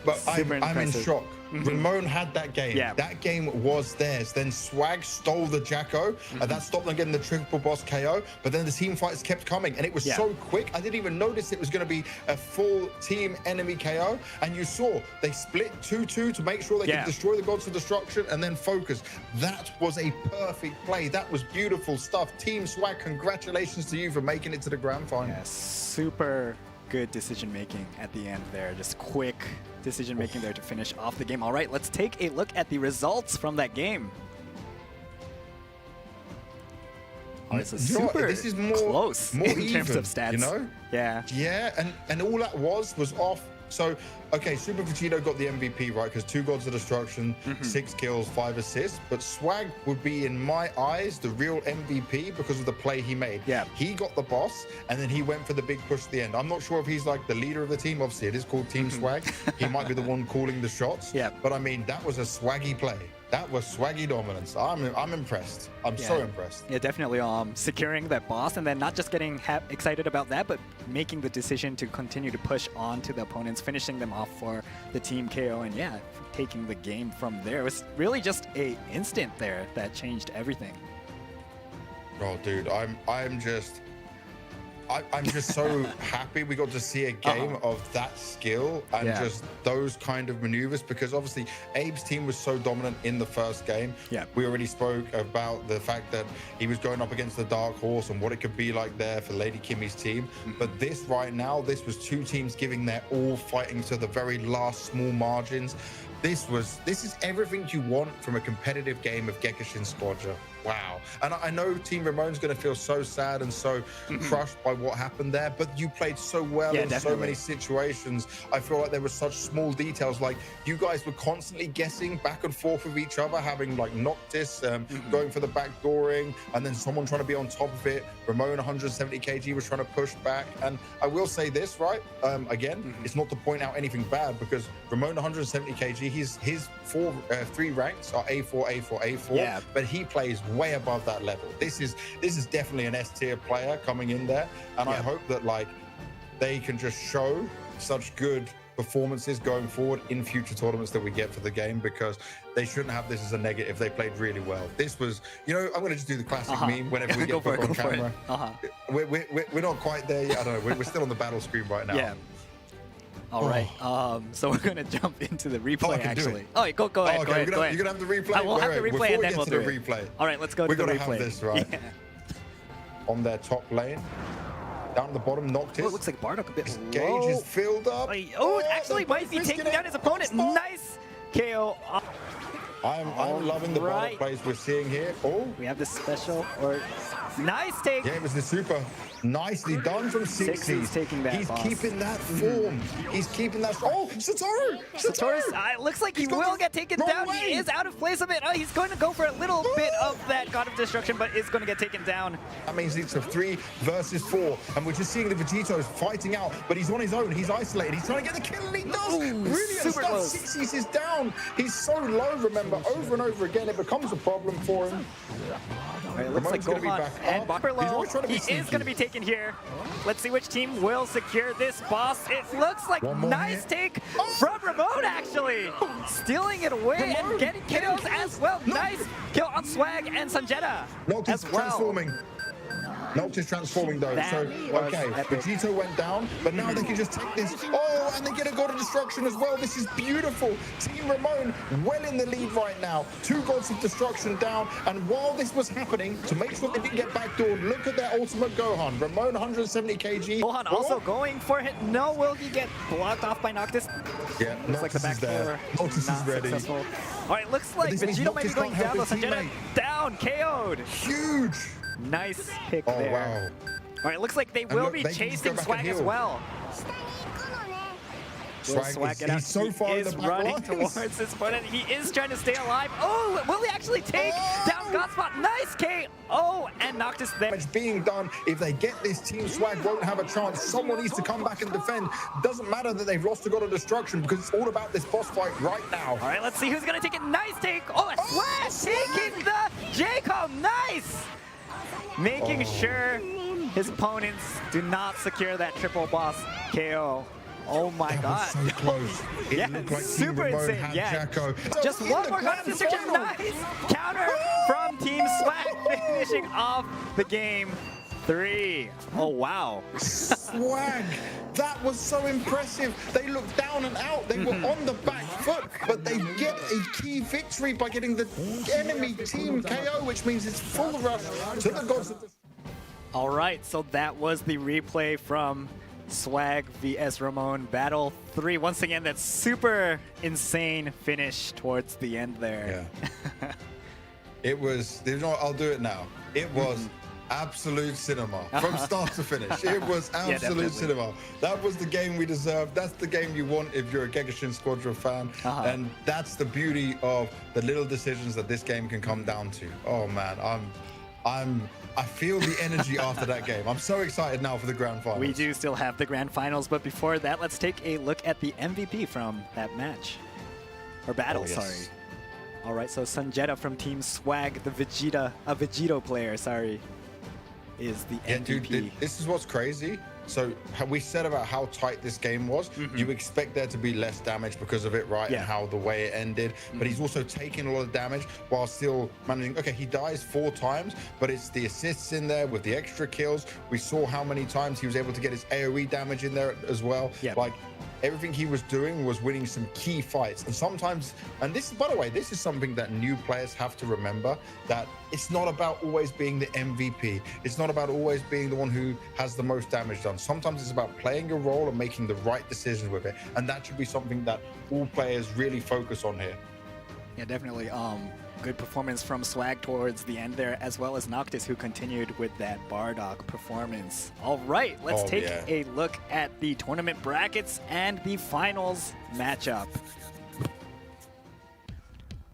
But I'm in shock. Ramon had that game. Yeah. That game was theirs. Then Swag stole the Jacko, and that stopped them getting the triple boss KO. But then the team fights kept coming, and it was so quick. I didn't even notice it was going to be a full team enemy KO. And you saw they split 2-2 to make sure they could destroy the gods of destruction and then focus. That was a perfect play. That was beautiful stuff. Team Swag, congratulations to you for making it to the grand final. Yeah, super good decision making at the end there. Just quick decision making there to finish off the game. All right, let's take a look at the results from that game. Oh, this is super this is more close in even, terms of stats. You know? Yeah. Yeah, and all that was off. So, okay, Super Vegito got the MVP, right? Because 2 gods of destruction, 6 kills, 5 assists. But Swag would be, in my eyes, the real MVP because of the play he made. Yeah. He got the boss, and then he went for the big push at the end. I'm not sure if he's like the leader of the team. Obviously, it is called Team Swag. He might be the one calling the shots. Yeah. But I mean, that was a swaggy play. That was swaggy dominance. I'm impressed. I'm so impressed. Yeah, definitely. Securing that boss and then not just getting excited about that, but making the decision to continue to push on to the opponents, finishing them off for the team KO, and yeah, taking the game from there. It was really just a instant there that changed everything. Oh, dude, I'm just so happy we got to see a game of that skill and just those kind of maneuvers, because obviously Abe's team was so dominant in the first game. Yeah. We already spoke about the fact that he was going up against the Dark Horse and what it could be like there for Lady Kimmy's team. But this right now, this was 2 teams giving their all, fighting to the very last small margins. This is everything you want from a competitive game of Gekishin Squadra. Wow. And I know Team Ramon's going to feel so sad and so crushed by what happened there, but you played so well in so many situations. I feel like there were such small details, like you guys were constantly guessing back and forth with each other, having like Noctis going for the backdooring, and then someone trying to be on top of it. Ramon 170 kg was trying to push back. And I will say this, right? Again, it's not to point out anything bad, because Ramon 170 kg, his three ranks are A4, A4, A4, but he plays way above that level. This is definitely an S tier player coming in there, and I hope that like they can just show such good performances going forward in future tournaments that we get for the game, because they shouldn't have this as a negative. They played really well. This was, you know, I'm going to just do the classic meme whenever we get book on camera. We're not quite there yet. I don't know. We're still on the battle screen right now. Yeah. All right. So we're going to jump into the replay, actually. Oh, go ahead. Go ahead. You're going to have the replay? We'll have the replay, and then we'll do the replay. All right, let's go to the replay. We're going to have this, right? Yeah. On their top lane. Down at the bottom, Noctis. Oh, it looks like Bardock a bit His gauge is filled up. Oh, actually might be taking down his opponent. Nice KO. I'm loving the Bardock plays we're seeing here. Oh, we have the special, or nice take. Yeah, it was the super. Nicely done from Sixty. He's taking that. He's keeping that form. He's keeping that. Oh, Satoru! It looks like he will get taken down. He is out of place a bit. Oh, he's going to go for a little bit of that God of Destruction, but is going to get taken down. That means it's a 3 versus 4, and we're just seeing the Vegetos fighting out, but he's on his own. He's isolated. He's trying to get the kill, and he does. Brilliant super stuff. close. Sixties is down. He's so low. Remember, over and over again, it becomes a problem for him. All right, looks like Gohan and Bakar He is going to be taken here. Let's see which team will secure this boss. It looks like nice take from Ramon, actually. Stealing it away and getting kills as well. Nice kill on Swag and Sanjeta Noctis as well. Transforming. Noctis transforming though. So, okay, Vegito went down, but now they can just take this. Oh, and they get a God of Destruction as well. This is beautiful. Team Ramon well in the lead right now. 2 Gods of Destruction down. And while this was happening, to make sure they didn't get backdoored, look at their ultimate Gohan. Ramon 170 kg. Gohan also going for it. No, will he get blocked off by Noctis? Yeah, looks like the back door. Noctis is ready. Successful. All right, looks like Vegito might be going down. Sanjeta down, KO'd. Huge. Nice pick there. Wow. All right, looks like they will be chasing Swag as well. Swag he's so far is running towards his opponent. He is trying to stay alive. Oh, will he actually take down Godspot? Nice KO, and Noctis there. It's being done. If they get this, Team Swag won't have a chance. Someone needs to come back and defend. Doesn't matter that they've lost a God of Destruction, because it's all about this boss fight right now. All right, let's see who's going to take it. Nice take. Oh, Swag taking the J-Com. Nice. Making sure his opponents do not secure that triple boss KO. Oh my God. So close. It looked like super insane. Jacko. Just one more God of Destruction. Nice counter from Team Swag, finishing off the game 3. Oh, wow. Swag. That was so impressive. They looked down and out. They were on the back foot, but they get a key victory by getting the enemy team KO, which means it's full rush to the Gods of the... All right, so that was the replay from Swag vs Ramon Battle 3. Once again, that super insane finish towards the end there. Yeah. It was, you know what, I'll do it now. It was absolute cinema from start to finish. It was absolute cinema. That was the game we deserved. That's the game you want if you're a Gekishin Squadra fan. And that's the beauty of the little decisions that this game can come down to. Oh man, I feel the energy after that game. I'm so excited now for the grand finals. We do still have the grand finals, but before that, let's take a look at the MVP from that match. Or battle, sorry. All right, so Sanjeta from Team Swag, the Vegito player, sorry, is the MVP. Dude, this is what's crazy. So we said about how tight this game was. You expect there to be less damage because of it, right? And how the way it ended. But he's also taking a lot of damage while still managing. Okay, he dies 4 times, but it's the assists in there with the extra kills. We saw how many times he was able to get his AoE damage in there as well. Like, everything he was doing was winning some key fights. And sometimes, and this, by the way, this is something that new players have to remember, that it's not about always being the MVP. It's not about always being the one who has the most damage done. Sometimes it's about playing your role and making the right decisions with it. And that should be something that all players really focus on here. Yeah, definitely. Good performance from Swag towards the end there, as well as Noctis, who continued with that Bardock performance. All right, let's take a look at the tournament brackets and the finals matchup.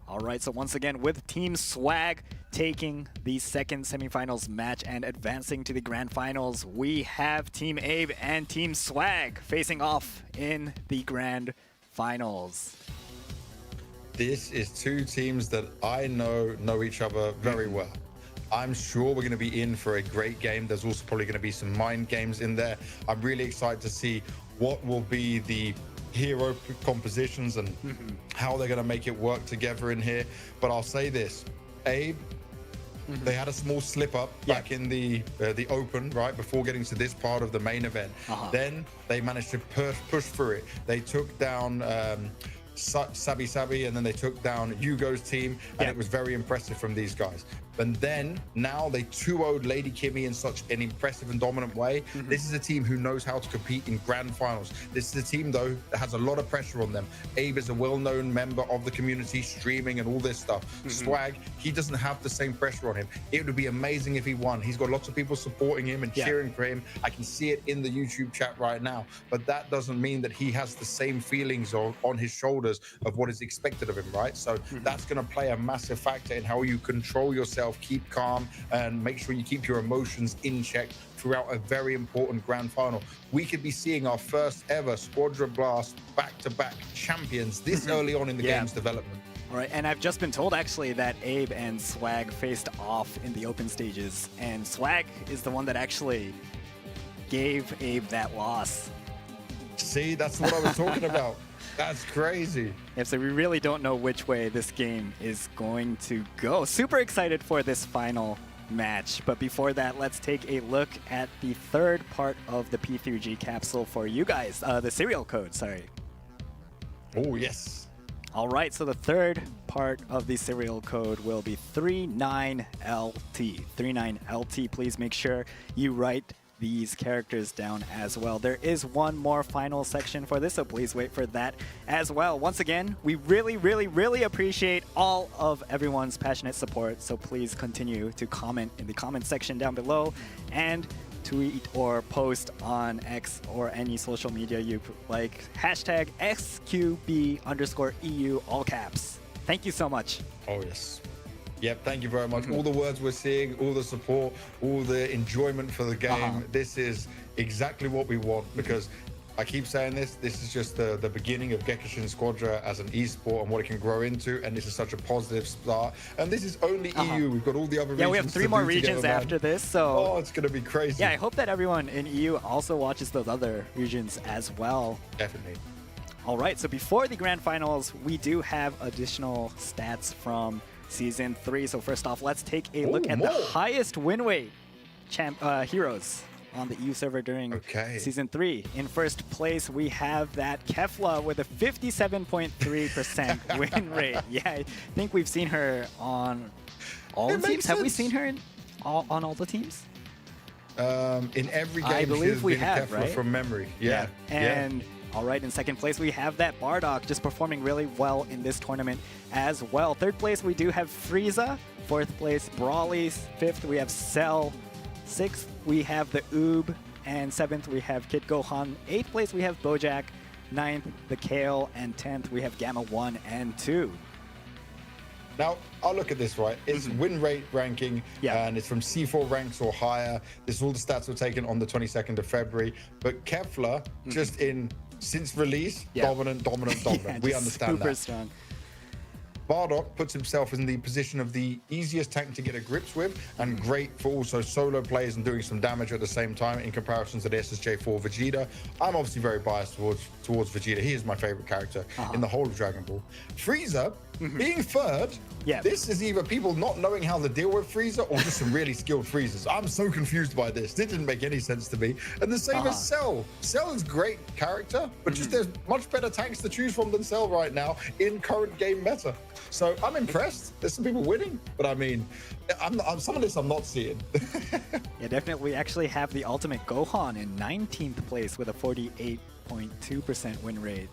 All right, so once again, with Team Swag taking the second semifinals match and advancing to the grand finals, we have Team Abe and Team Swag facing off in the grand finals. This is two teams that I know each other very well. I'm sure we're going to be in for a great game. There's also probably going to be some mind games in there. I'm really excited to see what will be the hero compositions and how they're going to make it work together in here. But I'll say this, Abe, they had a small slip up back in the open, right, before getting to this part of the main event. Then they managed to push through it. They took down Sabi, and then they took down Yugo's team, and it was very impressive from these guys. And then now they 2-0'd Lady Kimmy in such an impressive and dominant way. This is a team who knows how to compete in grand finals. This is a team, though, that has a lot of pressure on them. Abe is a well-known member of the community, streaming and all this stuff. Swag, he doesn't have the same pressure on him. It would be amazing if he won. He's got lots of people supporting him and cheering for him. I can see it in the YouTube chat right now. But that doesn't mean that he has the same feelings on his shoulders of what is expected of him, right? So that's going to play a massive factor in how you control yourself, keep calm, and make sure you keep your emotions in check throughout a very important grand final. We could be seeing our first ever SQUADRA BLAST back-to-back champions this early on in the game's development. All right, and I've just been told actually that Abe and Swag faced off in the open stages, and Swag is the one that actually gave Abe that loss. See, that's what I was talking about. That's crazy. Yeah, so we really don't know which way this game is going to go. Super excited for this final match. But before that, let's take a look at the third part of the P3G capsule for you guys. The serial code, sorry. Oh, yes. All right, so the third part of the serial code will be 39LT. 39LT, please make sure you write these characters down as well. There is one more final section for this, so please wait for that as well. Once again, we really appreciate all of everyone's passionate support, so please continue to comment in the comment section down below and tweet or post on X or any social media you like. Hashtag SQB_EU, all caps. Thank you so much. Oh, yes. Yep, thank you very much. All the words we're seeing, all the support, all the enjoyment for the game. This is exactly what we want, because I keep saying this is just the beginning of Gekishin Squadra as an esport and what it can grow into, and this is such a positive start. And this is only EU. We've got all the other regions. Yeah, we have 3 more regions together, after this, so... Oh, it's going to be crazy. Yeah, I hope that everyone in EU also watches those other regions as well. Definitely. All right, so before the grand finals, we do have additional stats from Season 3. So first off, let's take a look at the highest win rate heroes on the EU server during Season 3. In first place, we have that Kefla with a 57.3% win rate. Yeah, I think we've seen her on all the teams. Have we seen her on all the teams? In every game, I believe we have, Kefla right? From memory. Yeah. And all right, in second place, we have that Bardock just performing really well in this tournament as well. Third place, we do have Frieza. Fourth place, Brawly. Fifth, we have Cell. Sixth, we have the Oob. And seventh, we have Kid Gohan. Eighth place, we have Bojack. Ninth, the Kale. And 10th, we have Gamma 1 and 2. Now, I'll look at this, right? It's win rate ranking, and it's from C4 ranks or higher. This is all the stats were taken on the 22nd of February. But Kefla, just since release, dominant. We understand super that. Strong. Bardock puts himself in the position of the easiest tank to get a grips with, and great for also solo plays and doing some damage at the same time in comparison to the SSJ4 Vegeta. I'm obviously very biased towards Vegeta. He is my favorite character in the whole of Dragon Ball. Frieza, being third, this is either people not knowing how to deal with Frieza or just some really skilled Friezas. I'm so confused by this. This didn't make any sense to me. And the same as Cell. Cell is great character, but just there's much better tanks to choose from than Cell right now in current game meta. So I'm impressed. There's some people winning, but I mean, some of this I'm not seeing. Yeah, definitely. We actually have the Ultimate Gohan in 19th place with a 48.2% win rate.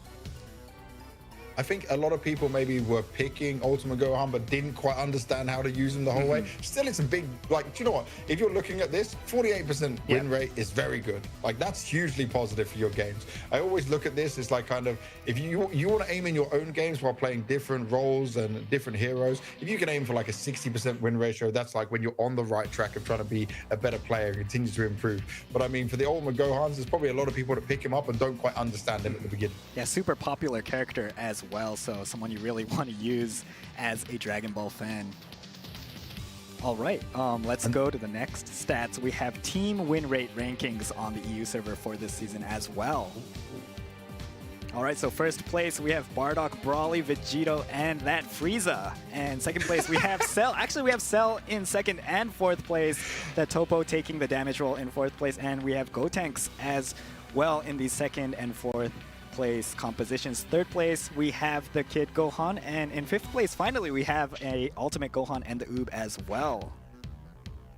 I think a lot of people maybe were picking Ultimate Gohan but didn't quite understand how to use him the whole way. Still, it's a big, like, do you know what? If you're looking at this, 48% win rate is very good. Like, that's hugely positive for your games. I always look at this as like kind of, if you want to aim in your own games while playing different roles and different heroes, if you can aim for like a 60% win ratio, that's like when you're on the right track of trying to be a better player and continue to improve. But I mean, for the Ultimate Gohans, there's probably a lot of people that pick him up and don't quite understand him at the beginning. Yeah, super popular character as well, so someone you really want to use as a Dragon Ball fan. All right, let's go to the next stats. We have team win rate rankings on the EU server for this season as well. All right, so first place we have Bardock, Brawly, Vegito, and that Frieza. And second place we have Cell. Actually, we have Cell in second and fourth place. The Topo taking the damage roll in fourth place, and we have Gotenks as well in the second and fourth place compositions. Third place we have the Kid Gohan, and in fifth place finally we have a Ultimate Gohan and the Oob as well.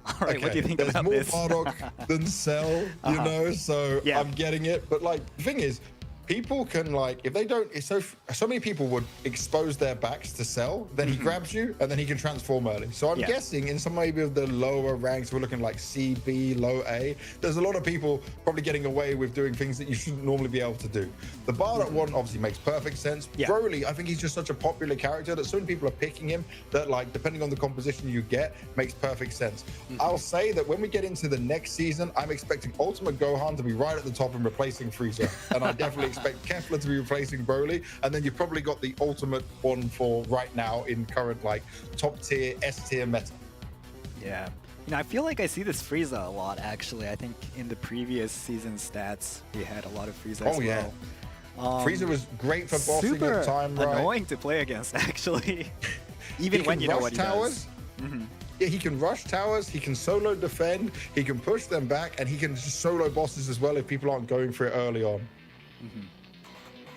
All right, what do you think about this? There's more Bardock than Cell, you know, so I'm getting it. But like, the thing is, people can, like, if they don't, so many people would expose their backs to Cell, then he grabs you and then he can transform early. So I'm guessing in some maybe of the lower ranks, we're looking like C, B, low A, there's a lot of people probably getting away with doing things that you shouldn't normally be able to do. The Bardock one obviously makes perfect sense. Broly, I think he's just such a popular character that so many people are picking him that, like, depending on the composition you get, makes perfect sense. I'll say that when we get into the next season, I'm expecting Ultimate Gohan to be right at the top and replacing Frieza. And I definitely expect Kefla to be replacing Broly, and then you've probably got the ultimate one for right now in current, like, top tier, S tier meta. Yeah. You know, I feel like I see this Frieza a lot, actually. I think in the previous season stats, we had a lot of Frieza as well. Frieza was great for bossing at time, right? Annoying to play against, actually. Even when you know what he does. Yeah, he can rush towers, he can solo defend, he can push them back, and he can just solo bosses as well if people aren't going for it early on.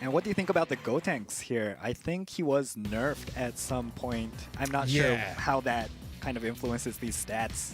And what do you think about the Gotenks here? I think he was nerfed at some point. I'm not sure how that kind of influences these stats.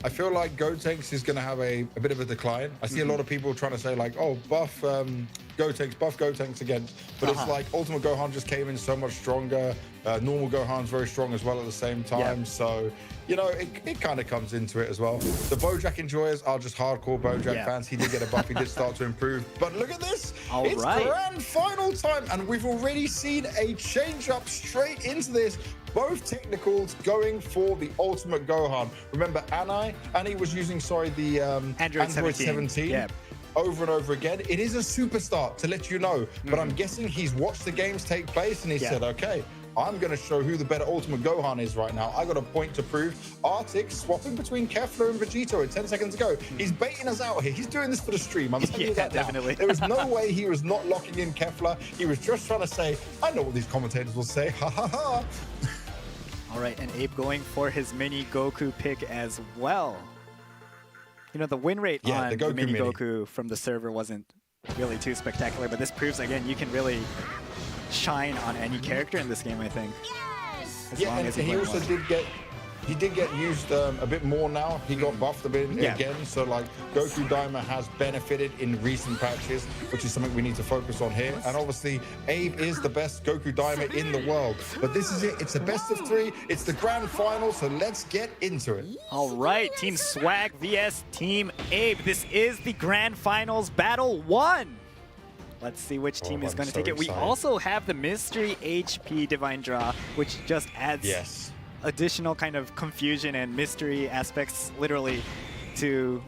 I feel like Gotenks is going to have a bit of a decline. I see a lot of people trying to say, like, oh, buff Gotenks again. But it's like Ultimate Gohan just came in so much stronger. Normal Gohan's very strong as well at the same time. So, you know, it kind of comes into it as well. The Bojack enjoyers are just hardcore Bojack fans. He did get a buff. He did start to improve. But look at this. It's grand final time. And we've already seen a change up straight into this. Both technicals going for the Ultimate Gohan. Remember, Annie was using, the Android 17. Over and over again. It is a superstar, to let you know. But I'm guessing he's watched the games take place and he said, okay, I'm going to show who the better Ultimate Gohan is right now. I got a point to prove. Arctic swapping between Kefla and Vegito 10 seconds ago. He's baiting us out here. He's doing this for the stream. I'm telling you that definitely. Now. There was no way he was not locking in Kefla. He was just trying to say, I know what these commentators will say. Ha ha ha. All right, and Abe going for his mini Goku pick as well. You know, the win rate on the mini Goku from the server wasn't really too spectacular, but this proves, again, you can really shine on any character in this game, I think. As long as he also did get used a bit more now. He got buffed a bit again. So, like, Goku Daima has benefited in recent patches, which is something we need to focus on here. And obviously, Abe is the best Goku Daima in the world. But this is it. It's the best of 3. It's the grand final. So let's get into it. All right, Team Swag vs Team Abe. This is the grand finals battle 1. Let's see which team is going to take it. We also have the Mystery HP Divine Draw, which just adds additional kind of confusion and mystery aspects, literally, to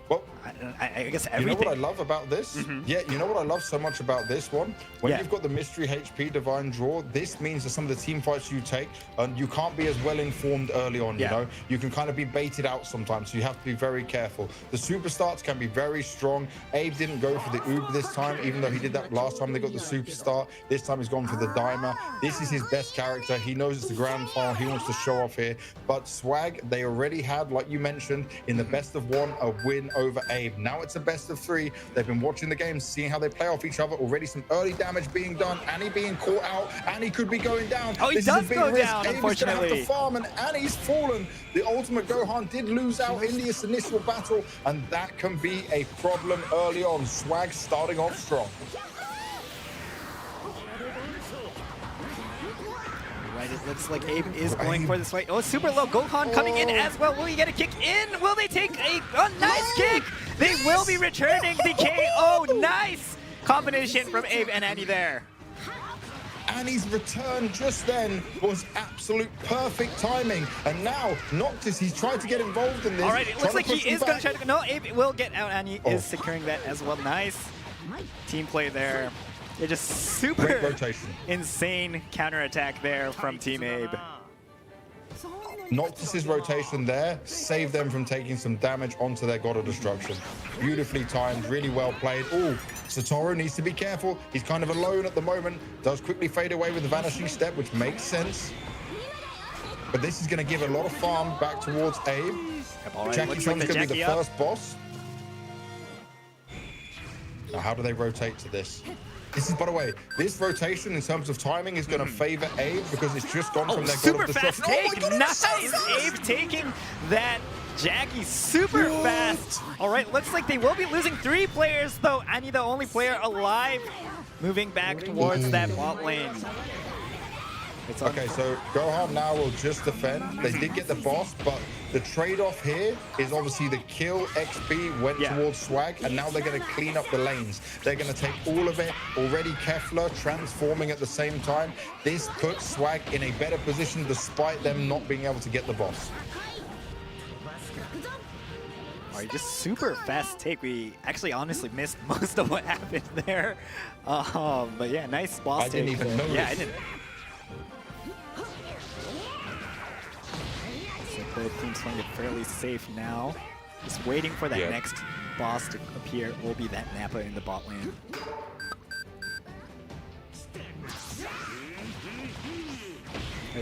I guess everything. You know what I love about this? Yeah, you know what I love so much about this one? When you've got the mystery HP divine draw, this means that some of the team fights you take, and you can't be as well informed early on, you know? You can kind of be baited out sometimes, so you have to be very careful. The super starts can be very strong. Abe didn't go for the Uber this time, even though he did that last time they got the super start. This time he's gone for the Dimer. This is his best character. He knows it's the grand final. He wants to show off here. But Swag, they already had, like you mentioned, in the best of one, a win over Abe. Now it's a best of 3. They've been watching the games, seeing how they play off each other. Already some early damage being done. Annie being caught out. Annie could be going down. Oh, he this does is a big go risk. down, Abe unfortunately. is gonna have to farm, and Annie's fallen. The ultimate Gohan did lose out in this initial battle, and that can be a problem early on. Swag starting off strong. Right, it looks like Abe is going for this fight. Oh, super low. Gohan coming in as well. Will he get a kick in? Will they take a nice kick? They will be returning the KO. Nice combination from Abe and Annie there. Annie's return just then was absolute perfect timing. And now, Noctis, he's tried to get involved in this. All right, it looks like he is going to try to... No, Abe will get out. Annie is securing that as well. Nice team play there. They're just super rotation. Insane counterattack there from Team Abe. Noctis's rotation there saved them from taking some damage onto their God of Destruction. Beautifully timed, really well played. Oh, Satoru needs to be careful. He's kind of alone at the moment. Does quickly fade away with the Vanishing Step, which makes sense. But this is going to give a lot of farm back towards Abe. Jackie Chun's going to be the first boss. Now, how do they rotate to this? This is, by the way, this rotation in terms of timing is going to favor Abe because it's just gone from their God of Destruction. Super fast take. Nice. Abe taking that Jackie super fast. All right, looks like they will be losing 3 players, though. Annie, the only player alive, moving back towards that bot lane. Okay, so Gohan now will just defend. They did get the boss, but the trade-off here is obviously the kill XP went towards Swag, and now they're going to clean up the lanes. They're going to take all of it. Already Kefla transforming at the same time. This puts Swag in a better position despite them not being able to get the boss. All right, just super fast take. We actually honestly missed most of what happened there. But yeah, nice boss take. I didn't even notice. Yeah, I didn't. Both teams playing it fairly safe now. Just waiting for that next boss to appear. Will be that Nappa in the bot lane.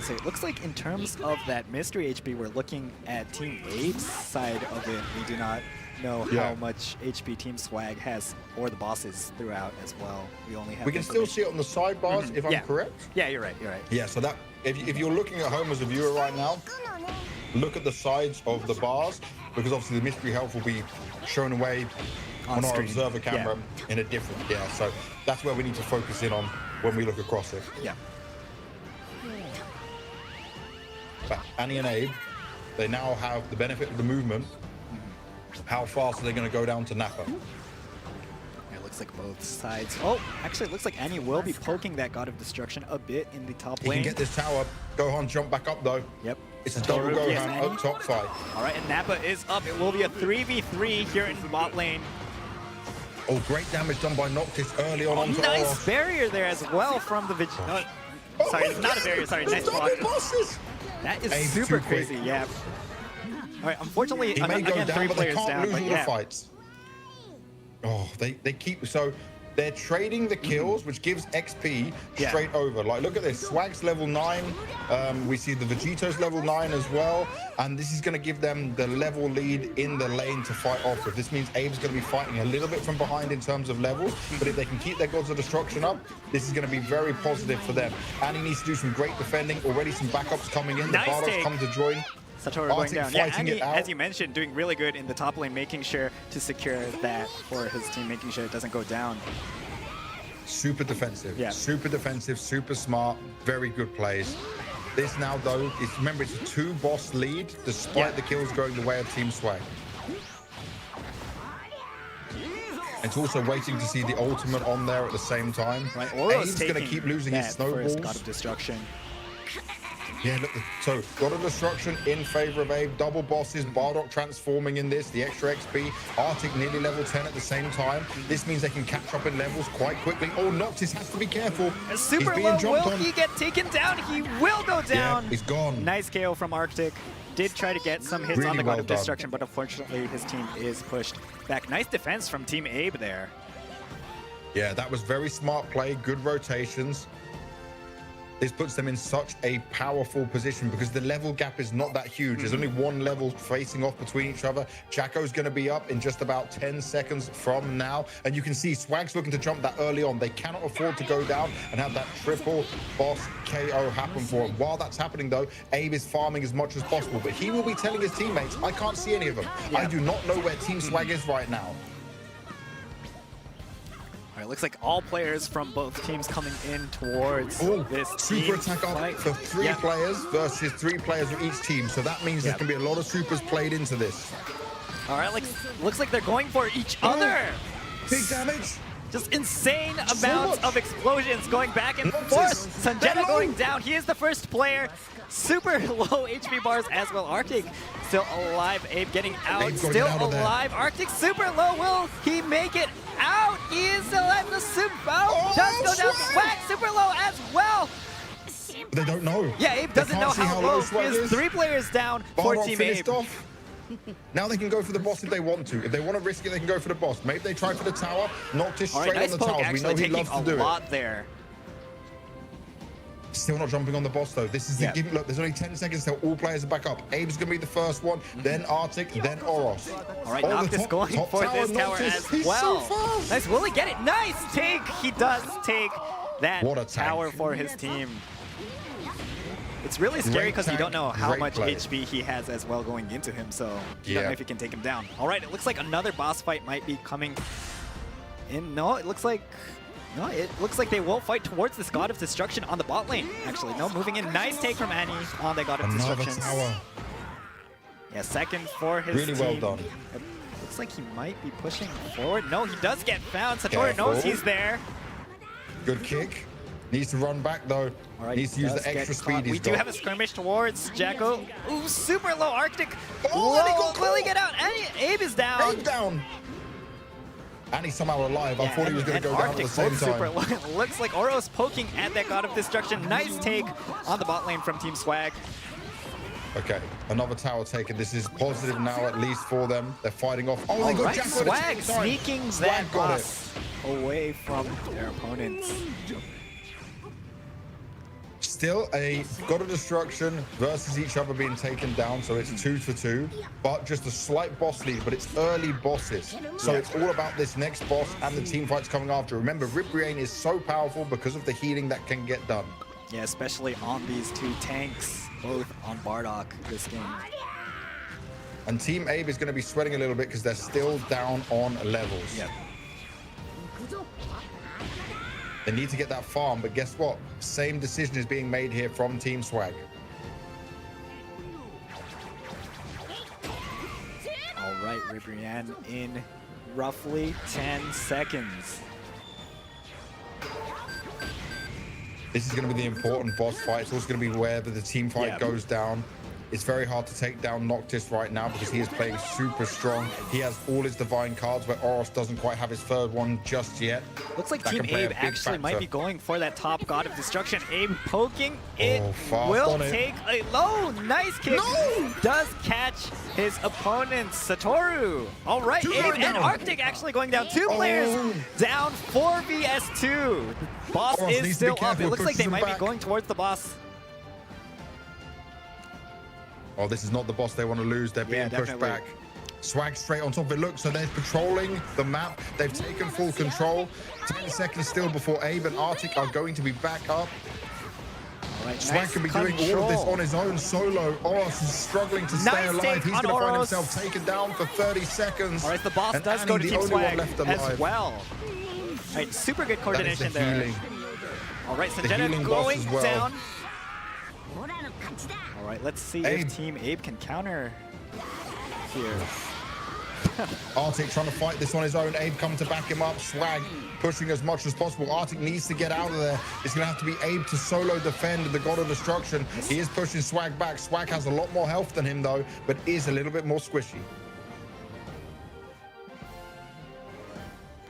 So it looks like in terms of that mystery HP, we're looking at Team Abe's side of it. We do not know how much HP Team Swag has, or the bosses throughout as well. We only have. We can still see it on the sidebars, if I'm correct. Yeah, you're right. You're right. Yeah, so that if you're looking at home as a viewer right now, look at the sides of the bars, because obviously the mystery health will be shown away on our observer camera in a different, so that's where we need to focus in on when we look across it. Yeah. But Annie and Abe, they now have the benefit of the movement. How fast are they going to go down to Nappa? It looks like both sides. Oh, actually it looks like Annie will be poking that God of Destruction a bit in the top lane. He can get this tower. Gohan jump back up though. Yep. It's a double Gohan up top fight. All right, and Nappa is up. It will be a 3v3 here in the bot lane. Oh, great damage done by Noctis early on. Onto nice barrier there as well from the sorry, not a barrier. Sorry, nice block. That is super crazy. Yeah. All right, unfortunately, he may go again, down, 3 but they players can't down. lose all the fights. Oh, they keep so. They're trading the kills, which gives XP straight over. Like, look at this. Swag's level 9. We see the Vegeto's level 9 as well. And this is going to give them the level lead in the lane to fight off with. This means Abe's going to be fighting a little bit from behind in terms of levels. But if they can keep their Gods of Destruction up, this is going to be very positive for them. And he needs to do some great defending. Already some backups coming in. The Bardock's come to join. Satoru going down. Yeah, Annie, as you mentioned, doing really good in the top lane, making sure to secure that for his team, making sure it doesn't go down. Super defensive, super defensive, super smart, very good plays. This now, though, remember, it's a 2-boss lead, despite the kills going the way of Team Swag. It's also waiting to see the ultimate on there at the same time. Right, Abe's going to keep losing his snowballs. God of Destruction. Yeah, look, so God of Destruction in favor of Abe, double bosses, Bardock transforming in this, the extra XP, Arctic nearly level 10 at the same time. This means they can catch up in levels quite quickly. Oh, Noctis has to be careful. Super low, will he get taken down? He will go down. Yeah, he's gone. Nice KO from Arctic. Did try to get some hits Really on the well God of done. Destruction, but unfortunately his team is pushed back. Nice defense from Team Abe there. Yeah, that was very smart play, good rotations. This puts them in such a powerful position because the level gap is not that huge. There's only one level facing off between each other. Jacko's going to be up in just about 10 seconds from now. And you can see Swag's looking to jump that early on. They cannot afford to go down and have that triple boss KO happen for him. While that's happening, though, Abe is farming as much as possible. But he will be telling his teammates, I can't see any of them. I do not know where Team Swag is right now. All right, looks like all players from both teams coming in towards this super team attack up fight. for 3 players versus 3 players of each team. So that means there can be a lot of supers played into this. All right, looks like they're going for each other. Big damage. Just insane amounts of explosions going back and forth. Sanjeta going down. He is the first player. Super low HP bars as well. Arctic still alive. Abe getting out. Still alive. Arctic super low. Will he make it out? He is still alive. The super does go down. Swag super low as well. They don't know. Yeah, Abe doesn't know how low. He is 3 players down for Team Abe. Off. Now they can go for the boss if they want to. If they want to risk it, they can go for the boss. Maybe they try for the tower. Noctis straight on the tower. We know he loves to do it. There. Still not jumping on the boss though. This is the give. Look, there's only 10 seconds till all players are back up. Abe's gonna be the first one, then Arctic, then Oros. All right, Noctis going for this tower as well. So nice, will he get it? Nice take. He does take that tower for his team. It's really scary because you don't know how much HP he has as well going into him, so you don't know if you can take him down. All right, it looks like another boss fight might be coming in. No, it looks like they will fight towards this God of Destruction on the bot lane. Actually, no, moving in. Nice take from Annie on the God of Destruction. Yeah, second for his team. Really well done. It looks like he might be pushing forward. No, he does get found. Satoru knows he's there. Good kick. Needs to run back though. Right, needs to use the extra speed. We do have a skirmish towards Jacko. Ooh, super low Arctic. Oh, will he get out? Abe is down. Abe down. And he's somehow alive. I thought he was going to go down at the same time. Looks like Oros poking at that God of Destruction. Nice take on the bot lane from Team Swag. Okay, another tower taken. This is positive now, at least for them. They're fighting off. Oh, they got Jacko. Swag sneaking that boss away from their opponents. Still a God of Destruction versus each other being taken down, so it's 2 for 2, but just a slight boss lead, but it's early bosses. So it's all about this next boss and the team fights coming after. Remember, Ribriane is so powerful because of the healing that can get done. Yeah, especially on these 2 tanks, both on Bardock this game. And Team Abe is going to be sweating a little bit because they're still down on levels. Yep. They need to get that farm, but guess what? Same decision is being made here from Team Swag. All right, Ribriane in roughly 10 seconds. This is going to be the important boss fight. It's also going to be where the team fight goes down. It's very hard to take down Noctis right now because he is playing super strong. He has all his divine cards where Oros doesn't quite have his third one just yet. Looks like Team Abe actually might be going for that top God of Destruction. Abe poking it will take a low. Nice kick. No! Does catch his opponent, Satoru. All right, Abe and Arctic actually going down. 2 players down, 4 vs 2. Boss is still up. It looks like they might be going towards the boss. Oh, this is not the boss they want to lose. They're being pushed back. Swag straight on top of it. Look, so they're patrolling the map. They've taken full control. 10 seconds still before Abe and Arctic are going to be back up. Right, Swag can be doing all of this on his own solo. Oros is struggling to stay alive. He's going to find himself taken down for 30 seconds. All right, the boss does go to Team Swag as well. All right, super good coordination there. All right, Sanjeta going down. All right, let's see if Team Abe can counter here. Arctic trying to fight this on his own. Abe coming to back him up. Swag pushing as much as possible. Arctic needs to get out of there. It's going to have to be Abe to solo defend the God of Destruction. He is pushing Swag back. Swag has a lot more health than him, though, but is a little bit more squishy.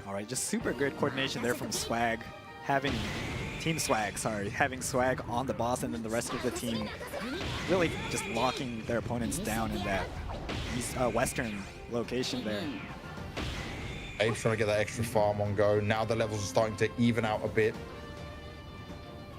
All right, just super good coordination there from Swag. Having having Swag on the boss, and then the rest of the team really just locking their opponents down in that western location there. Abe's trying to get that extra farm on go. Now the levels are starting to even out a bit.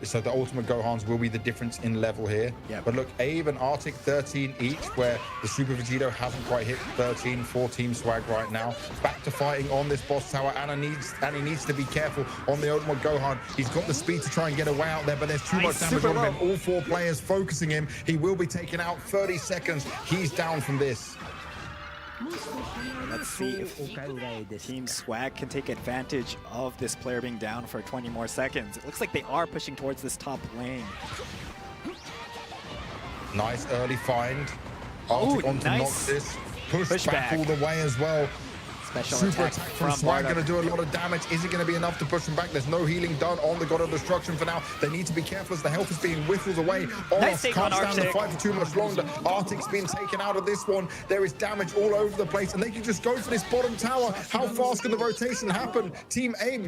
So the Ultimate Gohans will be the difference in level here. Yep. But look, Abe and Arctic 13 each, where the Super Vegito hasn't quite hit 13 for Team Swag right now. Back to fighting on this boss tower, and he needs to be careful on the Ultimate Gohan. He's got the speed to try and get away out there, but there's too much damage on him. All 4 players focusing him. He will be taken out. 30 seconds. He's down from this. Let's see if Team Swag can take advantage of this player being down for 20 more seconds. It looks like they are pushing towards this top lane. Nice early find. Arctic onto Noctis. Push back all the way as well. Special Super attack from Swag, going to do a lot of damage. Is it going to be enough to push him back? There's no healing done on the God of Destruction for now. They need to be careful as the health is being whittled away. Nice take can't on stand the Arctic. fight for too much longer. Arctic's been taken out of this one. There is damage all over the place, and they can just go for this bottom tower. How fast can the rotation happen? Team Abe.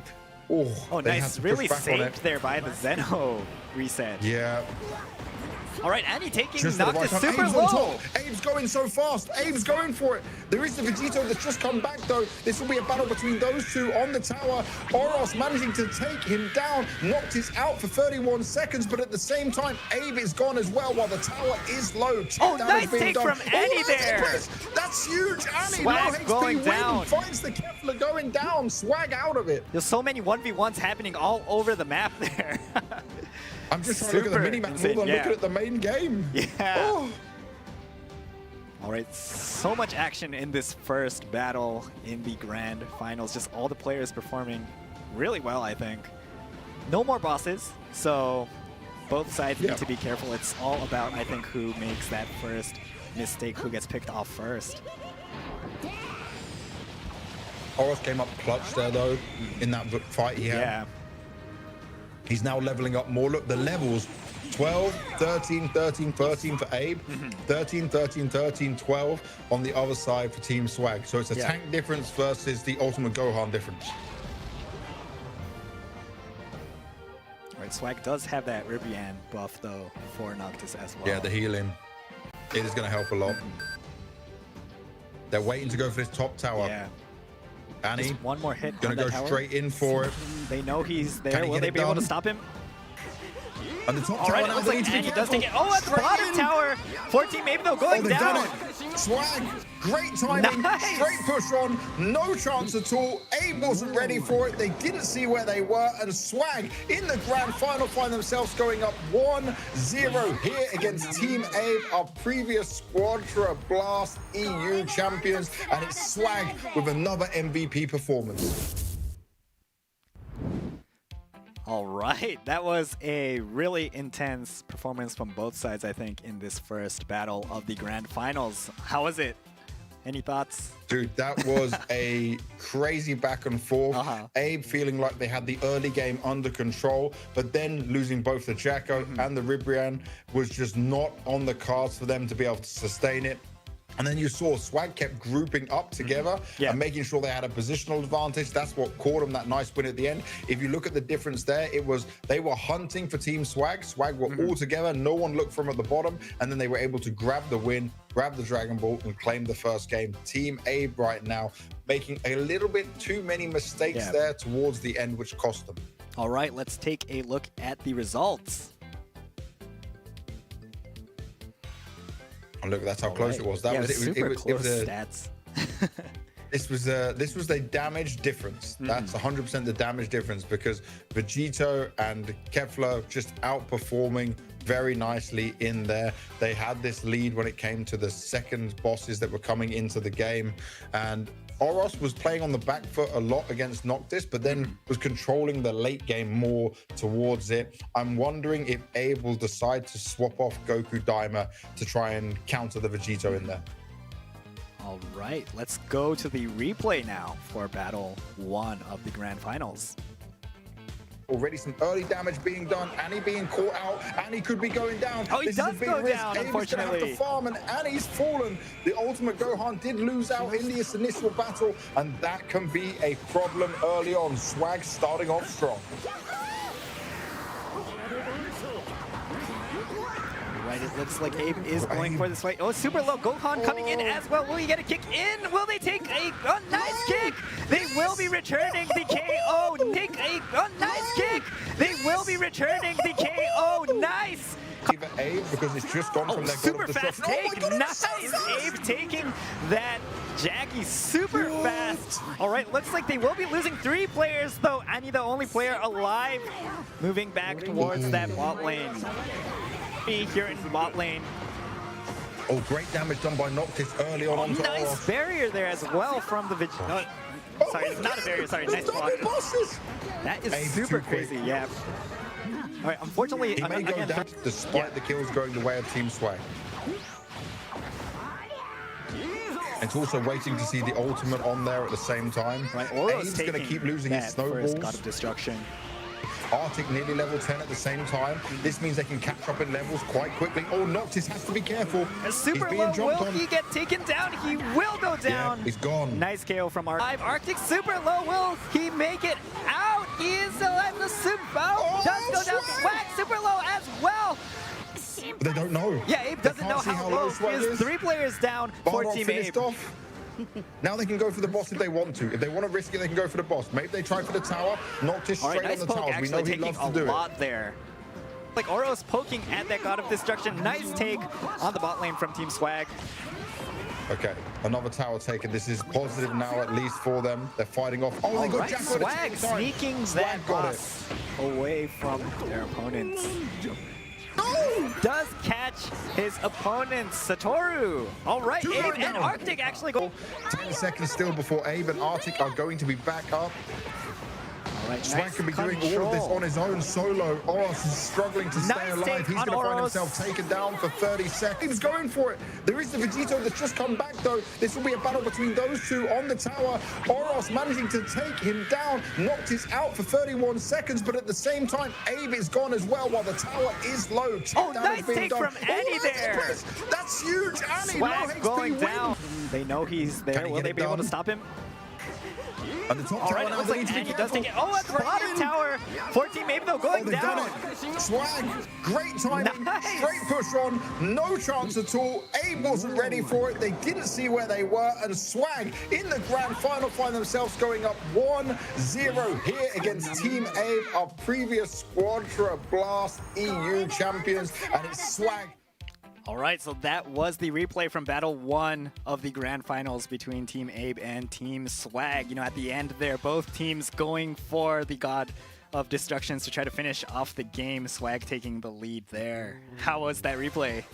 Oh, nice. Really saved there by the Zeno reset. Yeah. All right, Annie taking Just Noctis super Abe's low. on top. Abe's going so fast. Abe's going for it. There is the Vegito that's just come back, though. This will be a battle between those two on the tower. Oros managing to take him down. Noctis out for 31 seconds, but at the same time, Abe is gone as well while the tower is low. Oh, nice take from Annie there. That's huge. Annie, Swag low HP going win. down. Finds the Kefla going down. Swag out of it. There's so many 1v1s happening all over the map there. I'm just trying to look at the mini-map more than looking at the main game. Yeah. Oh. All right, so much action in this first battle in the grand finals. Just all the players performing really well, I think. No more bosses, so both sides need to be careful. It's all about, I think, who makes that first mistake, who gets picked off first. Oros came up clutch there, though, in that fight he had. Yeah. He's now leveling up more. Look, the levels 12, 13, 13, 13 for Abe, 13, 13, 13, 12 on the other side for Team Swag. So it's a tank difference versus the Ultimate Gohan difference. All right, Swag does have that Ribrian buff, though, for Noctis as well. Yeah, the healing. It is going to help a lot. They're waiting to go for this top tower. Yeah. Annie, just one more hit. Gonna go straight in for it. They know he's there. Will they be able to stop him? And the top tower now, looks like Annie does take it. Oh, at the bottom tower. 14 maybe though, going down. Done it. Swag, great timing, straight push on, no chance at all. Abe wasn't ready for it. They didn't see where they were, and Swag in the grand final find themselves going up 1-0 here against Team Abe, our previous SQUADRA Blast EU champions, and it's Swag with another MVP performance. All right, that was a really intense performance from both sides, I think, in this first battle of the grand finals. How was it? Any thoughts? Dude, that was a crazy back and forth. Abe feeling like they had the early game under control, but then losing both the Jacko and the Ribrian was just not on the cards for them to be able to sustain it. And then you saw Swag kept grouping up together and making sure they had a positional advantage. That's what caught them that nice win at the end. If you look at the difference there, it was they were hunting for Team Swag. Swag were all together. No one looked from at the bottom. And then they were able to grab the win, grab the Dragon Ball, and claim the first game. Team Abe right now making a little bit too many mistakes there towards the end, which cost them. All right, let's take a look at the results. Oh, look, that's how close it was. That was it. Super close stats. This was the damage difference. That's 100% the damage difference, because Vegito and Kefla just outperforming very nicely in there. They had this lead when it came to the second bosses that were coming into the game, and Oros was playing on the back foot a lot against Noctis, but then was controlling the late game more towards it. I'm wondering if Abe will decide to swap off Goku Daima to try and counter the Vegito in there. All right, let's go to the replay now for Battle 1 of the Grand Finals. Already some early damage being done. Annie being caught out. Annie could be going down. Oh, he does go down, unfortunately. Have to farm, and Annie's fallen. The ultimate Gohan did lose out in this initial battle, and that can be a problem early on. Swag starting off strong. Right, it looks like Abe is going for this fight. Oh, super low. Gohan coming in as well. Will he get a kick in? Will they take a nice kick? They will be returning the KO. Take a nice kick. They will be returning the KO. Nice. Abe, because it's just gone from their super fast take. Nice. Abe taking that Jackie super fast. All right, looks like they will be losing 3 players, though. Annie, the only player alive, moving back towards that bot lane. Here in bot lane. Oh, great damage done by Noctis early on. Nice barrier there as well from the sorry, it's not a barrier. Sorry, nice block. That is super crazy. Yeah. All right, unfortunately, he may go down despite the kills going the way of Team Swag. It's also waiting to see the ultimate on there at the same time. Right, Abe's going to keep losing his snowballs. God of Destruction. Arctic nearly level 10 at the same time. This means they can catch up in levels quite quickly. Oh, Noctis has to be careful. A super low, will he get taken down? He will go down. Yeah, he's gone. Nice KO from Arctic. Arctic super low, will he make it out? He is alive, the super, does go down. Swag super low as well. They don't know. Yeah, Abe doesn't know how low he is. 3 players down for Team Abe. Now they can go for the boss if they want to. If they want to risk it, they can go for the boss. Maybe they try for the tower. Noctis straight on the towers. We know he loves to do it. There. Like Oros poking at that God of Destruction. Nice take on the bot lane from Team Swag. Okay, another tower taken. This is positive now, at least for them. They're fighting off. Oh, they got Jack. Swag sneaking that boss away from their opponents. Does catch his opponent, Satoru. All right, Abe and Arctic actually go. 10 seconds still before Abe and Arctic are going to be back up. All right, Swag can be doing all of this on his own solo. Oros is struggling to stay alive. He's going to find himself taken down for 30 seconds. He's going for it. There is the Vegito that's just come back, though. This will be a battle between those two on the tower. Oros managing to take him down. Noctis out for 31 seconds, but at the same time, Abe is gone as well while the tower is low. Nice take from Annie there. That's huge. Annie, Swag going down. They know he's there. Will they be able to stop him? And the top all right, it looks like Annie does take it. Oh, at the bottom tower for Team Abe, though, going down. Swag, great timing, straight push on, no chance at all. Abe wasn't ready for it. They didn't see where they were, and Swag in the grand final find themselves going up 1-0 here against Team Abe, our previous SQUADRA Blast EU champions, and it's Swag. All right, so that was the replay from Battle 1 of the Grand Finals between Team Abe and Team Swag. You know, at the end there, both teams going for the God of Destructions to try to finish off the game. Swag taking the lead there. How was that replay?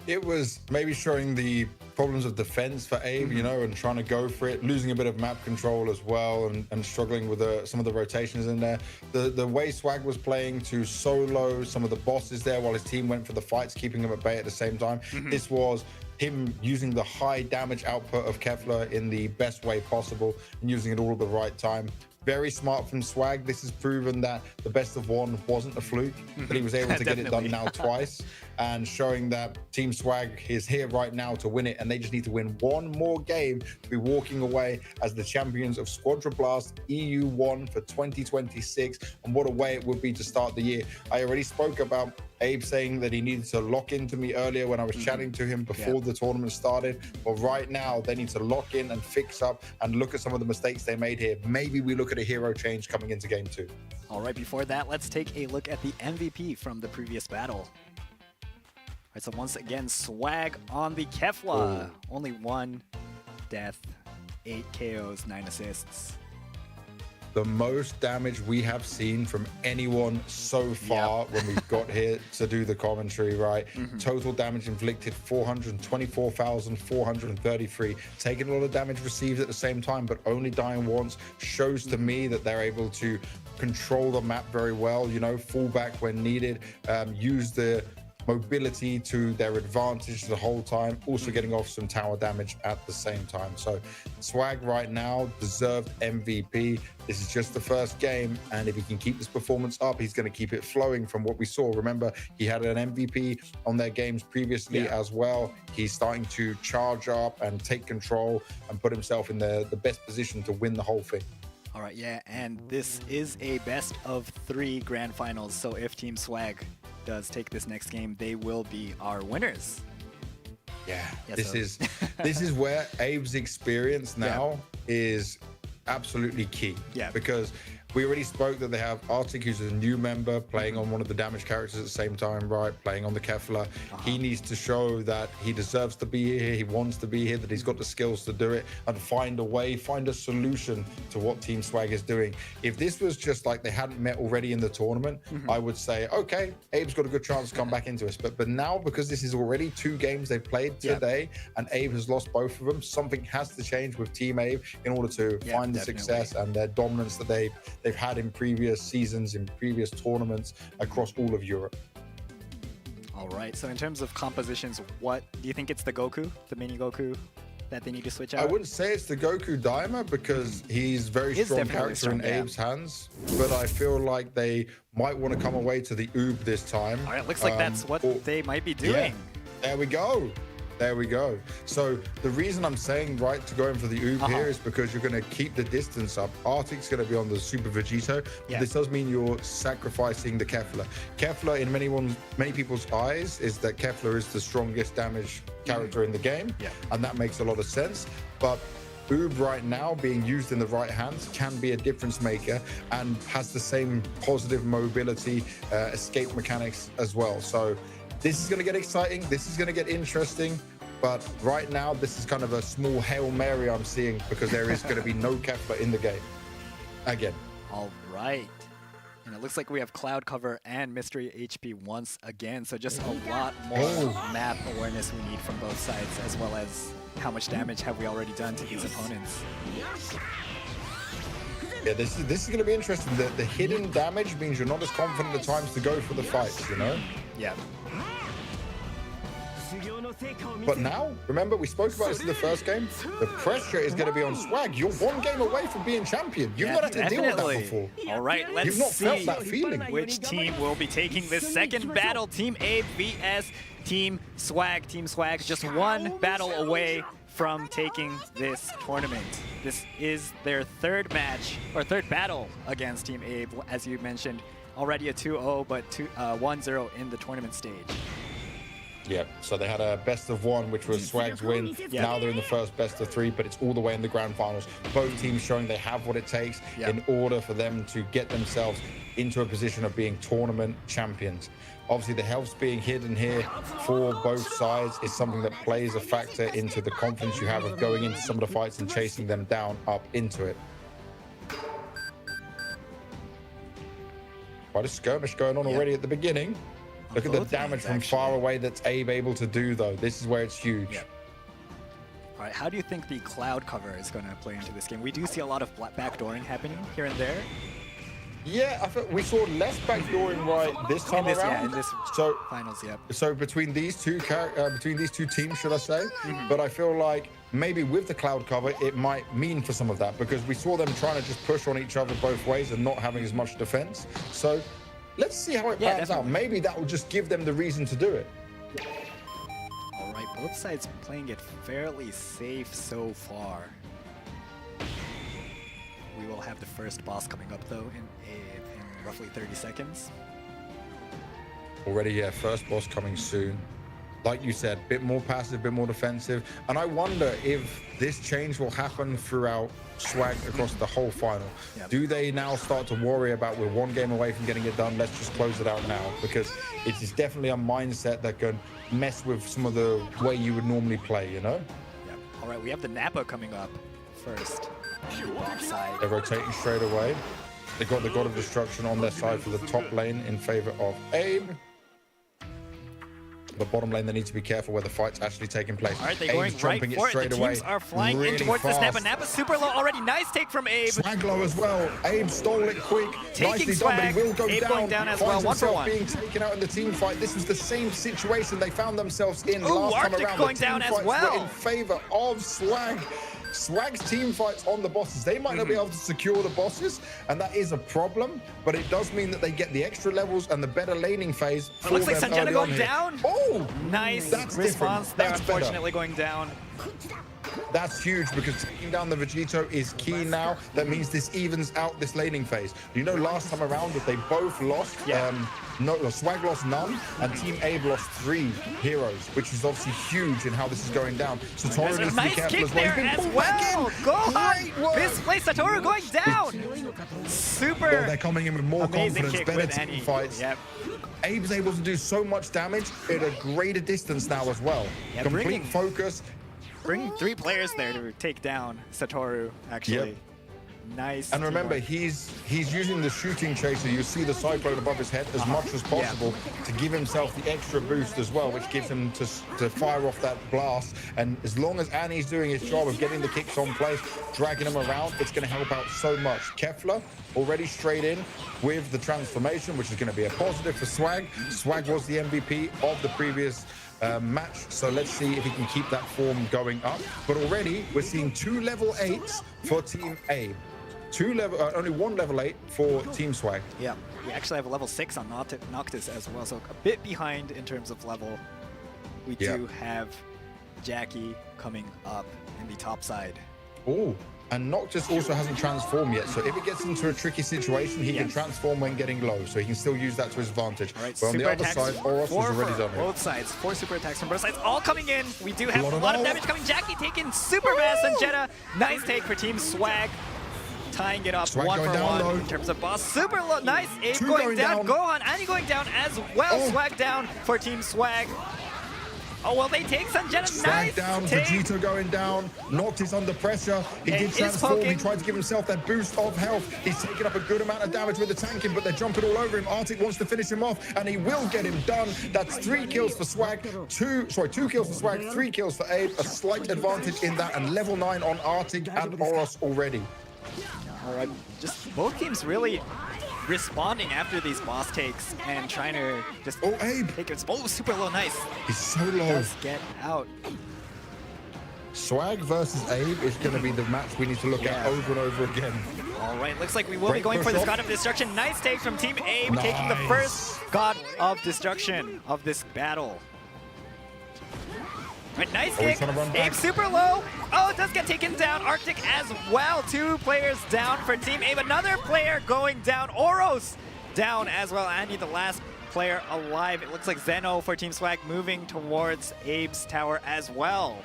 It was maybe showing the problems of defense for Abe, you know, and trying to go for it, losing a bit of map control as well, and struggling with some of the rotations in there. The way Swag was playing to solo some of the bosses there while his team went for the fights, keeping them at bay at the same time. This was him using the high damage output of Kefla in the best way possible and using it all at the right time. Very smart from Swag. This has proven that the best of one wasn't a fluke, but he was able to get it done now twice, and showing that Team Swag is here right now to win it, and they just need to win one more game to be walking away as the champions of SQUADRA Blast EU1 for 2026. And what a way it would be to start the year. I already spoke about Abe saying that he needed to lock into me earlier when I was chatting to him before the tournament started. Well, right now, they need to lock in and fix up and look at some of the mistakes they made here. Maybe we look at a hero change coming into game 2. All right, before that, let's take a look at the MVP from the previous battle. All right, so once again, Swag on the Kefla. Only 1 death, 8 KOs, 9 assists. The most damage we have seen from anyone so far when we've got here to do the commentary, right? Total damage inflicted, 424,433. Taking a lot of damage received at the same time, but only dying once shows to me that they're able to control the map very well, you know, fall back when needed, use the mobility to their advantage the whole time, also getting off some tower damage at the same time. So Swag right now, deserved MVP. This is just the first game, and if he can keep this performance up, he's going to keep it flowing from what we saw. Remember, he had an MVP on their games previously as well. He's starting to charge up and take control and put himself in the best position to win the whole thing. All right, yeah, and this is a best of 3 grand finals, so if Team Swag does take this next game, they will be our winners. Yeah, this is where Abe's experience now is absolutely key. Yeah, because we already spoke that they have Arctic, who's a new member, playing on one of the damage characters at the same time, right? Playing on the Kefla. He needs to show that he deserves to be here, he wants to be here, that he's got the skills to do it, and find a way, find a solution to what Team Swag is doing. If this was just like they hadn't met already in the tournament, I would say, okay, Abe's got a good chance to come back into us. But now, because this is already 2 games they've played today, and Abe has lost both of them, something has to change with Team Abe in order to find the success and their dominance that they've had in previous seasons, in previous tournaments across all of Europe. All right, so in terms of compositions, what do you think? It's the Goku, the mini Goku, that they need to switch out? I wouldn't say it's the Goku Daima because he's very strong character in Abe's hands, but I feel like they might want to come away to the Oob this time. All right, looks like that's what they might be doing. Yeah, there we go. There we go. So the reason I'm saying to go in for the Oob here is because you're going to keep the distance up. Arctic's going to be on the Super Vegito. This does mean you're sacrificing the Kefla. Kefla, in many people's eyes, is that Kefla is the strongest damage character in the game, and that makes a lot of sense. But Oob right now, being used in the right hands, can be a difference maker and has the same positive mobility, escape mechanics as well. So this is going to get exciting. This is going to get interesting. But right now, this is kind of a small Hail Mary I'm seeing because there is going to be no Kefla in the game again. All right. And it looks like we have Cloud Cover and Mystery HP once again. So just a lot more map awareness we need from both sides, as well as how much damage have we already done to these opponents. Yeah, this is going to be interesting. The hidden damage means you're not as confident at times to go for the fights, you know? Yeah. But now, remember, we spoke about this in the first game. The pressure is going to be on Swag. You're 1 game away from being champion. You've not had to deal with that before. All right, let's You've not see felt that feeling. Which team will be taking this second battle. Team Abe vs Team Swag. Team Swag just 1 battle away from taking this tournament. This is their 3rd match, or 3rd battle against Team Abe. As you mentioned, already a 2-0, but 1-0 in the tournament stage. Yeah, so they had a best of 1, which was Swag's win. Now they're in the first best of 3, but it's all the way in the grand finals. Both teams showing they have what it takes in order for them to get themselves into a position of being tournament champions. Obviously, the health's being hidden here for both sides is something that plays a factor into the confidence you have of going into some of the fights and chasing them down up into it. Quite a skirmish going on already at the beginning. Look at the damage from far away that's Abe able to do, though. This is where it's huge. All right, how do you think the Cloud Cover is going to play into this game? We do see a lot of backdooring happening here and there. Yeah, I think we saw less backdooring this time around. Yeah, in this finals, So between these two teams, should I say? But I feel like maybe with the Cloud Cover, it might mean for some of that because we saw them trying to just push on each other both ways and not having as much defense. So let's see how it pans out. Maybe that will just give them the reason to do it. All right, both sides playing it fairly safe so far. We will have the first boss coming up, though, in roughly 30 seconds. Already, first boss coming soon. Like you said, a bit more passive, a bit more defensive. And I wonder if this change will happen throughout Swag across the whole final. Do they now start to worry about we're 1 game away from getting it done, let's just close it out now? Because it is definitely a mindset that can mess with some of the way you would normally play, you know? All right, we have the Nappa coming up first. Side. They're rotating straight away. They've got the God of Destruction on their side for the top lane in favor of Abe. But bottom lane, they need to be careful where the fight's actually taking place. All right, they're going right for it. The teams are flying in towards this Napa. Napa's super low already. Nice take from Abe. Swag low as well. Abe stole it quick. Taking Nicely Swag. done, but he will go Abe down. going down as well. Finds 1 for himself 1. being taken out in the team fight. This was the same situation they found themselves in last time Arctic around. going The team down as fights well. were in favor of Swag. Swag's team fights on the bosses. They might not be able to secure the bosses, and that is a problem, but it does mean that they get the extra levels and the better laning phase. It looks like Sanjena going down. Oh, nice that's response there, that's unfortunately better. going down. That's huge because taking down the Vegito is key now. That means this evens out this laning phase. You know, last time around that they both lost. Swag lost none, and Team Abe lost 3 heroes, which is obviously huge in how this is going down. Satoru needs to be careful as well. There as well. Gohan misplay. Satoru going down. Super. Well, they're coming in with more confidence, better team Annie. fights. Yep. Abe's able to do so much damage at a greater distance now as well. Yeah, Complete focus. Bringing 3 players there to take down Satoru, actually. Yep. Nice. And remember, he's using the shooting chaser. You see the cyclone above his head as much as possible to give himself the extra boost as well, which gives him to fire off that blast. And as long as Annie's doing his job of getting the kicks on place, dragging him around, it's going to help out so much. Kefla already straight in with the transformation, which is going to be a positive for Swag. Swag was the MVP of the previous match, so let's see if he can keep that form going up. But already we're seeing 2 level 8s for Team Abe. Only 1 level 8 for Team Swag. Yeah, we actually have a level 6 on Noctis as well, so a bit behind in terms of level. We do have Jackie coming up in the top side. Oh, and Noctis also hasn't transformed yet, so if it gets into a tricky situation, he can transform when getting low, so he can still use that to his advantage. All right, but on the other side, Oros has already done it. Both sides, 4 super attacks from both sides, all coming in. We do have a lot of damage coming. Jackie taking super mass and Jetta. Nice take for Team Swag. Tying it up Swag 1 for 1 low. in terms of boss. Super low, nice. Abe 2 going down. down. Gohan, Annie going down as well. Swag down for Team Swag. Oh, well, they take Sanjena. Swag Nice down, take. Vegito going down. Noctis under pressure. He did transform. He tried to give himself that boost of health. He's taken up a good amount of damage with the tanking, but they're jumping all over him. Arctic wants to finish him off, and he will get him done. That's 3 kills for Swag. 2 kills for Swag, 3 kills for Abe. A slight advantage in that, and level 9 on Arctic and Oros already. All right, just both teams really responding after these boss takes and trying to just Abe. take it. Oh, super low, nice. He's so low. Does get out. Swag versus Abe is going to be the match we need to look at over and over again. All right, looks like we will be going for this God of Destruction. Nice take from Team Abe, taking the first God of Destruction of this battle. Right, nice kick. Abe super low. Oh, it does get taken down. Arctic as well. 2 players down for Team Abe. Another player going down. Oros down as well. Andy, the last player alive. It looks like Zeno for Team Swag moving towards Abe's tower as well.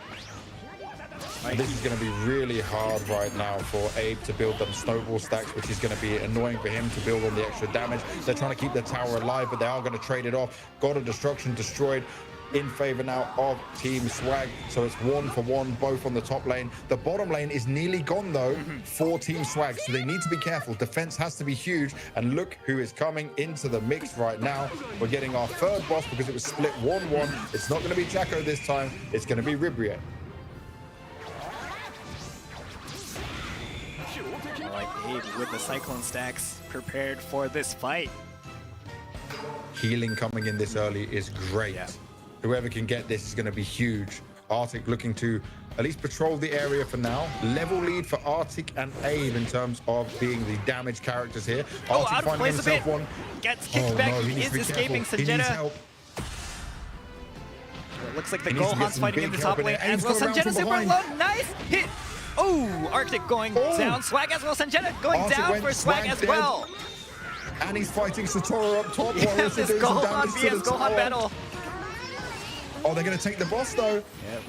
Right. This is going to be really hard right now for Abe to build them snowball stacks, which is going to be annoying for him to build on the extra damage. They're trying to keep their tower alive, but they are going to trade it off. God of Destruction destroyed in favor now of Team Swag. So it's 1 for 1, both on the top lane. The bottom lane is nearly gone though for Team Swag. So they need to be careful. Defense has to be huge. And look who is coming into the mix right now. We're getting our 3rd boss because it was split 1-1. It's not going to be Chaco this time. It's going to be Ribriet. All right, Abe with the Cyclone stacks prepared for this fight. Healing coming in this early is great. Whoever can get this is going to be huge. Arctic looking to at least patrol the area for now. Level lead for Arctic and Abe in terms of being the damage characters here. Arctic out of place a bit. One. Gets kicked back. No, he is escaping Sanjena. He needs help. It looks like the Gohan's fighting in the top lane as well. Sanjena super low. Nice hit. Oh, Arctic going down. Swag as well. Sanjena going down for Swag as well. And he's fighting Satoru up top. Yeah, this Gohan vs Gohan battle. Oh, they're going to take the boss though.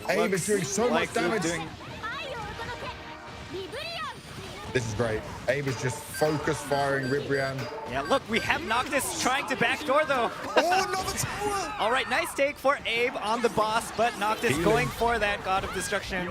Abe is doing so much damage. This is great. Abe is just focus firing Ribrian. Yeah, look, we have Noctis trying to backdoor though. Oh, another tower! All right, nice take for Abe on the boss, but Noctis going for that God of Destruction.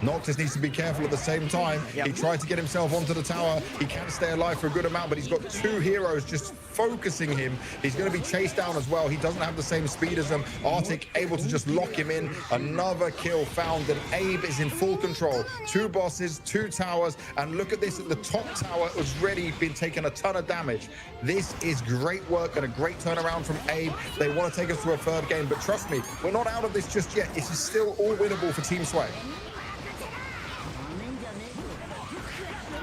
Noctis needs to be careful at the same time. Yep. He tried to get himself onto the tower. He can stay alive for a good amount, but he's got two heroes just focusing him. He's going to be chased down as well. He doesn't have the same speed as them. Arctic able to just lock him in. Another kill found, and Abe is in full control. Two bosses, two towers, and look at this at the top tower. It was already been taking a ton of damage. This is great work and a great turnaround from Abe. They want to take us to a third game, but trust me, we're not out of this just yet. This is still all winnable for Team Swag.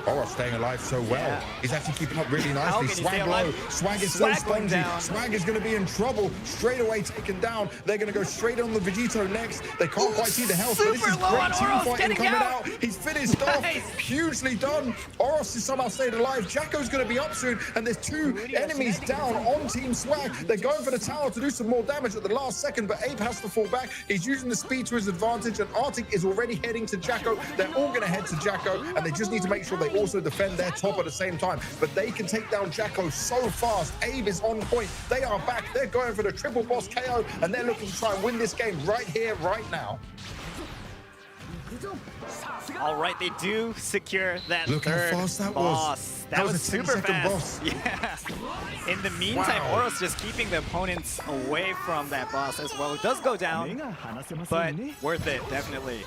Oros staying alive so well. Yeah. He's actually keeping up really nicely. Swag low. Swag is so spongy. Swag is going to be in trouble. Straight away taken down. They're going to go straight on the Vegito next. They can't quite see the health, but this is great team fighting coming out. He's finished off. Hugely done. Oros is somehow stayed alive. Jacko's going to be up soon, and there's two enemies down on Team Swag. They're going for the tower to do some more damage at the last second, but Abe has to fall back. He's using the speed to his advantage, and Arctic is already heading to Jacko. They're all going to head to Jacko, and they just need to make sure they also defend their top at the same time, but they can take down Jacko so fast. Abe is on point. They are back. They're going for the triple boss KO, and they're looking to try and win this game right here, right now. All right, they do secure that Look third how fast that boss. was. That was a super 10-second fast. boss. Yeah. In the meantime, Wow. Oros just keeping the opponents away from that boss as well. It does go down, but worth it, definitely.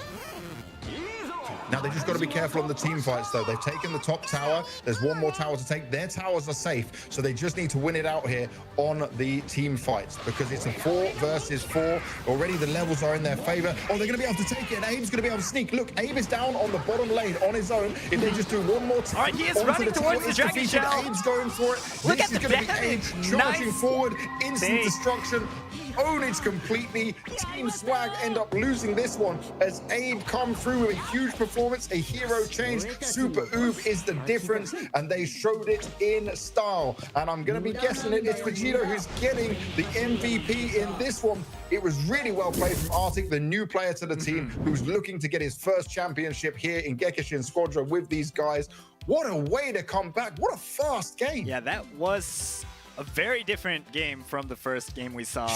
Now, they just got to be careful on the team fights, though. They've taken the top tower. There's one more tower to take. Their towers are safe, so they just need to win it out here on the team fights because it's a 4 versus 4. Already the levels are in their favor. Oh, they're going to be able to take it, and Abe's going to be able to sneak. Look, Abe is down on the bottom lane on his own. If they just do one more time, all right, he is running towards the Dragon Shell. Abe's going for it. Look this at is the going to be Abe damage. charging Nice. forward. Instant Big. destruction. Ownage completely. Team Swag end up losing this one as Abe come through with a huge performance, a hero change. Super Oob is the difference, and they showed it in style. And I'm going to be guessing it's Vegito who's getting the MVP in this one. It was really well played from Arctic, the new player to the team, who's looking to get his first championship here in Gekishin Squadra with these guys. What a way to come back. What a fast game. Yeah, that was a very different game from the first game we saw.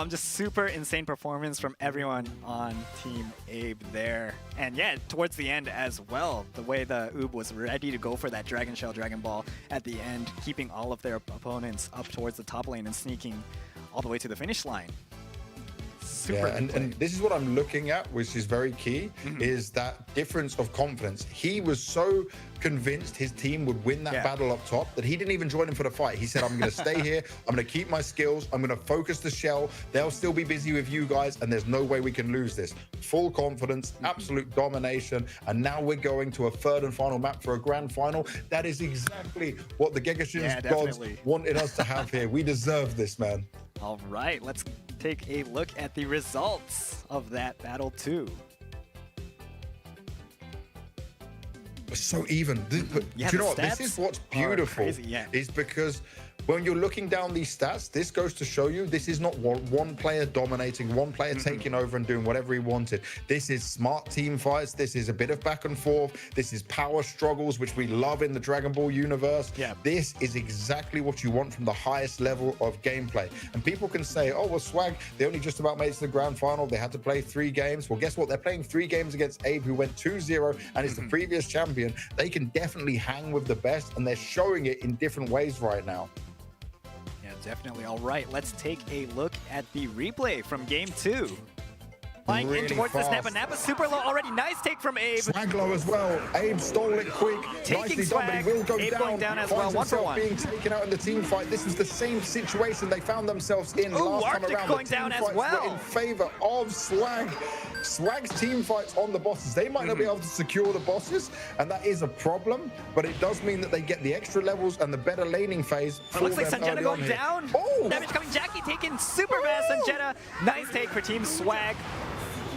Just super insane performance from everyone on Team Abe there. And yeah, towards the end as well, the way the Oob was ready to go for that Dragon Shell Dragon Ball at the end, keeping all of their opponents up towards the top lane and sneaking all the way to the finish line. Super and this is what I'm looking at, which is very key, is that difference of confidence. He was so convinced his team would win that battle up top that he didn't even join him for the fight. He said, I'm going to stay here. I'm going to keep my skills. I'm going to focus the shell. They'll still be busy with you guys, and there's no way we can lose this. Full confidence, absolute domination, and now we're going to a third and final map for a grand final. That is exactly what the Gekishin gods wanted us to have here. We deserve this, man. All right, let's take a look at the results of that battle too. It's so even. Do you know what? This is what's beautiful, is because when you're looking down these stats, this goes to show you this is not one player dominating, one player taking over and doing whatever he wanted. This is smart team fights. This is a bit of back and forth. This is power struggles, which we love in the Dragon Ball universe. This is exactly what you want from the highest level of gameplay. And people can say, oh, well, Swag, they only just about made it to the grand final. They had to play 3 games. Well, guess what? They're playing 3 games against Abe, who went 2-0 and is the previous champion. They can definitely hang with the best, and they're showing it in different ways right now. Definitely. All right, let's take a look at the replay from game 2. Flying in towards the snap, and Nappa super low already. Nice take from Abe. Swag low as well. Abe stole it quick. Taking Swag. Done, but he will go Abe down. going down as well. 1 for 1. Being taken out in the team fight. This was the same situation they found themselves in last time Arctic around. going down as well. Were in favor of Swag. Swag's team fights on the bosses. They might not be able to secure the bosses, and that is a problem, but it does mean that they get the extra levels and the better laning phase. It looks like Sanjeta going down. Damage coming. Jackie taking super fast. Sanjeta. Nice take for Team Swag.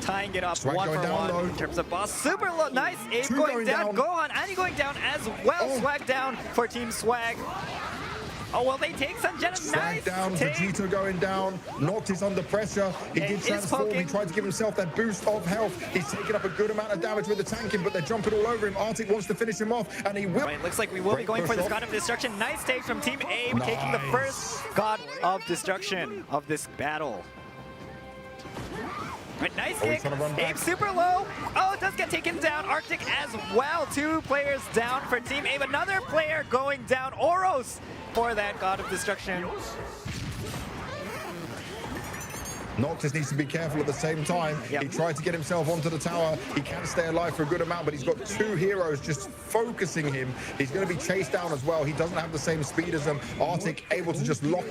Tying it up Swag 1 for 1 in terms of boss. Super low. Nice. Abe going down. Gohan Annie going down as well. Swag down for Team Swag. Oh, well, they take Sanjeta. Swag down, Vegito going down. Noctis under pressure. He did transform. He tried to give himself that boost of health. He's taking up a good amount of damage with the tanking, but they're jumping all over him. Arctic wants to finish him off, and he will. Right, looks like we will be going for this God of Destruction. Nice take from Team Abe, taking the first God of Destruction of this battle. Right, nice Are we kick. trying to run back? Abe super low. Oh, does get taken down. Arctic as well. 2 players down for Team Abe. Another player going down. Oros for that God of Destruction. Noctis needs to be careful at the same time. Yep. He tried to get himself onto the tower. He can stay alive for a good amount, but he's got 2 heroes just focusing him. He's going to be chased down as well. He doesn't have the same speed as them. Arctic able to just lock.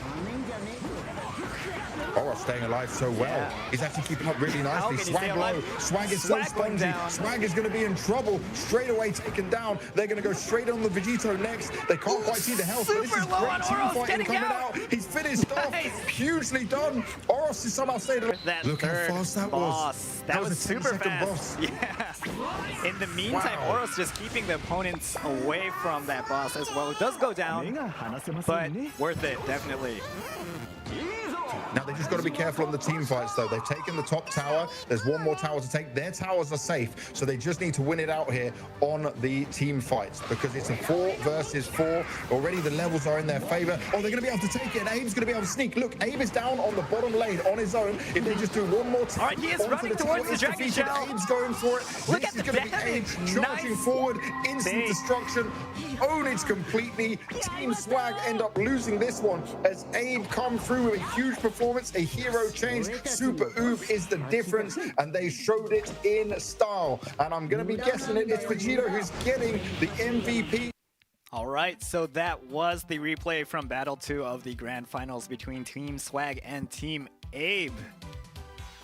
Oh, staying alive so well. Yeah. He's actually keeping up really nicely. Swag low. Swag is so Swag went spongy. down. Swag is going to be in trouble. Straight away taken down. They're going to go straight on the Vegito next. They can't quite see the health, but this is Super low great on team Oros, fighting getting coming out. out. He's finished off. Hugely done. Oros is somehow staying alive. That Look how third fast that boss. was. That was a super 10-second fast. boss. Yeah. In the meantime, Wow. Oros just keeping the opponents away from that boss as well. It does go down, but worth it, definitely. Now they just got to be careful on the team fights though. They've taken the top tower. There's one more tower to take. Their towers are safe, so they just need to win it out here on the team fights because it's a 4 versus 4. Already the levels are in their favor. Oh, they're going to be able to take it, and Abe's going to be able to sneak. Look, Abe is down on the bottom lane on his own. If they just do one more time, all right, he is running towards the Dragon Shell. Abe's going for it. Look this at is the going to be Abe damage. charging Nice. forward, instant Big. destruction. Own it completely. Team Swag end up losing this one as Abe come through with a huge performance, a hero change. Super Oob is the difference, and they showed it in style. And I'm going to be guessing it's Vegito who's getting the MVP. All right, so that was the replay from Battle 2 of the Grand Finals between Team Swag and Team Abe.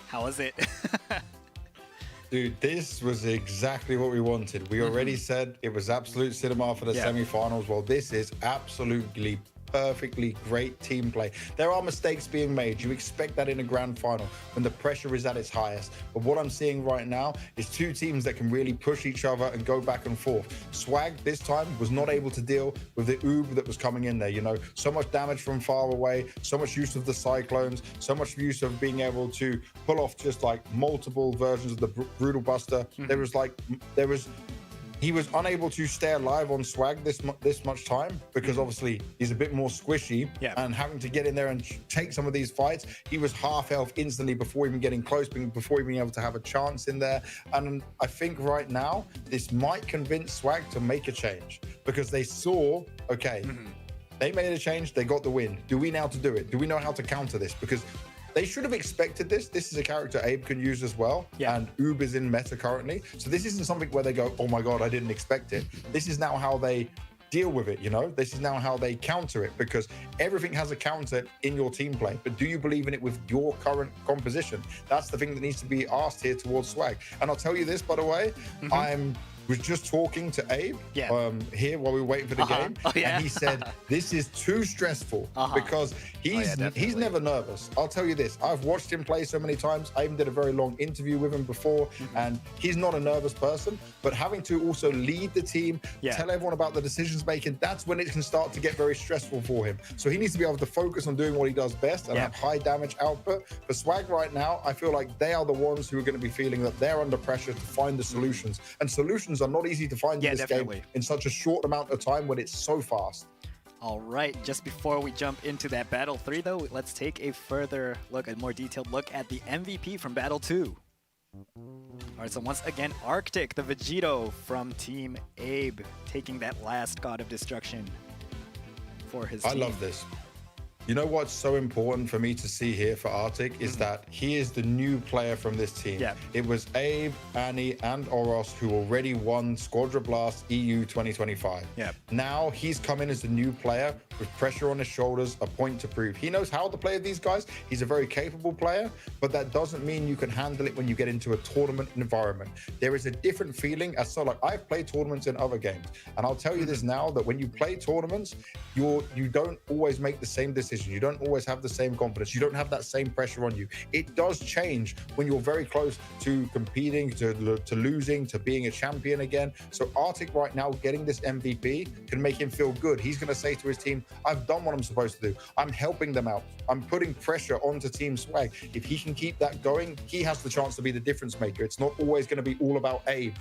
How was it? Dude, this was exactly what we wanted. We already said it was absolute cinema for the semi-finals. Well, this is absolutely perfectly great team play. There are mistakes being made. You expect that in a grand final when the pressure is at its highest. But what I'm seeing right now is 2 teams that can really push each other and go back and forth. Swag this time was not able to deal with the Oob that was coming in there. You know, so much damage from far away, so much use of the cyclones, so much use of being able to pull off just like multiple versions of the Brutal Buster. He was unable to stay alive on Swag this much time because obviously he's a bit more squishy and having to get in there and take some of these fights. He was half health instantly before even getting close, before even being able to have a chance in there. And I think right now this might convince Swag to make a change because they saw, okay, they made a change, they got the win. Do we know how to do it? Do we know how to counter this? Because they should have expected this. This is a character Abe can use as well. And Oob is in meta currently. So this isn't something where they go, oh my God, I didn't expect it. This is now how they deal with it, you know? This is now how they counter it because everything has a counter in your team play. But do you believe in it with your current composition? That's the thing that needs to be asked here towards Swag. And I'll tell you this, by the way, was just talking to Abe here while we were waiting for the game, and he said this is too stressful because he's never nervous. I'll tell you this, I've watched him play so many times. I even did a very long interview with him before, and he's not a nervous person, but having to also lead the team, tell everyone about the decisions making, that's when it can start to get very stressful for him. So he needs to be able to focus on doing what he does best and have high damage output. For Swag right now, I feel like they are the ones who are going to be feeling that they're under pressure to find the solutions, and solutions are not easy to find in this game in such a short amount of time when it's so fast. All right, just before we jump into that Battle 3 though, let's take a further look, a more detailed look at the MVP from Battle 2. All right, so once again, Arctic, the Vegito from Team Abe, taking that last God of Destruction for his team. I love this. You know what's so important for me to see here for Arctic is that he is the new player from this team. It was Abe, Annie, and Oros who already won Squadra Blast EU 2025. Now he's come in as the new player with pressure on his shoulders, a point to prove. He knows how to play with these guys. He's a very capable player, but that doesn't mean you can handle it when you get into a tournament environment. There is a different feeling. Like I've played tournaments in other games, and I'll tell you this now, that when you play tournaments, you don't always make the same decision. You don't always have the same confidence. You don't have that same pressure on you. It does change when you're very close to competing, to losing, to being a champion again. So Arctic right now getting this MVP can make him feel good. He's going to say to his team, I've done what I'm supposed to do. I'm helping them out. I'm putting pressure onto Team Swag. If he can keep that going, he has the chance to be the difference maker. It's not always going to be all about Abe.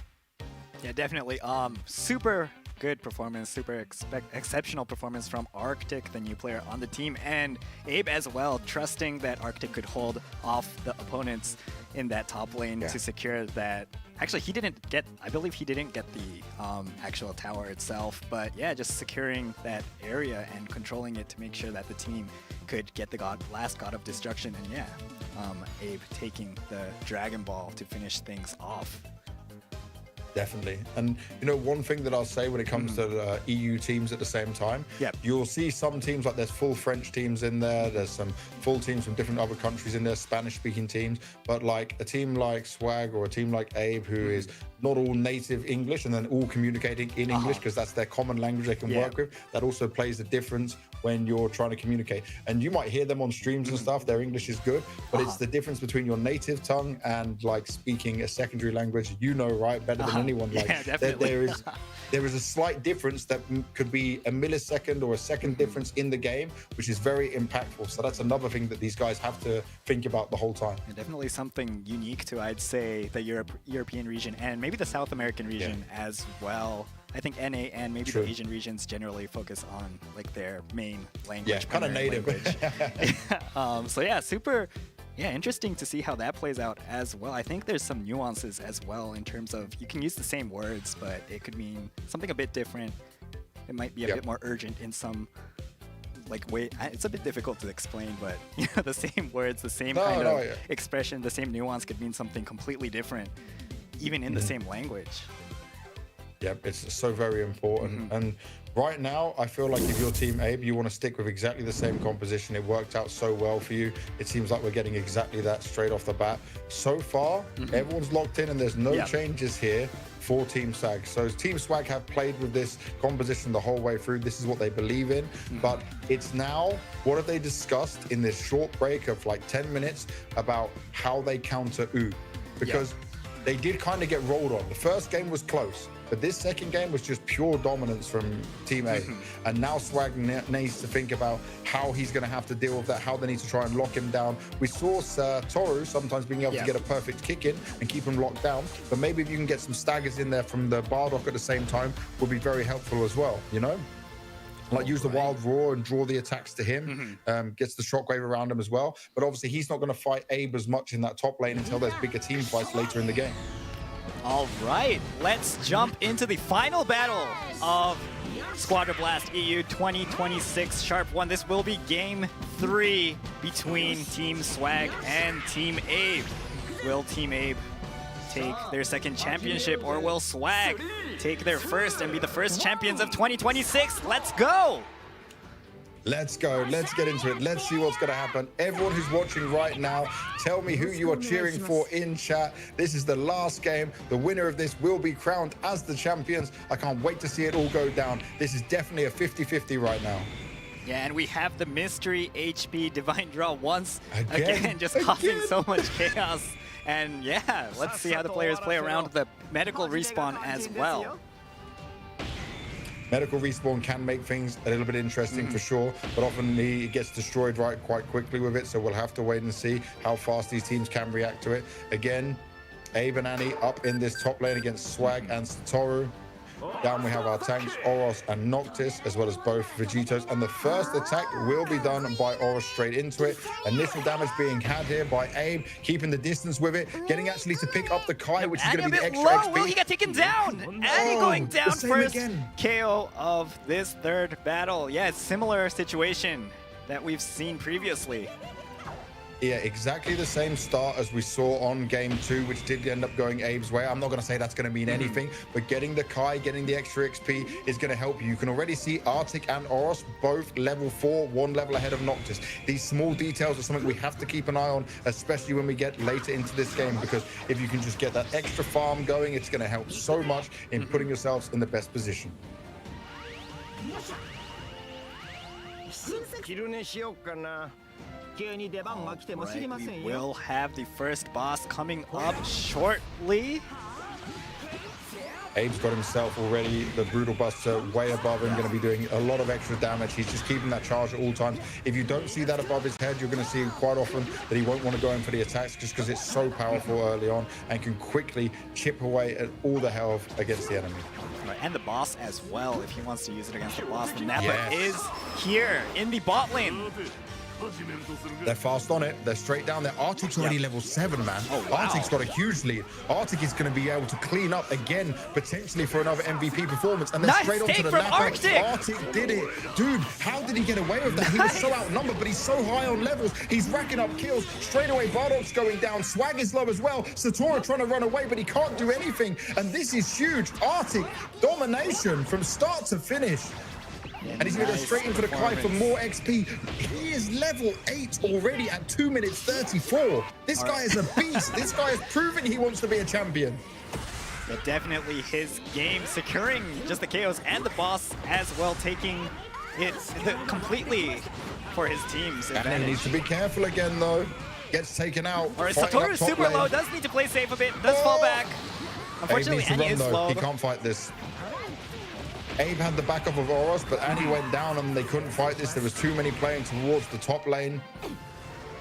Yeah, definitely. Super good performance, super exceptional performance from Arctic, the new player on the team, and Abe as well, trusting that Arctic could hold off the opponents in that top lane to secure that. Actually, he didn't get, I believe he didn't get the actual tower itself, but yeah, just securing that area and controlling it to make sure that the team could get the last God of Destruction, and yeah, Abe taking the Dragon Ball to finish things off. Definitely. And, you know, one thing that I'll say when it comes to EU teams at the same time, you'll see some teams, like there's full French teams in there, there's some full teams from different other countries in there, Spanish-speaking teams, but like a team like Swag or a team like Abe, who is not all native English and then all communicating in English because that's their common language they can work with, that also plays a difference when you're trying to communicate. And you might hear them on streams and stuff, their English is good, but it's the difference between your native tongue and like speaking a secondary language, you know, right, better than anyone. Like there is a slight difference that could be a millisecond or a second difference in the game, which is very impactful. So that's another thing that these guys have to think about the whole time. And definitely something unique to, I'd say, the European region and maybe the South American region as well. I think NA and maybe the Asian regions generally focus on like their main language. Yeah, kind of native. So yeah, super. Yeah, interesting to see how that plays out as well. I think there's some nuances as well in terms of you can use the same words, but it could mean something a bit different. It might be a bit more urgent in some like way. It's a bit difficult to explain, but you know, the same words, the same kind of expression, the same nuance could mean something completely different, even in the same language. Yep, it's so very important. And right now, I feel like if you're Team Abe, you want to stick with exactly the same composition. It worked out so well for you. It seems like we're getting exactly that straight off the bat. So far, everyone's locked in and there's no changes here for Team Swag. So Team Swag have played with this composition the whole way through. This is what they believe in. But it's now, what have they discussed in this short break of like 10 minutes about how they counter U? Because they did kind of get rolled on. The first game was close, but this second game was just pure dominance from Team A. And now Swag needs to think about how he's going to have to deal with that, how they need to try and lock him down. We saw Toru sometimes being able to get a perfect kick in and keep him locked down, but maybe if you can get some staggers in there from the Bardock at the same time would be very helpful as well, you know? Like use the Wild Roar and draw the attacks to him, gets the Shockwave around him as well. But obviously he's not going to fight Abe as much in that top lane until there's bigger team fights later in the game. All right, let's jump into the final battle of SQUADRA BLAST EU 2026 Sharp 1. This will be Game 3 between Team Swag and Team Abe. Will Team Abe take their second championship, or will Swag take their first and be the first champions of 2026? Let's go! Let's go. Let's get into it. Let's see what's going to happen. Everyone who's watching right now, tell me who you are cheering for in chat. This is the last game. The winner of this will be crowned as the champions. I can't wait to see it all go down. This is definitely a 50-50 right now. Yeah, and we have the mystery HP Divine Draw once again just causing so much chaos. And yeah, let's see how the players play around the medical respawn as well. Medical respawn can make things a little bit interesting for sure, but often it gets destroyed quite quickly with it, so we'll have to wait and see how fast these teams can react to it. Again, Abe and Annie up in this top lane against Swag and Satoru. Down we have our tanks, Oros and Noctis, as well as both Vegetos. And the first attack will be done by Oros straight into it. Initial damage being had here by Abe, keeping the distance with it, getting actually to pick up the Kai, which is going to be the extra XP. Well, he got taken down. Annie going down first. KO of this third battle. Yeah, it's similar situation that we've seen previously. Yeah, exactly the same start as we saw on game 2, which did end up going Abe's way. I'm not going to say that's going to mean anything, but getting the Kai, getting the extra XP is going to help you. You can already see Arctic and Oros both level 4, 1 level ahead of Noctis. These small details are something we have to keep an eye on, especially when we get later into this game, because if you can just get that extra farm going, it's going to help so much in putting yourselves in the best position. Right, we will have the first boss coming up shortly. Abe's got himself already the Brutal Buster way above him, going to be doing a lot of extra damage. He's just keeping that charge at all times. If you don't see that above his head, you're going to see quite often that he won't want to go in for the attacks just because it's so powerful early on and can quickly chip away at all the health against the enemy. Right, and the boss as well, if he wants to use it against the boss. The Nappa is here in the bot lane. They're fast on it. They're straight down there. Arctic's already level 7, man. Oh, wow. Arctic's got a huge lead. Arctic is going to be able to clean up again, potentially for another MVP performance. And they're Nice straight onto take the from napper. Arctic. Arctic did it. Dude, how did he get away with that? He was so outnumbered, but he's so high on levels. He's racking up kills. Straight away, Bardot's going down. Swag is low as well. Satora trying to run away, but he can't do anything. And this is huge. Arctic domination from start to finish. And he's going to go straight into the Kai for more XP. He is level 8 already at 2 minutes 34. This guy is a beast. This guy has proven he wants to be a champion. But definitely his game, securing just the KOs and the boss as well, taking it completely for his team's advantage. And he needs to be careful again, though. Gets taken out. All right, Satoru's super lane. low, does need to play safe a bit, does fall back. Unfortunately, Abe needs to Annie run, is though. slow. He can't fight this. Abe had the backup of Oros, but Annie went down and they couldn't fight this. There was too many playing towards the top lane.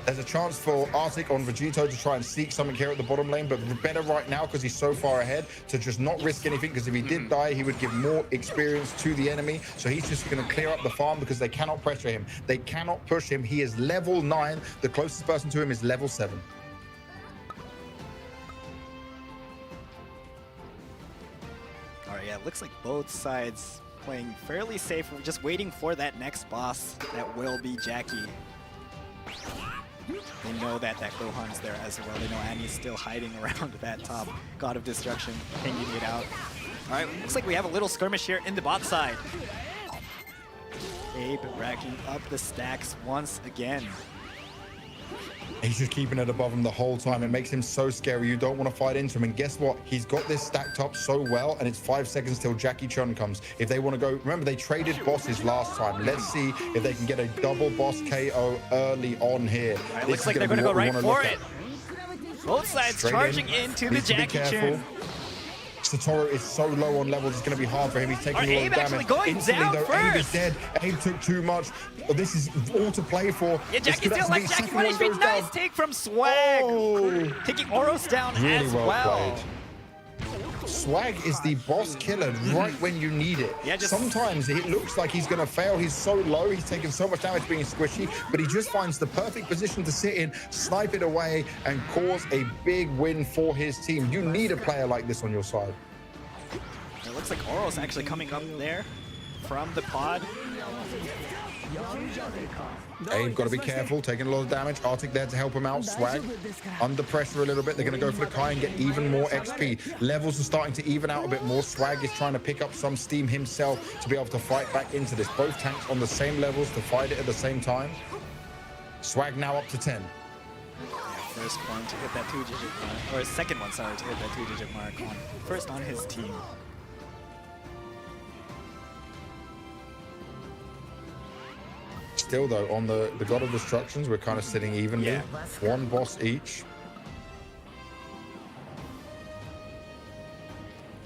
There's a chance for Arctic on Vegito to try and seek something here at the bottom lane, but better right now because he's so far ahead to just not risk anything, because if he did die, he would give more experience to the enemy. So he's just going to clear up the farm because they cannot pressure him. They cannot push him. He is level 9. The closest person to him is level 7. All right, yeah, it looks like both sides playing fairly safe. We're just waiting for that next boss that will be Jackie. They know that Gohan's there as well. They know Annie's still hiding around that top God of Destruction, hanging it out. All right, looks like we have a little skirmish here in the bot side. Abe racking up the stacks once again. He's just keeping it above him the whole time. It makes him so scary. You don't want to fight into him. And guess what? He's got this stacked up so well, and it's 5 seconds till Jackie Chun comes. If they want to go, remember they traded bosses last time. Let's see if they can get a double boss KO early on here. It looks like they're going to go right for it. Both sides charging into the Jackie Chun. Satoru is so low on levels, it's going to be hard for him. He's taking a lot of Abe actually damage. going Instantly, down though, first. Abe is dead. Abe took too much. This is all to play for. Yeah, Jackie's still like Jackie 1 HP. Nice take from Swag. Oh. Taking Oros down Really as well played. Swag is the boss killer right when you need it. Yeah, sometimes it looks like he's going to fail. He's so low. He's taking so much damage being squishy, but he just finds the perfect position to sit in, snipe it away, and cause a big win for his team. You need a player like this on your side. It looks like Oros actually coming up there from the pod. Abe got to be careful, taking a lot of damage. Arctic there to help him out. Swag under pressure a little bit. They're going to go for the Kai and get even more XP. Levels are starting to even out a bit more. Swag is trying to pick up some steam himself to be able to fight back into this. Both tanks on the same levels to fight it at the same time. Swag now up to 10. First one to hit that 2-digit mark, or second one, sorry, to hit that 2-digit mark on first on his team. Still though, on the God of Destructions, we're kind of sitting evenly. Yeah. One boss each.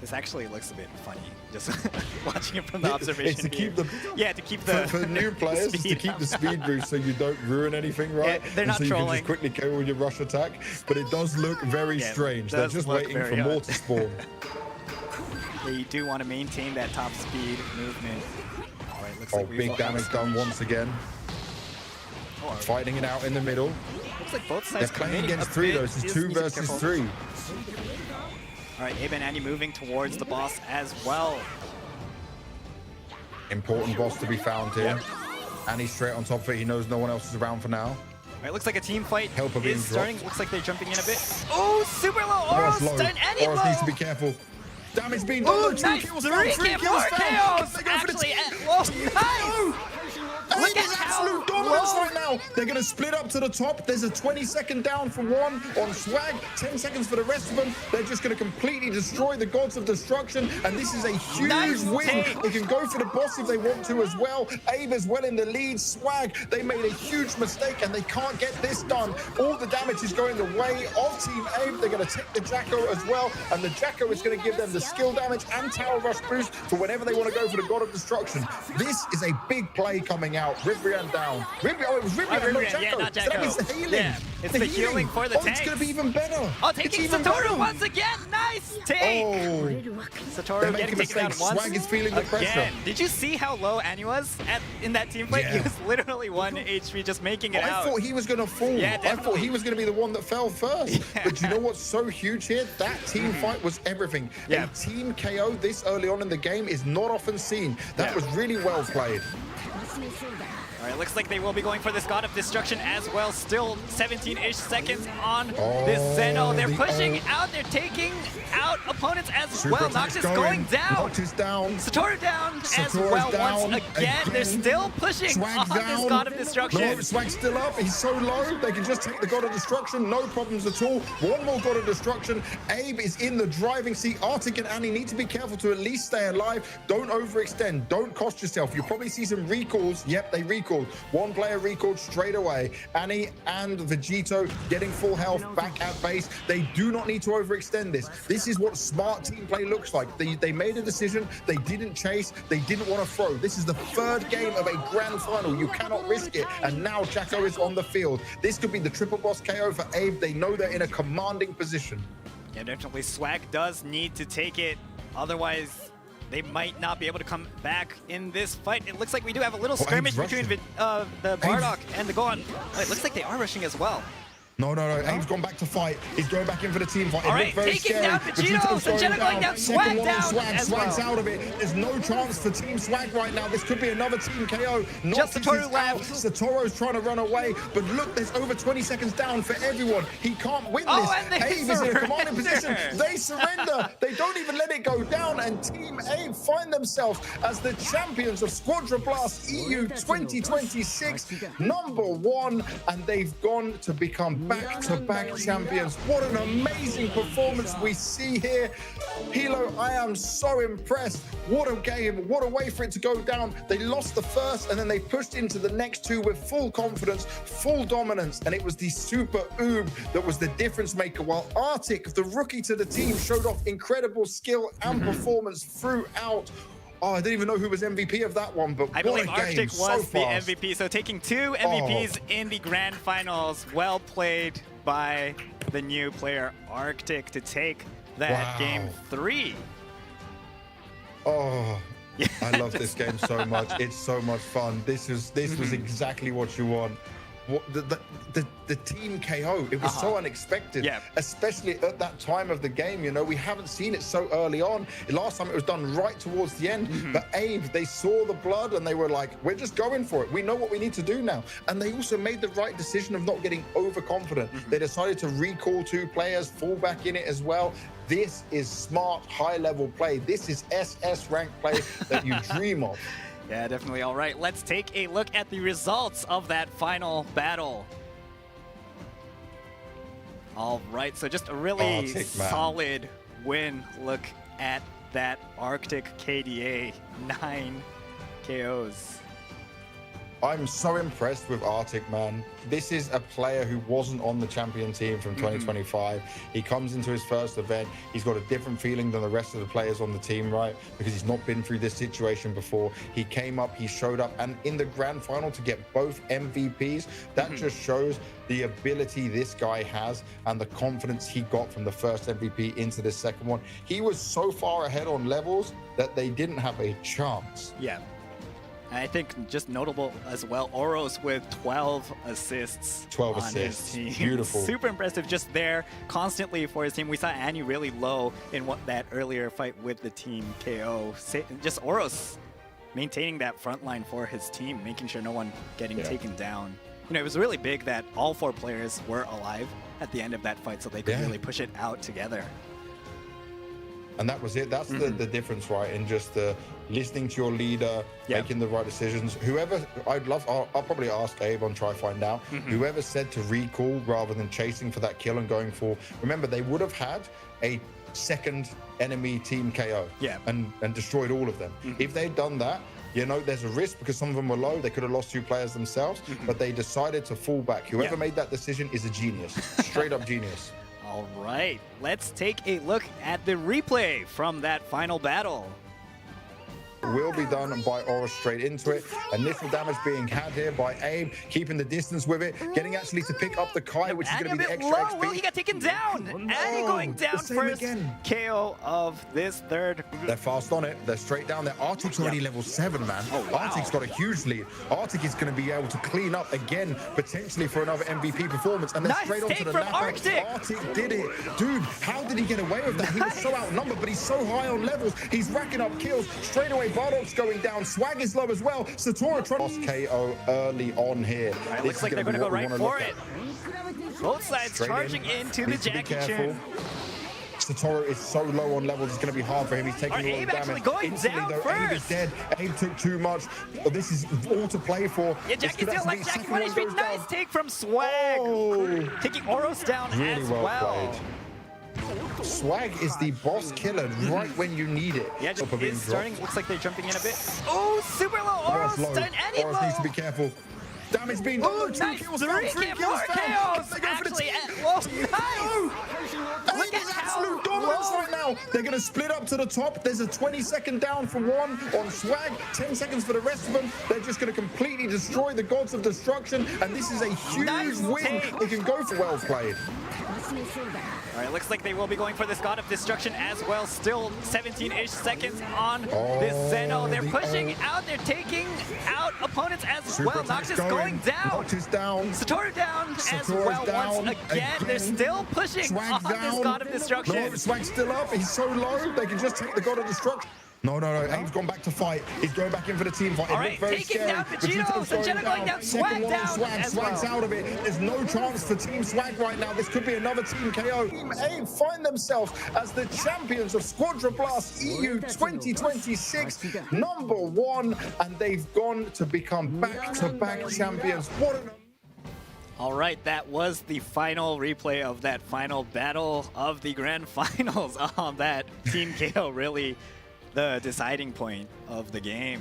This actually looks a bit funny, just watching it from the observation. It's to keep the for new players, it's to keep the speed boost so you don't ruin anything, right? Yeah, they're not so trolling. You can just quickly kill with your rush attack, but it does look very strange. They're just waiting for more to spawn. They do want to maintain that top speed movement. All right, looks like big damage done once again. Fighting it out in the middle. Looks like both sides they're playing against 3 though. This is 2 versus 3. All right, Abe and Annie moving towards the boss as well. Important boss to be found here. Yep. Annie's straight on top of it. He knows no one else is around for now. All right, looks like a team fight Helper being is starting. dropped. Looks like they're jumping in a bit. Oh, super low. Oros low. done. Annie Oros low. needs to be careful. Damage being done. Oh, Two nice. kills 3 found. 3 kills, kills more found. KOs. Actually, nice. Look at absolute dominance right now. They're going to split up to the top. There's a 20-second down for one on Swag, 10 seconds for the rest of them. They're just going to completely destroy the Gods of Destruction, and this is a huge win. Take. They can go for the boss if they want to as well. Abe as well in the lead. Swag, they made a huge mistake, and they can't get this done. All the damage is going the way of Team Abe. They're going to take the Jacko as well, and the Jacko is going to give them the skill damage and Tower Rush boost for whenever they want to go for the God of Destruction. This is a big play coming out. Ribrian down. Oh, it was Vivian and not Jacko. Yeah, not So Jacko. that means the healing. Yeah, it's the healing for the Oh, it's going to be tanks. even better. Oh, taking It's even Satoru better. once again. Nice take. Oh, Satoru they're getting making taken down mistakes. once. Swag is feeling the pressure. Again. Did you see how low Annie was in that team fight? Yeah. He was literally 1 HP just making it out. I thought he was going to fall. Yeah, I thought definitely. he was going to be the one that fell first. Yeah. But you know what's so huge here? That team fight was everything. Yeah. A team KO this early on in the game is not often seen. That was really well played. All right, looks like they will be going for this God of Destruction as well. Still 17-ish seconds on this Zeno. They're pushing out. They're taking out opponents as Super well. attack's Noctis going down. Noctis down. Satoru down as Satoru's well down once again. They're still pushing Swag's on down. this God of Destruction. No, Swag's still up. He's so low. They can just take the God of Destruction. No problems at all. One more God of Destruction. Abe is in the driving seat. Arctic and Annie need to be careful to at least stay alive. Don't overextend. Don't cost yourself. You'll probably see some recalls. Yep, they recalled. One player recalled straight away. Annie and Vegito getting full health back at base. They do not need to overextend this. This is what smart team play looks like. They made a decision. They didn't chase. They didn't want to throw. This is the third game of a grand final. You cannot risk it. And now Jacko is on the field. This could be the triple boss KO for Abe. They know they're in a commanding position. Yeah, definitely. Swag does need to take it. Otherwise, they might not be able to come back in this fight. It looks like we do have a little skirmish between the Bardock and the Gohan. It looks like they are rushing as well. No. Abe's gone back to fight. He's going back in for the team fight. All It right, looked very taking scary. down Vegito. Vegeta going down. Second Swag one on down Swag. as Swag's well. out of it. There's no chance for Team Swag right now. This could be another team KO. Just Noctis Satoru is left. out. Satoru's trying to run away. But look, there's over 20 seconds down for everyone. He can't win Oh, this. and they Abe is in a commanding position. surrender. They surrender. They don't even let it go down. And Team Abe find themselves as the champions of Squadra Blast EU 2026 #1. And they've gone to become back-to-back champions. What an amazing performance we see here. Hilo, I am so impressed. What a game. What a way for it to go down. They lost the first and then they pushed into the next two with full confidence, full dominance. And it was the Super Oob that was the difference maker, while Arctic, the rookie to the team, showed off incredible skill and performance throughout. Oh, I didn't even know who was MVP of that one, but I what believe a game. Arctic So was the fast. MVP, so taking 2 MVPs in the grand finals. Well played by the new player Arctic to take that game 3. Oh, I love this game so much. It's so much fun. This was exactly what you want. What the team KO, it was so unexpected, especially at that time of the game. You know, we haven't seen it so early on. Last time it was done right towards the end. But Abe, they saw the blood and they were like, we're just going for it. We know what we need to do now. And they also made the right decision of not getting overconfident. They decided to recall 2 players, fall back in it as well. This is smart, high-level play. This is SS rank play that you dream of. Yeah, definitely. All right, let's take a look at the results of that final battle. All right, so just a really Arctic, solid win. Look at that Arctic KDA, 9 KOs. I'm so impressed with Arctic, man. This is a player who wasn't on the champion team from 2025. He comes into his first event. He's got a different feeling than the rest of the players on the team, right? Because he's not been through this situation before. He came up, he showed up, and in the grand final to get both MVPs, that just shows the ability this guy has and the confidence he got from the first MVP into the second one. He was so far ahead on levels that they didn't have a chance. Yeah. I think just notable as well, Oros with 12 assists. 12 on assists. His team. Beautiful. Super impressive just there constantly for his team. We saw Annie really low in that earlier fight with the team KO. Just Oros maintaining that front line for his team, making sure no one getting taken down. You know, it was really big that all 4 players were alive at the end of that fight, so they could really push it out together. And that was it. That's the difference, right? In just listening to your leader, making the right decisions. Whoever, I'll probably ask Abe on Try Find Out. Whoever said to recall rather than chasing for that kill and going for, remember, they would have had a second enemy team KO and destroyed all of them. If they'd done that, you know, there's a risk because some of them were low. They could have lost 2 players themselves, but they decided to fall back. Whoever made that decision is a genius, straight up genius. All right, let's take a look at the replay from that final battle. will be done by Aura straight into it. Initial damage being had here by Abe, keeping the distance with it, getting actually to pick up the Kai, which is going to be the extra low. XP. Will he get taken down? Annie going down first. Again. KO of this third. They're fast on it. They're straight down there. Arctic's already level 7, man. Oh, wow. Arctic's got a huge lead. Arctic is going to be able to clean up again, potentially for another MVP performance. And they're straight onto the Napa. Arctic did it. Dude, how did he get away with that? He was so outnumbered, but he's so high on levels. He's racking up kills. Straight away, Bardok's going down. Swag is low as well. Satora trying to KO early on here. Right, looks like they're going to go right for it. Both sides charging into the Jackie-chan. Satora is so low on levels, it's going to be hard for him. He's taking a lot of damage. Going down though, first. Abe is dead. Abe took too much. Oh, this is all to play for. Yeah, Jackie's still like Jackie 1 HP. Nice take from Swag. Oh. Taking Oros down really as well. Swag is the boss killer right when you need it. Yeah, just is starting. Looks like they're jumping in a bit. Oh, super low. Oros done. Annie Oros needs to be careful. Damage being done. Oh, nice. 3 kills. Actually, nice. Look at absolute dominance right now. They're going to split up to the top. There's a 20-second down for one on Swag, 10 seconds for the rest of them. They're just going to completely destroy the gods of destruction, and this is a huge win. They can go for well played. All right, looks like they will be going for this God of Destruction as well. Still 17-ish seconds on this Zeno. They're pushing out. They're taking out opponents as well. Noctis going down. Noctis down. Satora down as well once again. They're still pushing on this God of Destruction. No, Swag's still up. He's so low. They can just take the God of Destruction. No. Abe's gone back to fight. He's going back in for the team fight. All right, taking down Vegito. Vegeta going down. Swag down as well. Swag's out of it. There's no chance for Team Swag right now. This could be another team KO. Team Abe find themselves as the champions of SQUADRA BLAST EU 2026 #1, and they've gone to become back-to-back champions. What an... All right, that was the final replay of that final battle of the grand finals. That Team KO really the deciding point of the game.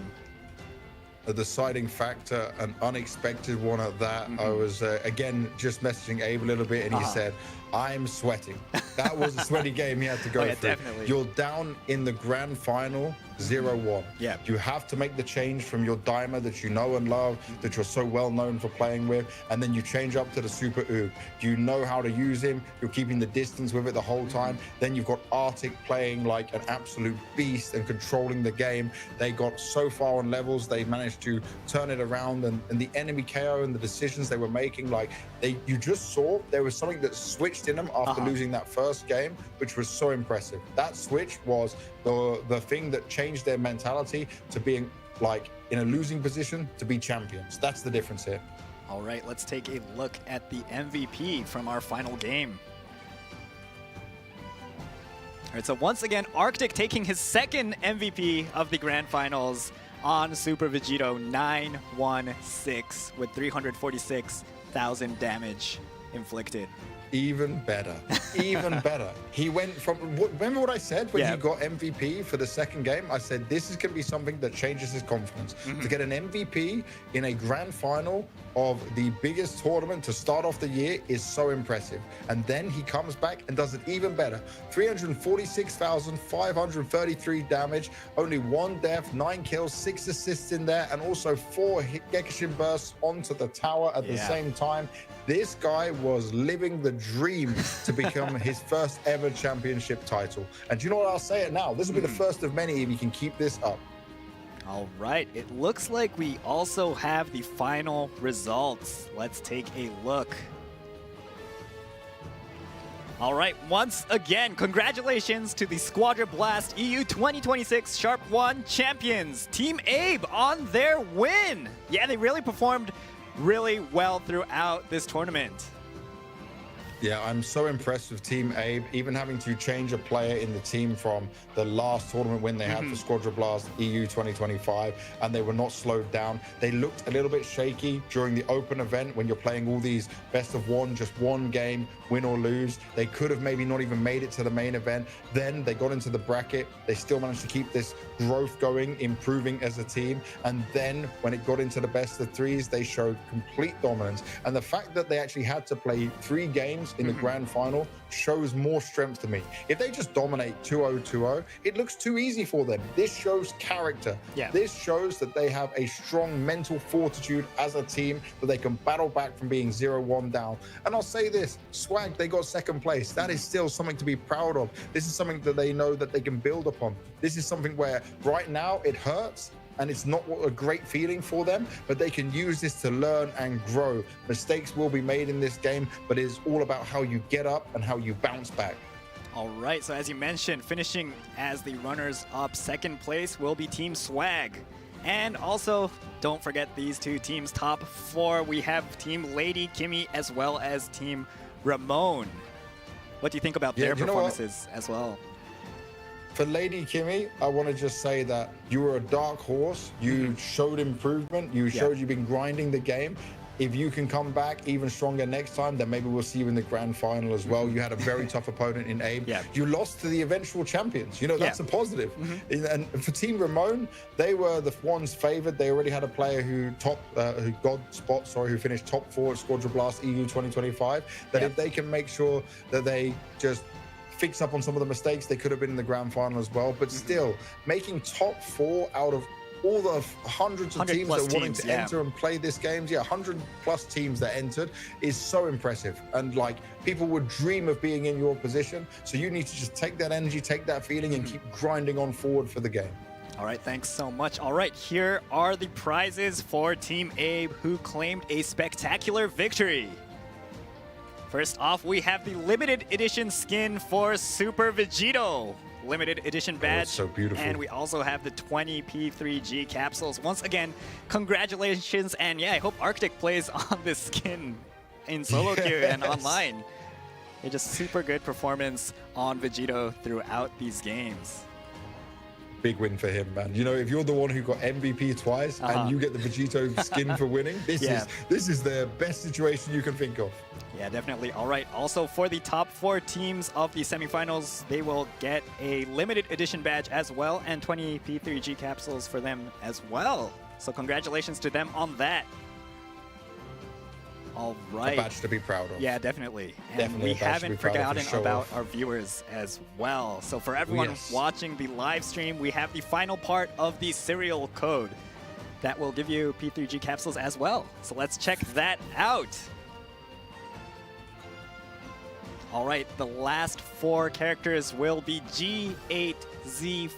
A deciding factor, an unexpected one at that. I was, again, just messaging Abe a little bit, and he said, I'm sweating. That was a sweaty game he had to go through. Definitely. You're down in the grand final 0-1. Yeah. You have to make the change from your Dimer that you know and love, that you're so well known for playing with, and then you change up to the Super Oog. You know how to use him. You're keeping the distance with it the whole time. Then you've got Arctic playing like an absolute beast and controlling the game. They got so far on levels, they managed to turn it around, and the enemy KO and the decisions they were making, like you just saw there was something that switched in them after losing that first game, which was so impressive. That switch was the thing that changed their mentality to being like in a losing position to be champions. That's the difference here. All right, let's take a look at the MVP from our final game. All right, so once again, Arctic taking his second MVP of the grand finals on Super Vegito, 916 with 346,000 damage inflicted. Even better. Even better. He went from... Remember what I said when he got MVP for the second game? I said, this is going to be something that changes his confidence. To get an MVP in a grand final of the biggest tournament to start off the year is so impressive. And then he comes back and does it even better. 346,533 damage, only 1 death, 9 kills, 6 assists in there, and also 4 Gekishin bursts onto the tower at the same time. This guy was living the dream to become his first ever championship title. And do you know what? I'll say it now. This will be the first of many if he can keep this up. All right, it looks like we also have the final results. Let's take a look. All right, once again, congratulations to the SQUADRA BLAST EU 2026 #1 champions, Team Abe, on their win. Yeah, they really performed really well throughout this tournament. Yeah, I'm so impressed with Team Abe, even having to change a player in the team from the last tournament win they had for SQUADRA BLAST EU 2025, and they were not slowed down. They looked a little bit shaky during the open event when you're playing all these best of one, just one game, win or lose. They could have maybe not even made it to the main event. Then they got into the bracket. They still managed to keep this growth going, improving as a team. And then when it got into the best of threes, they showed complete dominance. And the fact that they actually had to play 3 games performance in the grand final shows more strength to me. If they just dominate 2-0, 2-0, it looks too easy for them. This shows character. Yeah. This shows that they have a strong mental fortitude as a team, that they can battle back from being 0-1 down. And I'll say this, Swag, they got second place. That is still something to be proud of. This is something that they know that they can build upon. This is something where right now it hurts, and it's not a great feeling for them, but they can use this to learn and grow. Mistakes will be made in this game, but it's all about how you get up and how you bounce back. All right, so as you mentioned, finishing as the runners-up, second place will be Team Swag. And also, don't forget these two teams' top four. We have Team Lady Kimmy as well as Team Ramon. What do you think about their performances as well? For Lady Kimmy, I want to just say that you were a dark horse. You showed improvement. You showed you've been grinding the game. If you can come back even stronger next time, then maybe we'll see you in the grand final as well. You had a very tough opponent in Abe. You lost to the eventual champions. You know, that's a positive. And for Team Ramon, they were the ones favored. They already had a player who finished top 4 at SQUADRA BLAST EU 2025. That if they can make sure that they just fix up on some of the mistakes, they could have been in the grand final as well. But still, making top 4 out of all the hundreds of teams that are wanting to enter and play this game, 100+ teams that entered, is so impressive. And like, people would dream of being in your position. So you need to just take that energy, take that feeling, and keep grinding on forward for the game. All right, thanks so much. All right, here are the prizes for Team Abe, who claimed a spectacular victory. First off, we have the limited edition skin for Super Vegito. Limited edition badge. So beautiful. And we also have the 20 P3G capsules. Once again, congratulations. And yeah, I hope Arctic plays on this skin in solo queue and online. It's just super good performance on Vegito throughout these games. Big win for him, man. You know, if you're the one who got MVP twice and you get the Vegito skin for winning, this is the best situation you can think of. Yeah, definitely. All right. Also, for the top 4 teams of the semifinals, they will get a limited edition badge as well, and 20 P3G capsules for them as well. So congratulations to them on that. All right. A badge to be proud of. Yeah, definitely. And we haven't forgotten about our viewers as well. So for everyone watching the live stream, we have the final part of the serial code that will give you P3G capsules as well. So let's check that out. All right, the last 4 characters will be G8Z4,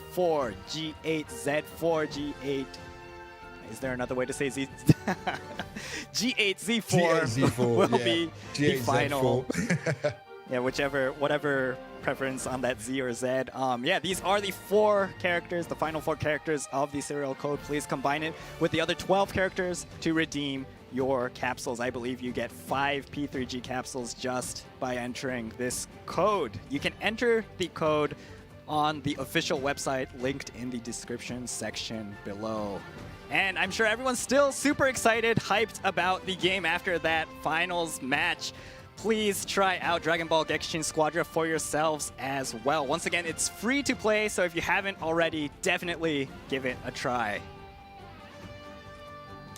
G8Z4, G8. Is there another way to say Z? G8Z4 will be the final. Yeah, whatever preference on that Z or Z. Yeah, these are the 4 characters, the final 4 characters of the serial code. Please combine it with the other 12 characters to redeem your capsules. I believe you get 5 P3G capsules just by entering this code. You can enter the code on the official website linked in the description section below. And I'm sure everyone's still super excited, hyped about the game after that finals match. Please try out Dragon Ball Gekishin Squadra for yourselves as well. Once again, it's free to play, so if you haven't already, definitely give it a try.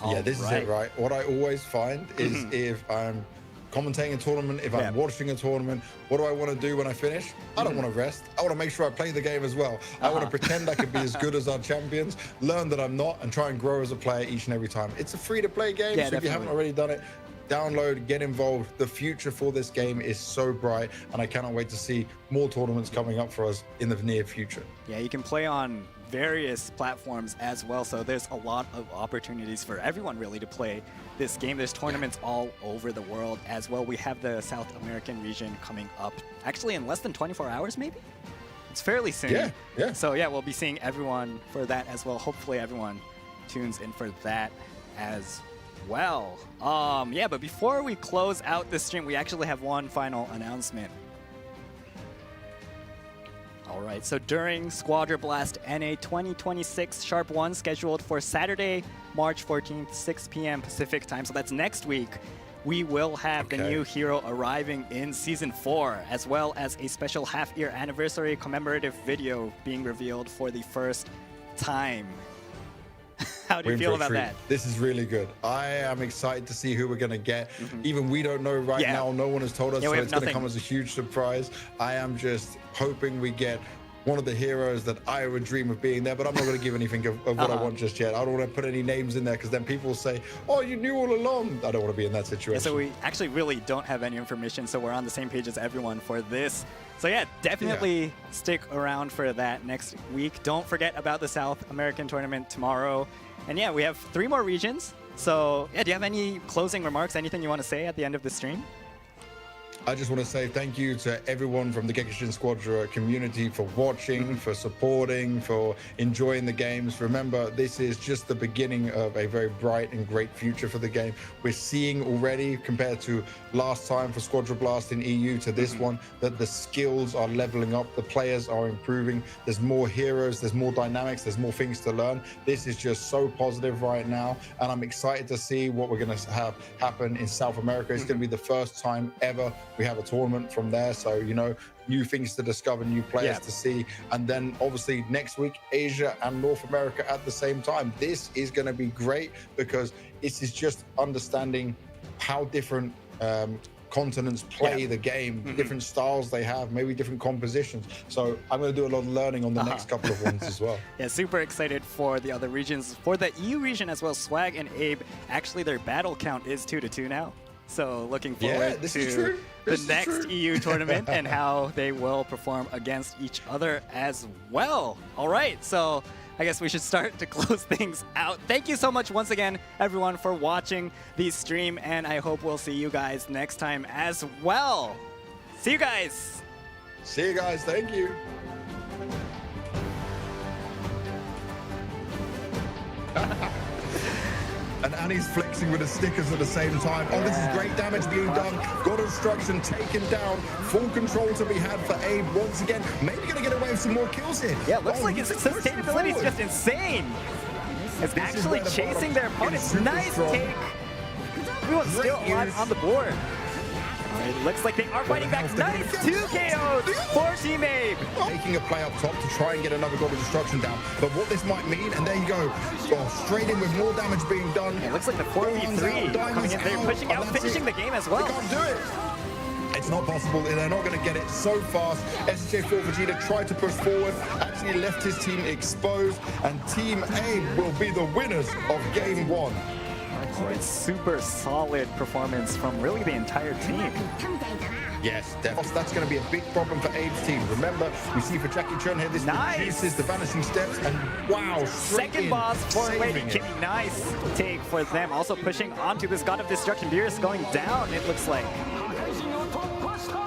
Yeah, this is it, right? What I always find is if I'm commentating a tournament, if I'm watching a tournament, what do I want to do when I finish? I don't want to rest. I want to make sure I play the game as well. I want to pretend I can be as good as our champions, learn that I'm not, and try and grow as a player each and every time. It's a free-to-play game, so if you haven't already done it, download, get involved. The future for this game is so bright, and I cannot wait to see more tournaments coming up for us in the near future. Yeah, you can play on various platforms as well, so there's a lot of opportunities for everyone really to play this game. There's tournaments all over the world as well. We have the South American region coming up actually in less than 24 hours maybe? It's fairly soon. Yeah. So yeah, we'll be seeing everyone for that as well. Hopefully everyone tunes in for that as well. Yeah, but before we close out the stream, we actually have one final announcement. All right, so during SQUADRA BLAST NA 2026 Sharp 1, scheduled for Saturday, March 14th, 6 p.m. Pacific time, so that's next week, we will have the new hero arriving in Season 4, as well as a special half-year anniversary commemorative video being revealed for the first time. How do you feel about that? This is really good. I am excited to see who we're going to get. Even we don't know right now. No one has told us, so it's going to come as a huge surprise. I am just hoping we get one of the heroes that I would dream of being there, but I'm not going to give anything of what I want just yet. I don't want to put any names in there because then people will say, oh, you knew all along. I don't want to be in that situation. Yeah, so we actually really don't have any information, so we're on the same page as everyone for this. So yeah, definitely stick around for that next week. Don't forget about the South American tournament tomorrow. And yeah, we have 3 more regions. So yeah, do you have any closing remarks, anything you want to say at the end of the stream? I just want to say thank you to everyone from the Gekishin Squadra community for watching, for supporting, for enjoying the games. Remember, this is just the beginning of a very bright and great future for the game. We're seeing already, compared to last time for SQUADRA BLAST in EU to this one, that the skills are leveling up, the players are improving, there's more heroes, there's more dynamics, there's more things to learn. This is just so positive right now, and I'm excited to see what we're going to have happen in South America. It's going to be the first time ever we have a tournament from there, so you know, new things to discover, new players to see, and then obviously next week Asia and North America at the same time. This is going to be great because this is just understanding how different continents play the game, different styles they have, maybe different compositions. So I'm going to do a lot of learning on the next couple of ones as well. Yeah, super excited for the other regions. For the EU region as well, Swag and Abe, actually their battle count is 2-2 now. So looking forward to the next EU tournament and how they will perform against each other as well. All right, so I guess we should start to close things out. Thank you so much once again, everyone, for watching the stream, and I hope we'll see you guys next time as well. See you guys. See you guys. Thank you. And Annie's flexing with the stickers at the same time. Oh, this is great damage being done. God of Destruction taken down. Full control to be had for Abe once again. Maybe going to get away with some more kills here. Yeah, looks like his sustainability is just insane. It's actually chasing their opponents. Nice take. Everyone's still alive on the board. It looks like they are fighting back. Nice 2 KOs for Team Abe. Making a play up top to try and get another God of Destruction down. But what this might mean, and there you go. Oh, straight in with more damage being done. It looks like the 4v3 coming in there, pushing out, finishing the game as well. They can't do it. It's not possible. They're not going to get it so fast. SJ4 Vegeta tried to push forward, actually left his team exposed, and Team Abe will be the winners of Game 1. Oh, it's super solid performance from really the entire team. Yes, definitely. That's going to be a big problem for Abe's team. Remember, we see for Jackie Chun here, this reduces the vanishing steps, and wow, second boss for Lady Kimmy. Nice take for them. Also pushing onto this God of Destruction. Beerus going down, it looks like.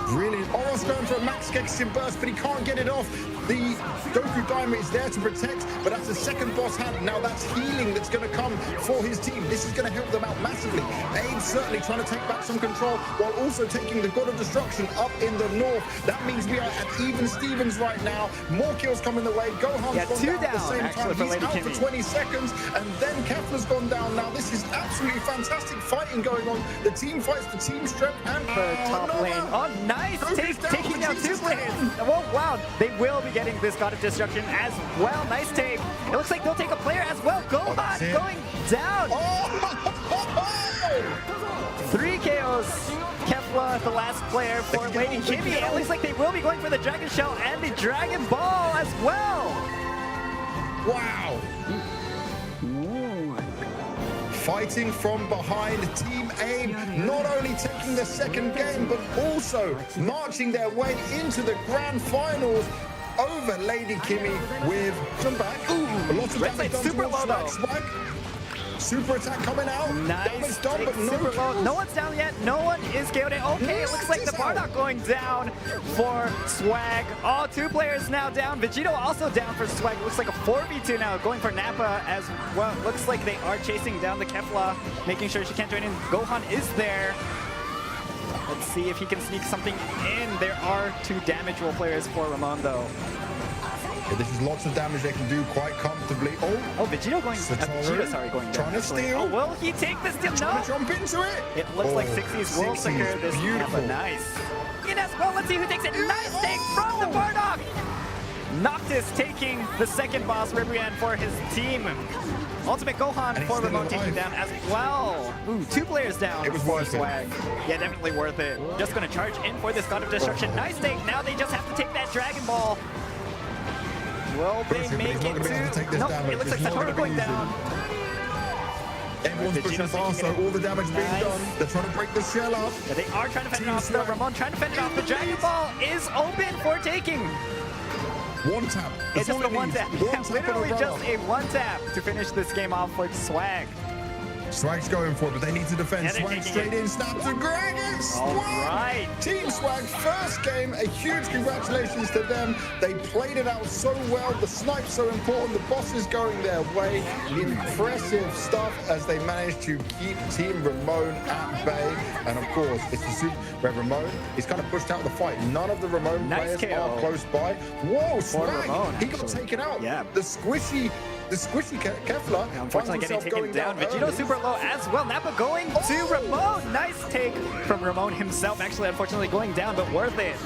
Brilliant. Oros going for a max Gekishin burst, but he can't get it off. The Goku Diamond is there to protect, but that's the second boss hand. Now that's healing that's going to come for his team. This is going to help them out massively. Abe certainly trying to take back some control while also taking the God of Destruction up in the north. That means we are at even Stevens right now. More kills coming the way. Gohan's gone down at the same time. He's out for 20 seconds, and then Kefla's gone down. Now this is absolutely fantastic fighting going on. The team fights for team strength and top lane. Oh, nice taking down 2 players. Oh, wow. They will be getting this God of Destruction as well. Nice take. It looks like they'll take a player as well. Gohan going down. 3 KOs. Kefla, the last player for Lady Kimmy. It looks like they will be going for the Dragon Shell and the Dragon Ball as well. Wow. Fighting from behind, Team Abe not only taking the second game, but also marching their way into the grand finals over Lady Kimmy with some back. A lot of damage done towards Swag. Super attack coming out. Nice. Done, but super low. No one's down yet. No one is KO'd. Okay, it looks like the Bardock going down for Swag. Oh, 2 players now down. Vegito also down for Swag. It looks like a 4v2 now going for Nappa as well. Looks like they are chasing down the Kefla, making sure she can't join in. Gohan is there. Let's see if he can sneak something in. There are 2 damageable players for Ramon though. Yeah, this is lots of damage they can do quite comfortably. Oh, Vegito going. Vegito, going down. Trying to steal. Oh, will he take the steal? Trying to jump into it. It looks like 60s will secure this. Beautiful. Nice. Ines, well, let's see who takes it. Nice take from the Bardock. Noctis taking the second boss, Ribrian, for his team. Ultimate Gohan for Ramon taking down as well. Ooh, 2 players down. It was worth it. Swag. Yeah, definitely worth it. Just gonna charge in for this God of Destruction. Nice take. Now they just have to take that Dragon Ball. Will they make it to? Nope, it looks like Satoru going down. Everyone's pushing fast, so all the damage being done. They're trying to break the shell up. Yeah, they are trying to fend it off still. Ramon trying to fend it off. The Dragon Ball is open for taking. One tap. It's just a one tap. Literally just a one tap to finish this game off for Swag. Swag's going for it, but they need to defend. Swag straight in, snap to Dragon. All right. Team Swag, first game, a huge congratulations to them. They played it out so well. The snipe's so important. The boss is going their way. Impressive stuff as they managed to keep Team Ramon at bay. And of course, it's the super where Ramon is kind of pushed out of the fight. None of the Ramon players are close by. Whoa, Swag! He got taken out. Yeah. The squishy Kefla. Unfortunately getting taken down. Vegito super low as well. Nappa going to Ramon. Nice take from Ramon himself. Actually, unfortunately going down, but worth it.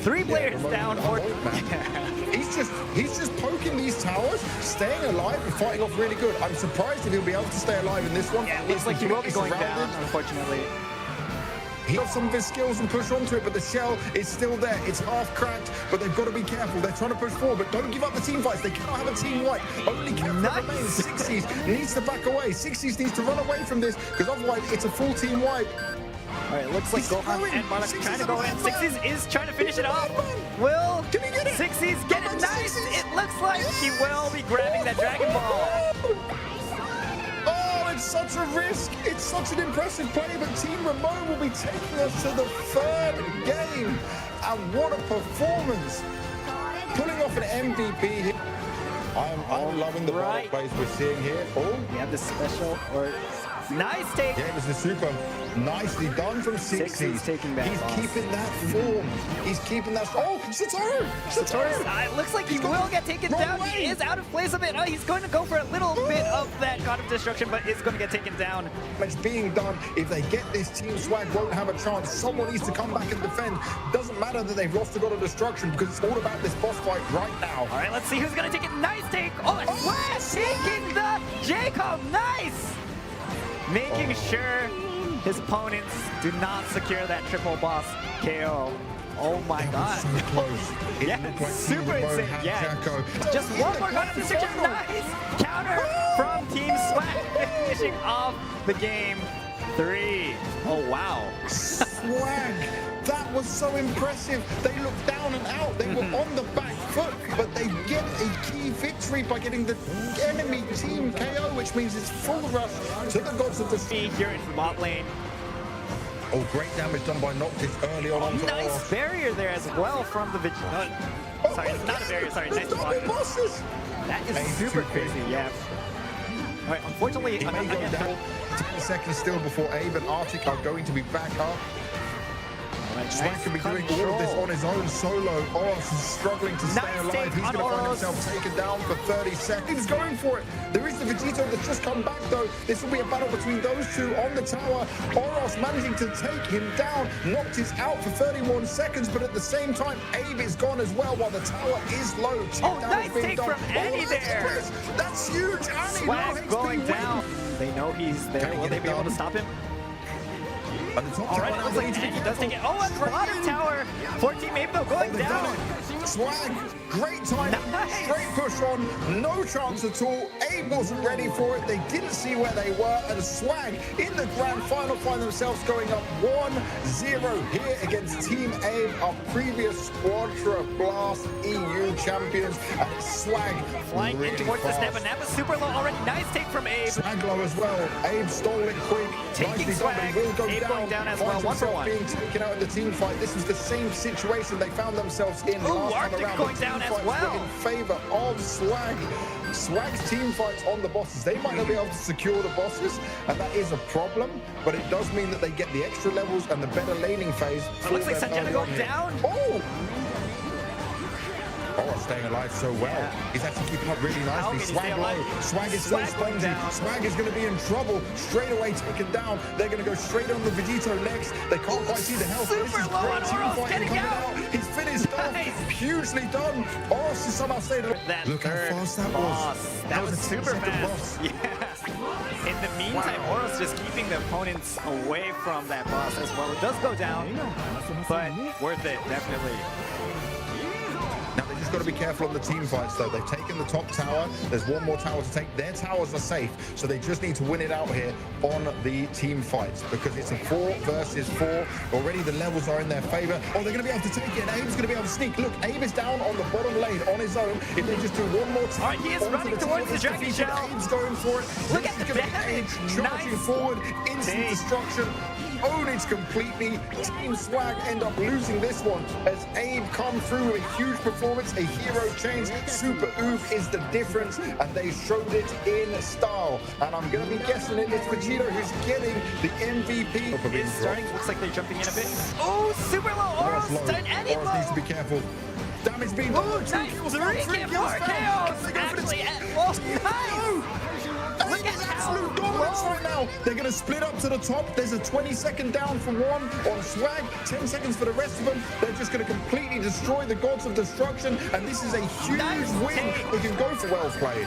3 players down. He's just poking these towers, staying alive and fighting off really good. I'm surprised if he'll be able to stay alive in this one. Yeah, it looks like he will be going down, unfortunately. He got some of his skills and push onto it, but the shell is still there. It's half cracked, but they've got to be careful. They're trying to push forward, but don't give up the team fights. They cannot have a team wipe. Only Kefla remains. 60s needs to back away. 60s needs to run away from this, because otherwise it's a full team wipe. All right, looks like Gohan and Bardock trying to go in. 60s is trying to finish it off. Will 60s get it? Nice. It looks like he will be grabbing that Dragon Ball. It's such a risk. It's such an impressive play, but Team Ramon will be taking us to the 3rd game. And what a performance. Pulling off an MVP here. I'm loving the ball plays we're seeing here. Oh, we have the special or nice take. Yeah, it was the super. Nicely done from 60s. Taking back. He's keeping that form. He's keeping that. Oh, Satoru! It looks like he will get taken down. He is out of place a bit. Oh, he's going to go for a little bit of that God of Destruction, but it's going to get taken down. It's being done. If they get this, Team Swag won't have a chance. Someone needs to come back and defend. Doesn't matter that they've lost the God of Destruction, because it's all about this boss fight right now. All right, let's see who's going to take it. Nice take. Oh, Swag taking the Jacob. Nice. Making sure his opponents do not secure that triple boss KO. Oh my god. So close. Yeah, super insane. Yeah. Just one more God of Destruction. Nice counter from Team Swag, finishing off the game 3. Oh wow. Swag. That was so impressive. They looked down and out. They were on the back foot, but they get a key victory by getting the enemy team KO, which means it's full rush to the gods of the sea. Here in the bot lane. Oh, great damage done by Noctis early on. Nice barrier there as well from the Vegeta. Sorry, it's not a barrier. Sorry, nice block. That is super crazy. Yeah. All right, unfortunately, he may go down. 10 seconds still before Abe and Arctic are going to be back up. Swag can be doing all of this on his own solo. Oros is struggling to stay alive. He's going to find himself taken down for 30 seconds. Going for it. There is the Vegito that's just come back, though. This will be a battle between those two on the tower. Oros managing to take him down. Noctis out for 31 seconds, but at the same time, Abe is gone as well while the tower is low. Oh, nice take from Annie there. That's huge. Annie, Swag going down. They know he's there. Will they be able to stop him? All right, it looks like he does take it. Oh, at the bottom tower. 14 Abe though going down. Swag, great time, straight push on, no chance at all. Abe wasn't ready for it. They didn't see where they were, and Swag in the grand final find themselves going up 1-0 here against Team Abe, our previous SQUADRA BLAST EU champions. And Swag flying really in towards fast. the snap, and Nappa's super low already. Nice take from Abe. Swag low as well. Abe stole it quick. Taking Swag. Will go Abe going down as well. 1-for-1. Being taken out in the team fight. This was the same situation they found themselves in last time around. Going down as well. In favor of Swag. Swag's team fights on the bosses. They might not be able to secure the bosses, and that is a problem, but it does mean that they get the extra levels and the better laning phase. It looks like Sanjana going down. Oh! Oh, staying alive so well. Yeah. He's actually keeping up really nicely. Swag low. Swag is so Swag went spongy. down. Swag is going to be in trouble. Straight away taken down. They're going to go straight on the Vegito next. They can't quite see the health. Super This is low on great team Oros, fighting getting coming out. He's finished off. Nice. Hugely done. Oros is somehow staying alive. That Look how third fast that boss. was. That was a super 10-second fast. loss. Yes. In the meantime, Wow. Oros just keeping the opponents away from that boss as well. It does go down, but worth it, definitely. Now they just got to be careful on the team fights though. They've taken the top tower. There's one more tower to take. Their towers are safe, so they just need to win it out here on the team fights because it's a 4 versus 4. Already the levels are in their favor. Oh, they're going to be able to take it. And Abe's going to be able to sneak. Look, Abe is down on the bottom lane on his own. If they just do one more time, All right, he is running towards the Dragon Shell. Abe's going for it. Look This at is the gonna be damage. Abe charging Nice. forward, instant Dang. destruction. Own it completely. Team Swag end up losing this one as Abe come through with a huge performance, a hero change. Super Oob is the difference, and they showed it in style. And I'm going to be guessing it's Vegito who's getting the MVP. It's starting, looks like they're jumping in a bit. Oh, super low. Oros done any Oros needs to be careful. Damage being done. Oh, nice. 3 kills, 4 kills. Actually, nice. Look at absolute dominance right now. They're going to split up to the top. There's a 20-second down for one on Swag, 10 seconds for the rest of them. They're just going to completely destroy the gods of destruction, and this is a huge win. We can go for well played.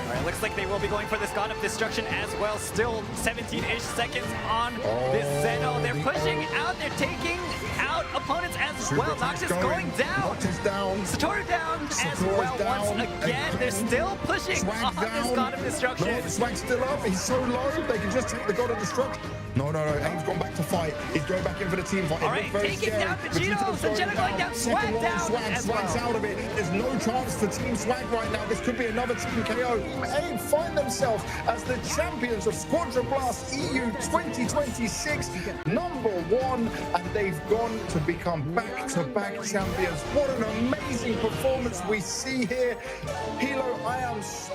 All right, looks like they will be going for this God of Destruction as well. Still 17-ish seconds on this Zeno. They're pushing out. They're taking out opponents as well. Noctis going down. Noctis down. Satoru down as Satoru's well down once again. They're still pushing Swag on down. this God of Destruction. No, Swag's still up. He's so low. They can just take the God of Destruction. No. Abe's gone back to fight. He's going back in for the team fight. All right, taking down Vegito. Vegeta going down. Swag down as Swag's well. out of it. There's no chance for Team Swag right now. This could be another team KO. Abe find themselves as the champions of Squadra Blast EU 2026, #1, and they've gone to become back-to-back champions. What an amazing performance we see here. Hilo, I am so